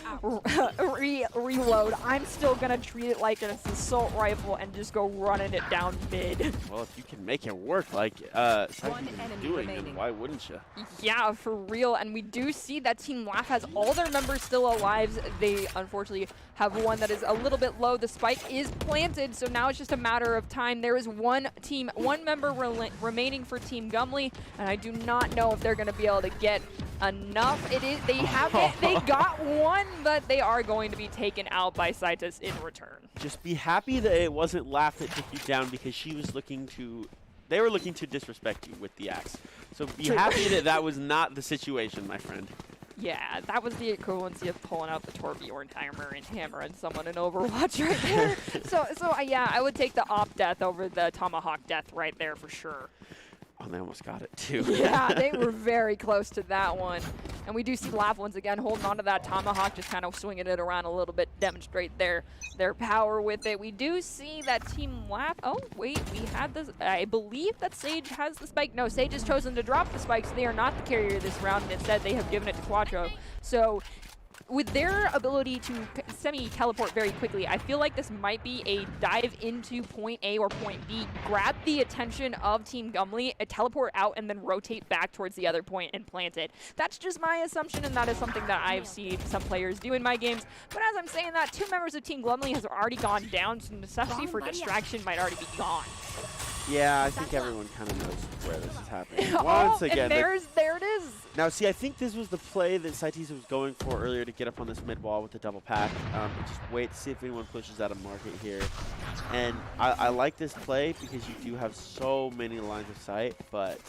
reload? I'm still gonna treat it like an assault rifle and just go running it down mid. Well, if you can make it work like Cytus is doing, then why wouldn't you? Yeah, for real. And we do see that Team Laugh has all their members still alive. They unfortunately have one that is a little bit low. The spike is planted, so now it's just a matter of time. There is one member remaining for Team Gumley, and I do not know if they're going to be able to get enough. They got one, but they are going to be taken out by Cytus in return. Just be happy that it wasn't Laugh that took you down, because they were looking to disrespect you with the axe. So be happy that that was not the situation, my friend. Yeah, that was the equivalency of pulling out the Torbjorn timer and hammering someone in Overwatch right there. so yeah, I would take the op death over the Tomahawk death right there for sure. Oh, they almost got it too. Yeah, they were very close to that one. And we do see Laugh once again holding on to that Tomahawk, just kind of swinging it around a little bit, demonstrate their power with it. We do see that Team Laugh, oh wait, we had this, I believe that Sage has the spike. No, Sage has chosen to drop the spike, so they are not the carrier this round, and instead they have given it to Quattro. So with their ability to semi-teleport very quickly, I feel like this might be a dive into point A or point B, grab the attention of Team Gumley, teleport out, and then rotate back towards the other point and plant it. That's just my assumption, and that is something that I've seen some players do in my games. But as I'm saying that, 2 members of Team Gumley has already gone down, so necessity for distraction might already be gone. Yeah, I think everyone kind of knows where this is happening. Once again, there it is. Now, see, I think this was the play that Cytus was going for earlier to get up on this mid wall with the double pack. Just wait to see if anyone pushes out of market here. And I like this play because you do have so many lines of sight, but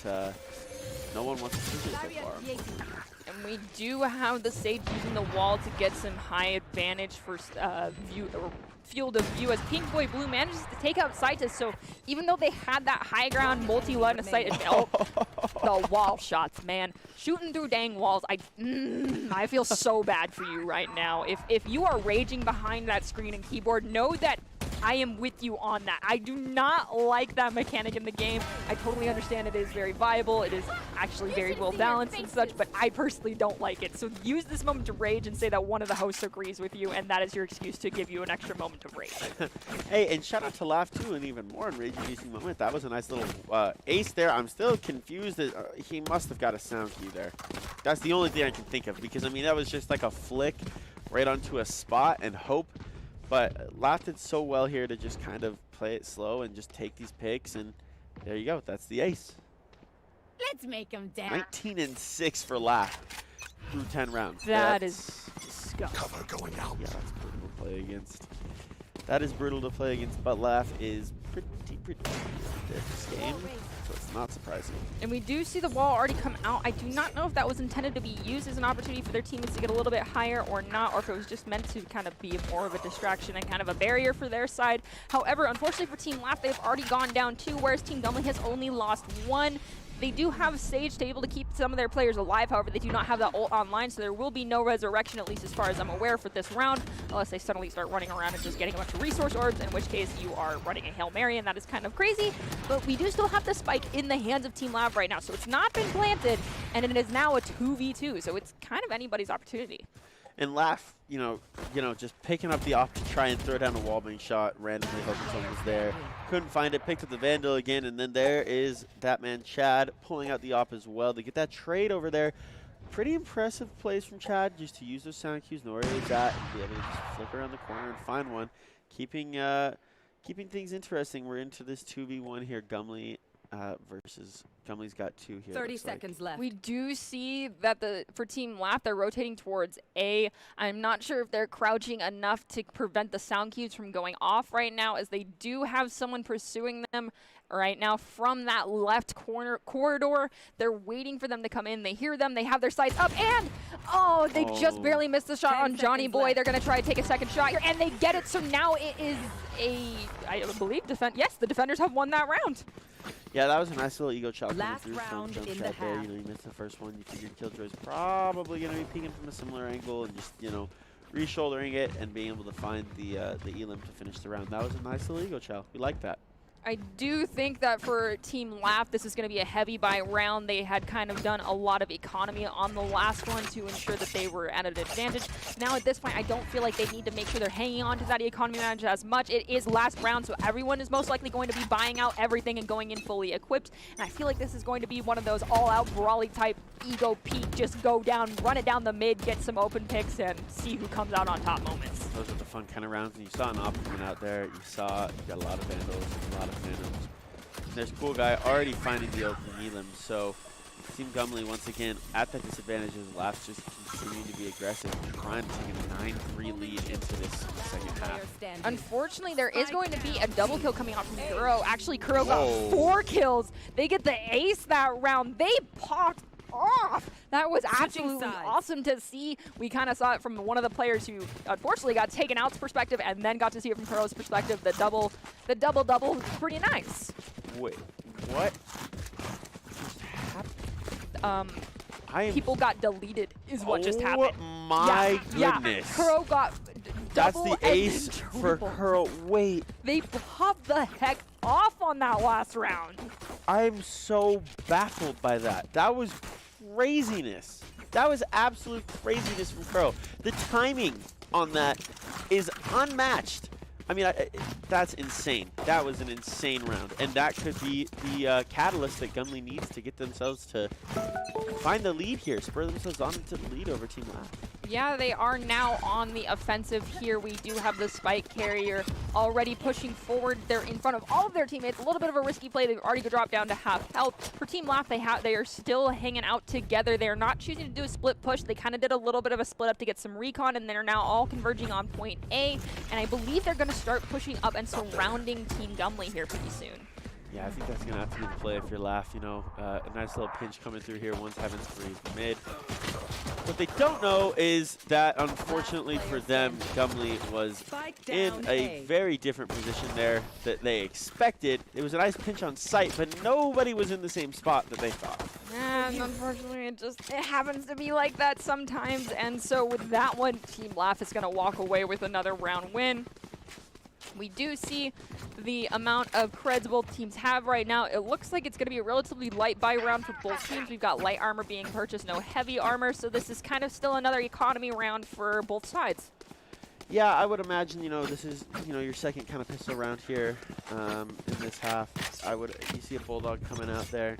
no one wants to push it so far. And we do have the Sage using the wall to get some high advantage for field of view as Pink Boy Blue manages to take out Cytus. So even though they had that high ground multi-line of sight, the wall shots, man, shooting through dang walls. I feel so bad for you right now. If you are raging behind that screen and keyboard, know that I am with you on that. I do not like that mechanic in the game. I totally understand it is very viable. It is actually very well balanced and such, but I personally don't like it. So use this moment to rage and say that one of the hosts agrees with you, and that is your excuse to give you an extra moment of rage. Hey, and shout out to Laugh too, and even more in rage-inducing moment. That was a nice little ace there. I'm still confused that he must have got a sound cue there. That's the only thing I can think of, because I mean that was just like a flick right onto a spot and hope. But Laugh did so well here to just kind of play it slow and just take these picks, and there you go. That's the ace. Let's make him dance. 19 and 6 for Laugh through 10 rounds. That is disgusting. Cover going out. Yeah, that's brutal to play against. That is brutal to play against, but Laugh is pretty good this game. So it's not surprising. And we do see the wall already come out. I do not know if that was intended to be used as an opportunity for their teammates to get a little bit higher or not, or if it was just meant to kind of be more of a distraction and kind of a barrier for their side. However, unfortunately for Team Laugh, they've already gone down 2, whereas Team Gumley has only lost 1. They do have Sage to able to keep some of their players alive, however, they do not have that ult online, so there will be no resurrection, at least as far as I'm aware, for this round, unless they suddenly start running around and just getting a bunch of resource orbs, in which case you are running a Hail Mary, and that is kind of crazy. But we do still have the spike in the hands of Team Lab right now, so it's not been planted, and it is now a 2v2, so it's kind of anybody's opportunity. And Laugh, you know, just picking up the op to try and throw down a wallbang shot, randomly hoping someone was there. Couldn't find it, picked up the Vandal again, and then there is that man Chad pulling out the op as well to get that trade over there. Pretty impressive plays from Chad, just to use those sound cues, know where he's at, and be able to just flick around the corner and find one. Keeping things interesting. We're into this 2v1 here, Gumley versus Gumley's got 2 here. 30 seconds left. We do see that for Team Laugh, they're rotating towards A. I'm not sure if they're crouching enough to prevent the sound cues from going off right now, as they do have someone pursuing them right now from that left corridor. They're waiting for them to come in. They hear them. They have their sights up, and they just barely missed the shot on Johnny Boy. They're going to try to take a second shot here, and they get it. So now it is I believe, yes, the defenders have won that round. Yeah, that was a nice little ego chop. Last round in the half. There. You missed the first one. You figured Killjoy's probably going to be peeking from a similar angle and just, re-shouldering it and being able to find the elim to finish the round. That was a nice little ego chow. We like that. I do think that for Team Laugh, this is going to be a heavy buy round. They had kind of done a lot of economy on the last one to ensure that they were at an advantage. Now at this point, I don't feel like they need to make sure they're hanging on to that economy advantage as much. It is last round, so everyone is most likely going to be buying out everything and going in fully equipped. And I feel like this is going to be one of those all-out brawly type ego peak, just go down, run it down the mid, get some open picks, and see who comes out on top moments. Those are the fun kind of rounds. And you saw an op coming out there. You got a lot of Vandals, a lot of Phantoms. There's Cool Guy already finding the open elim, so Team Gumley once again at that disadvantage as Laugh's just continuing to be aggressive, trying to take a 9-3 lead into this second half. Unfortunately, there is going to be a double kill coming out from Kuro. Actually, Kuro got 4 kills. They get the ace that round. They popped off. That was absolutely awesome to see. We kind of saw it from one of the players who unfortunately got taken out's perspective, and then got to see it from Kuro's perspective. The double was pretty nice. Wait, what? People got deleted is what just happened. Oh my goodness. Yeah, Kuro got That's double the ace for Kuro. Wait. They popped the heck off on that last round. I'm so baffled by that. That was craziness. That was absolute craziness from Kuro. The timing on that is unmatched. I mean, that's insane. That was an insane round. And that could be the catalyst that Gumley needs to get themselves to find the lead here, spur themselves on into the lead over Team Laugh. Yeah, they are now on the offensive here. We do have the spike carrier already pushing forward. They're in front of all of their teammates. A little bit of a risky play. They've already dropped down to half health. For Team Laugh, they are still hanging out together. They're not choosing to do a split push. They kind of did a little bit of a split up to get some recon, and they're now all converging on point A. And I believe they're going to start pushing up and surrounding Team Gumley here pretty soon. Yeah, I think that's going to have to be the play if you're Laugh. A nice little pinch coming through here. One's having to freeze mid. What they don't know is that, unfortunately for them, Gumley was in a very different position there that they expected. It was a nice pinch on sight, but nobody was in the same spot that they thought. And unfortunately, it happens to be like that sometimes. And so with that one, Team Laugh is going to walk away with another round win. We do see the amount of creds both teams have right now. It looks like it's going to be a relatively light buy round for both teams. We've got light armor being purchased, no heavy armor, so this is kind of still another economy round for both sides. Yeah, I would imagine, this is, your second kind of pistol round here in this half. You see a Bulldog coming out there.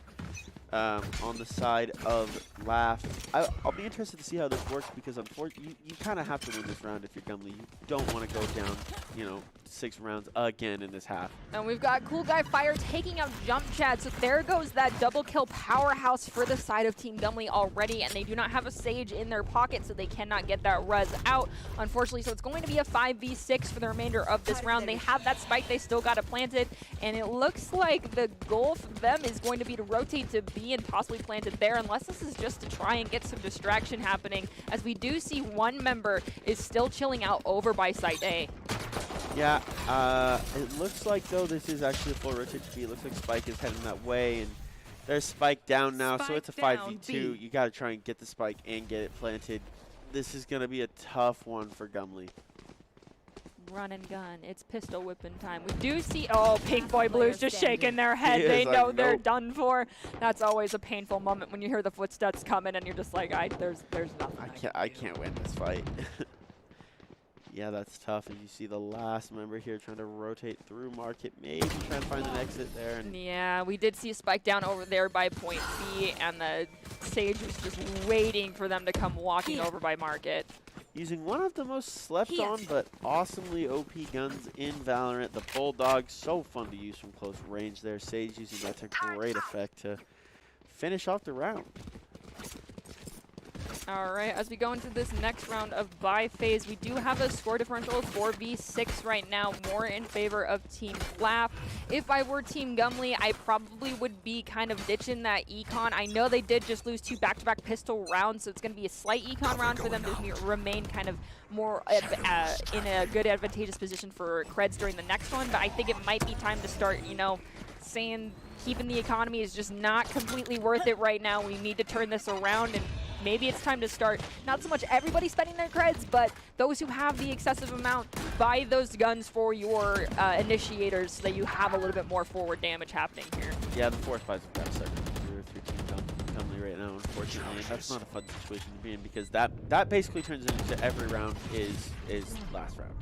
on the side of Laugh. I'll be interested to see how this works because unfortunately, you kind of have to win this round if you're Gumley. You don't want to go down, 6 rounds again in this half. And we've got Cool Guy Fire taking out Jump Chad, so there goes that double kill powerhouse for the side of Team Gumley already, and they do not have a Sage in their pocket, so they cannot get that res out, unfortunately. So it's going to be a 5v6 for the remainder of this round. They have that spike, they still got it planted, and it looks like the goal for them is going to be to rotate to B and possibly plant it there, unless this is just to try and get some distraction happening, as we do see one member is still chilling out over by site A. Yeah, it looks like, though, this is actually a full rotate to B. It looks like Spike is heading that way, and there's Spike down now, so it's a 5v2. You got to try and get the Spike and get it planted. This is going to be a tough one for Gumley. Run and gun. It's pistol whipping time. We do see, oh, Pink Boy Blue's just shaking their head. They know they're nope. done for. That's always a painful moment when you hear the footsteps coming and you're just like, there's nothing. I can't win this fight. Yeah, that's tough. As you see the last member here trying to rotate through Market, maybe trying to find an exit there. And yeah, we did see a spike down over there by point B, and the Sage was just waiting for them to come walking over by Market. using one of the most slept on but awesomely OP guns in Valorant, the Bulldog. So fun to use from close range there. Sage using that to great effect to finish off the round. All right, as we go into this next round of bye phase, we do have a score differential of 4v6 right now, more in favor of Team Laugh. If I were Team Gumley, I probably would be kind of ditching that econ. I know they did just lose 2 back-to-back pistol rounds, so it's going to be a slight econ round for them to remain kind of more in a good advantageous position for creds during the next one, but I think it might be time to start, you know, saying keeping the economy is just not completely worth it right now. We need to turn this around, and maybe it's time to start not so much everybody spending their creds, but those who have the excessive amount, buy those guns for your initiators so that you have a little bit more forward damage happening here. Yeah, the force buys have got to start through Team Gumley right now, unfortunately. That's not a fun situation to be in, because that basically turns into every round is last round.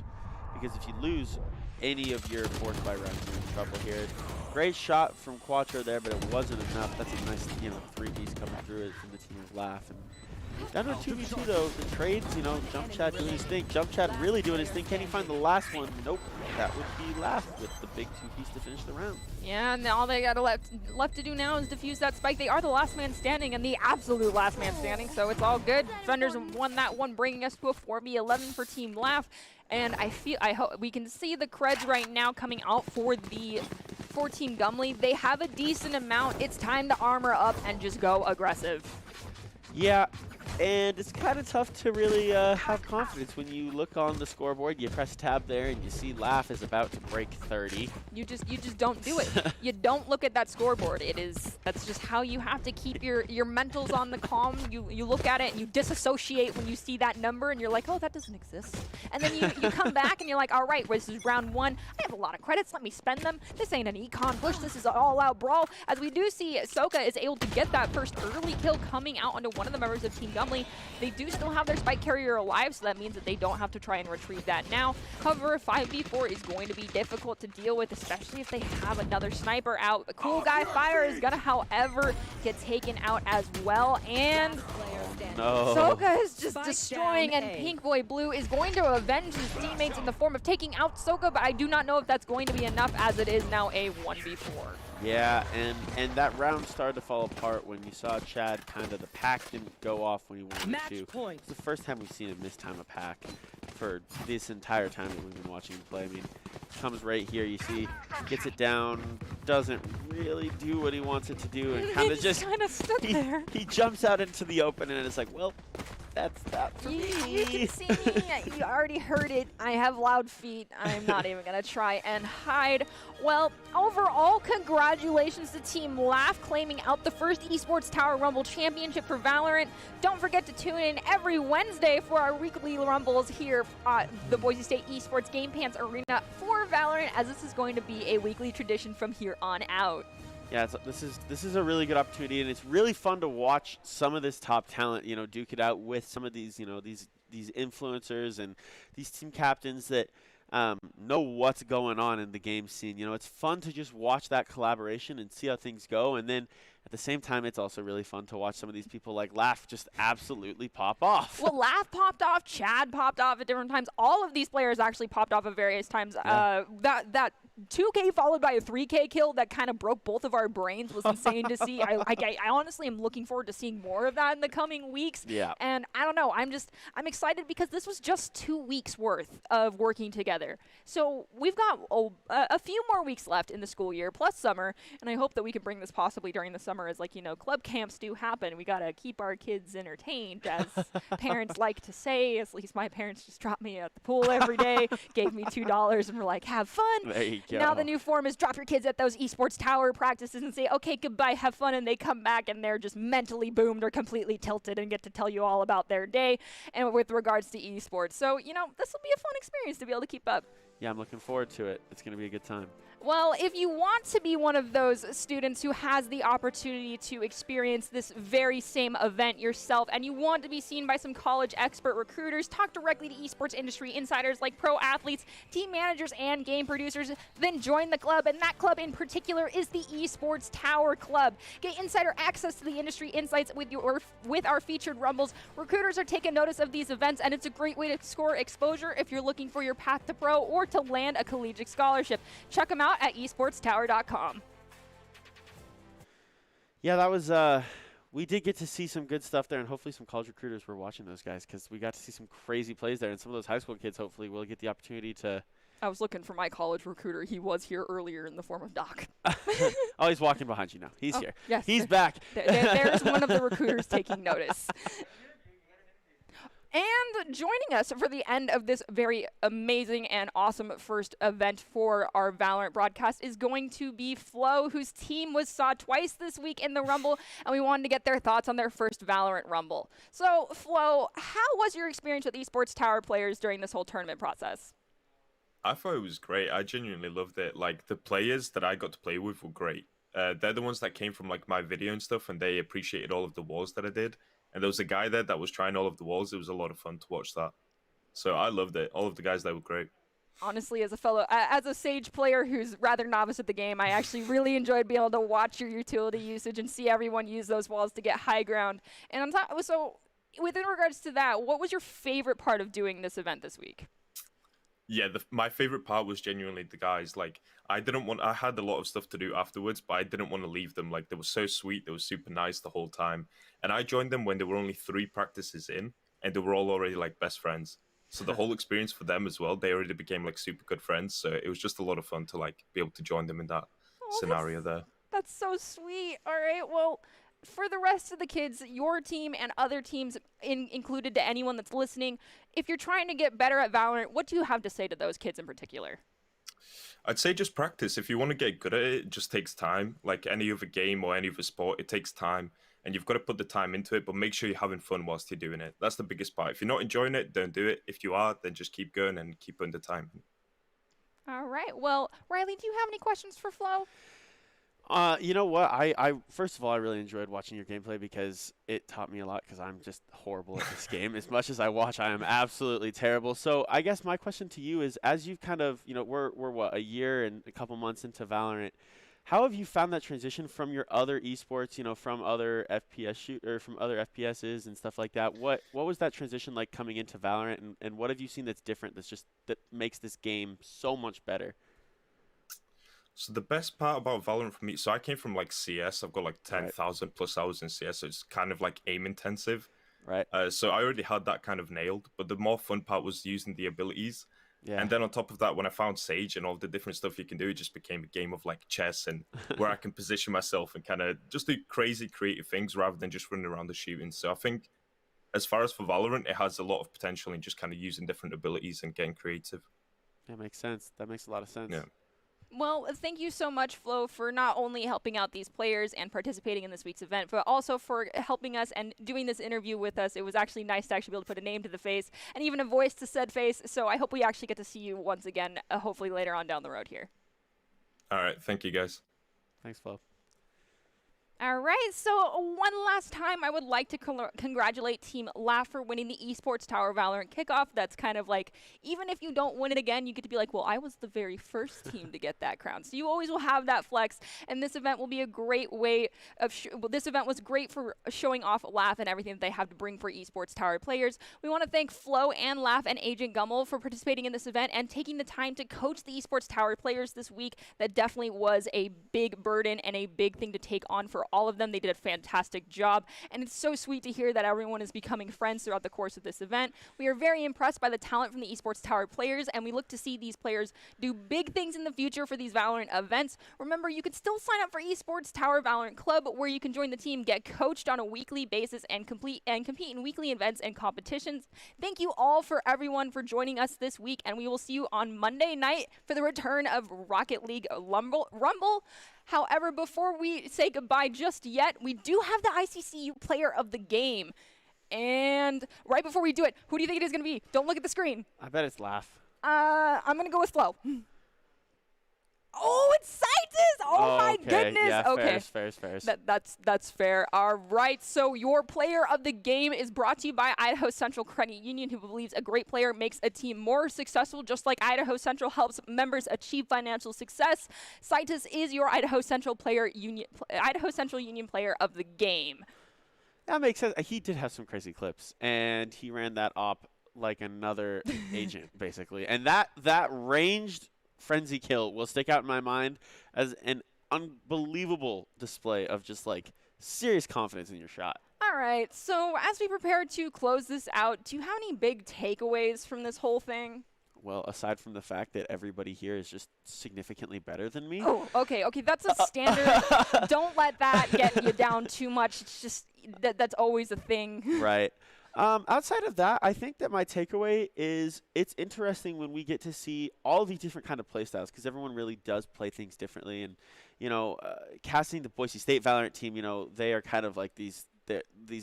Because if you lose any of your force buy rounds, you're in trouble here. Great shot from Quattro there, but it wasn't enough. That's a nice, 3Bs coming through it from the team of Laugh. And down to 2v2 though, the trades, Jump Chat doing his thing. Jump Chat really doing his thing. Can he find the last one? Nope. That would be Laugh with the big 2-piece to finish the round. Yeah, and all they got left to do now is defuse that spike. They are the last man standing and the absolute last man standing, so it's all good. Defenders won that one, bringing us to a 4v11 for Team Laugh. And I hope we can see the creds right now coming out for Team Gumley. They have a decent amount. It's time to armor up and just go aggressive. Yeah, and it's kind of tough to really have confidence when you look on the scoreboard. You press tab there and you see Laugh is about to break 30. You just don't do it. You don't look at that scoreboard. That's just how you have to keep your mentals on the calm. You look at it and you disassociate when you see that number and you're like, oh, that doesn't exist. And then you come back and you're like, all right, this is round 1. I have a lot of credits. Let me spend them. This ain't an econ push. This is an all-out brawl. As we do see, Soka is able to get that first early kill coming out onto one of the members of Team Gumley. They do still have their spike carrier alive, so that means that they don't have to try and retrieve that now. However, 5v4 is going to be difficult to deal with, especially if they have another sniper out. The Cool Guy Fire is gonna, however, get taken out as well, and no. Soka is just destroying, and Pink Boy Blue is going to avenge his teammates in the form of taking out Soka, but I do not know if that's going to be enough, as it is now a 1v4. Yeah, and that round started to fall apart when you saw Chad the pack didn't go off when he wanted to. It's the first time we've seen him mistime a pack for this entire time that we've been watching him play. I mean, comes right here, you see, gets it down, doesn't really do what he wants it to do, and kind of just stuck there. He jumps out into the open, and it's like, well, that's that for me. You can see me. You already heard it. I have loud feet. I'm not even going to try and hide. Well, overall, congratulations to Team Laugh claiming out the first Esports Tower Rumble Championship for Valorant. Don't forget to tune in every Wednesday for our weekly Rumbles here at the Boise State Esports Game Pants Arena for Valorant, as this is going to be a weekly tradition from here on out. Yeah, this is a really good opportunity, and it's really fun to watch some of this top talent, duke it out with some of these, these influencers and these team captains that know what's going on in the game scene. You know, it's fun to just watch that collaboration and see how things go. And then at the same time, it's also really fun to watch some of these people like Laugh just absolutely pop off. Well, Laugh popped off, Chad popped off at different times. All of these players actually popped off at various times. Yeah. That 2K followed by a 3K kill that kind of broke both of our brains was insane to see. I honestly am looking forward to seeing more of that in the coming weeks. Yeah. And I don't know, I'm excited because this was just 2 weeks worth of working together. So we've got a few more weeks left in the school year plus summer, and I hope that we can bring this possibly during the summer as, like, you know, club camps do happen. We got to keep our kids entertained, as parents like to say. At least my parents just dropped me at the pool every day, gave me $2 and were like, have fun. There you go. Now the new form is drop your kids at those esports tower practices and say, okay, goodbye, have fun, and they come back and they're just mentally boomed or completely tilted and get to tell you all about their day and with regards to esports. So, you know, this will be a fun experience to be able to keep up. Yeah, I'm looking forward to it. It's going to be a good time. Well, if you want to be one of those students who has the opportunity to experience this very same event yourself, and you want to be seen by some college expert recruiters, talk directly to esports industry insiders like pro athletes, team managers, and game producers, then join the club. And that club in particular is the Esports Tower Club. Get insider access to the industry insights with our featured rumbles. Recruiters are taking notice of these events, and it's a great way to score exposure if you're looking for your path to pro or to land a collegiate scholarship. Check them out at esportstower.com. Yeah, that was we did get to see some good stuff there, and hopefully some college recruiters were watching those guys, because we got to see some crazy plays there, and some of those high school kids hopefully will get the opportunity to. I was looking for my college recruiter. He was here earlier in the form of Doc. Oh, he's walking behind you now. He's here. Yes. He's back. There's one of the recruiters taking notice. And joining us for the end of this very amazing and awesome first event for our Valorant broadcast is going to be Flo, whose team was saw twice this week in the Rumble, and we wanted to get their thoughts on their first Valorant Rumble. So, Flo, how was your experience with Esports Tower players during this whole tournament process? I thought it was great. I genuinely loved it. Like, the players that I got to play with were great. They're the ones that came from, like, my video and stuff, and they appreciated all of the wars that I did. And there was a guy there that was trying all of the walls. It was a lot of fun to watch that. So I loved it. All of the guys there were great. Honestly, as a Sage player who's rather novice at the game, I actually really enjoyed being able to watch your utility usage and see everyone use those walls to get high ground. And so within regards to that, what was your favorite part of doing this event this week? Yeah, my favorite part was genuinely the guys. Like, I had a lot of stuff to do afterwards, but I didn't want to leave them. Like, they were so sweet. They were super nice the whole time. And I joined them when there were only 3 practices in, and they were all already, like, best friends. So the whole experience for them as well, they already became, like, super good friends. So it was just a lot of fun to, like, be able to join them in that scenario there. That's so sweet. All right, well, for the rest of the kids, your team and other teams included, to anyone that's listening, if you're trying to get better at Valorant, what do you have to say to those kids in particular? I'd say just practice. If you want to get good at it, it just takes time. Like any other game or any other sport, it takes time. And you've got to put the time into it, but make sure you're having fun whilst you're doing it. That's the biggest part. If you're not enjoying it, don't do it. If you are, then just keep going and keep putting the time in. All right. Well, Riley, do you have any questions for Flo? You know what? I first of all, I really enjoyed watching your gameplay because it taught me a lot, because I'm just horrible at this game. As much as I watch, I am absolutely terrible. So I guess my question to you is, as you've kind of, you know, we're what, a year and a couple months into Valorant, how have you found that transition from your other esports, you know, from other from other FPSs and stuff like that? What was that transition like coming into Valorant, and what have you seen that's different, that makes this game so much better? So the best part about Valorant for me, so I came from like CS. I've got like 10,000 plus hours in CS, so it's kind of like aim intensive. Right. So I already had that kind of nailed, but the more fun part was using the abilities. Yeah. And then on top of that, when I found Sage and all the different stuff you can do, it just became a game of like chess, and where I can position myself and kind of just do crazy creative things rather than just running around the shooting. So I think as far as for Valorant, it has a lot of potential in just kind of using different abilities and getting creative. That makes sense. That makes a lot of sense. Yeah. Well, thank you so much, Flo, for not only helping out these players and participating in this week's event, but also for helping us and doing this interview with us. It was actually nice to actually be able to put a name to the face and even a voice to said face. So I hope we actually get to see you once again, hopefully later on down the road here. All right. Thank you, guys. Thanks, Flo. All right, so one last time, I would like to congratulate Team Laugh for winning the Esports Tower Valorant kickoff. That's kind of like, even if you don't win it again, you get to be like, well, I was the very first team to get that crown. So you always will have that flex, and this event will be a great way of, this event was great for showing off Laugh and everything that they have to bring for Esports Tower players. We want to thank Flo and Laugh and Agent Gummel for participating in this event and taking the time to coach the Esports Tower players this week. That definitely was a big burden and a big thing to take on for all of them. They did a fantastic job, and it's so sweet to hear that everyone is becoming friends throughout the course of this event. We are very impressed by the talent from the Esports Tower players, and we look to see these players do big things in the future for these Valorant events. Remember, you can still sign up for Esports Tower Valorant Club, where you can join the team, get coached on a weekly basis, and compete in weekly events and competitions. Thank you all for everyone for joining us this week, and we will see you on Monday night for the return of Rocket League Rumble. However, before we say goodbye just yet, we do have the ICCU player of the game. And right before we do it, who do you think it is going to be? Don't look at the screen. I bet it's Laugh. I'm going to go with Flo. Oh, it's Citus! Oh my goodness. Yeah, okay. Fairs. That's fair. All right. So your player of the game is brought to you by Idaho Central Credit Union, who believes a great player makes a team more successful, just like Idaho Central helps members achieve financial success. Citus is your Idaho Central Union player of the game. That makes sense. He did have some crazy clips, and he ran that op like another agent, basically. And that ranged frenzy kill will stick out in my mind as an unbelievable display of just like serious confidence in your shot. All right, so as we prepare to close this out, do you have any big takeaways from this whole thing? Well, aside from the fact that everybody here is just significantly better than me. Oh, okay, that's a standard. Don't let that get you down too much. It's just that's always a thing. Right. Outside of that, I think that my takeaway is it's interesting when we get to see all these different kind of play styles, because everyone really does play things differently. And, casting the Boise State Valorant team, they are kind of like these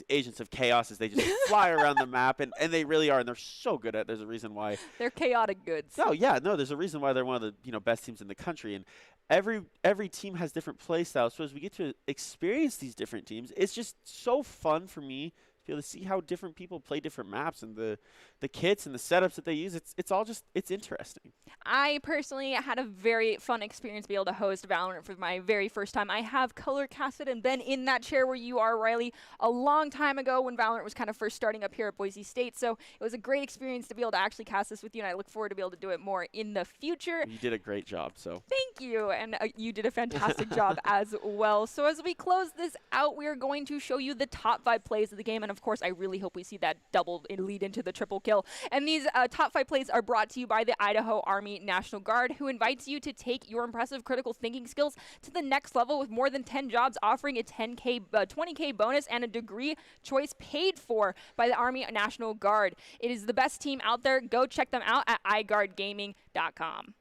agents of chaos as they just fly around the map, and they really are, and they're so good at it. There's a reason why. They're chaotic goods. Oh, yeah. No, there's a reason why they're one of the best teams in the country. And every team has different play styles. So as we get to experience these different teams, it's just so fun for me to be able to see how different people play different maps and the kits and the setups that they use. It's interesting. I personally had a very fun experience being able to host Valorant for my very first time. I have color casted and been in that chair where you are, Riley, a long time ago when Valorant was kind of first starting up here at Boise State. So it was a great experience to be able to actually cast this with you, and I look forward to be able to do it more in the future. You did a great job. So thank you, and you did a fantastic job as well. So as we close this out, we are going to show you the top 5 plays of the game, and of course, I really hope we see that double lead into the triple kill. And these top 5 plays are brought to you by the Idaho Army National Guard, who invites you to take your impressive critical thinking skills to the next level with more than 10 jobs, offering a 20K bonus and a degree choice paid for by the Army National Guard. It is the best team out there. Go check them out at iGuardgaming.com.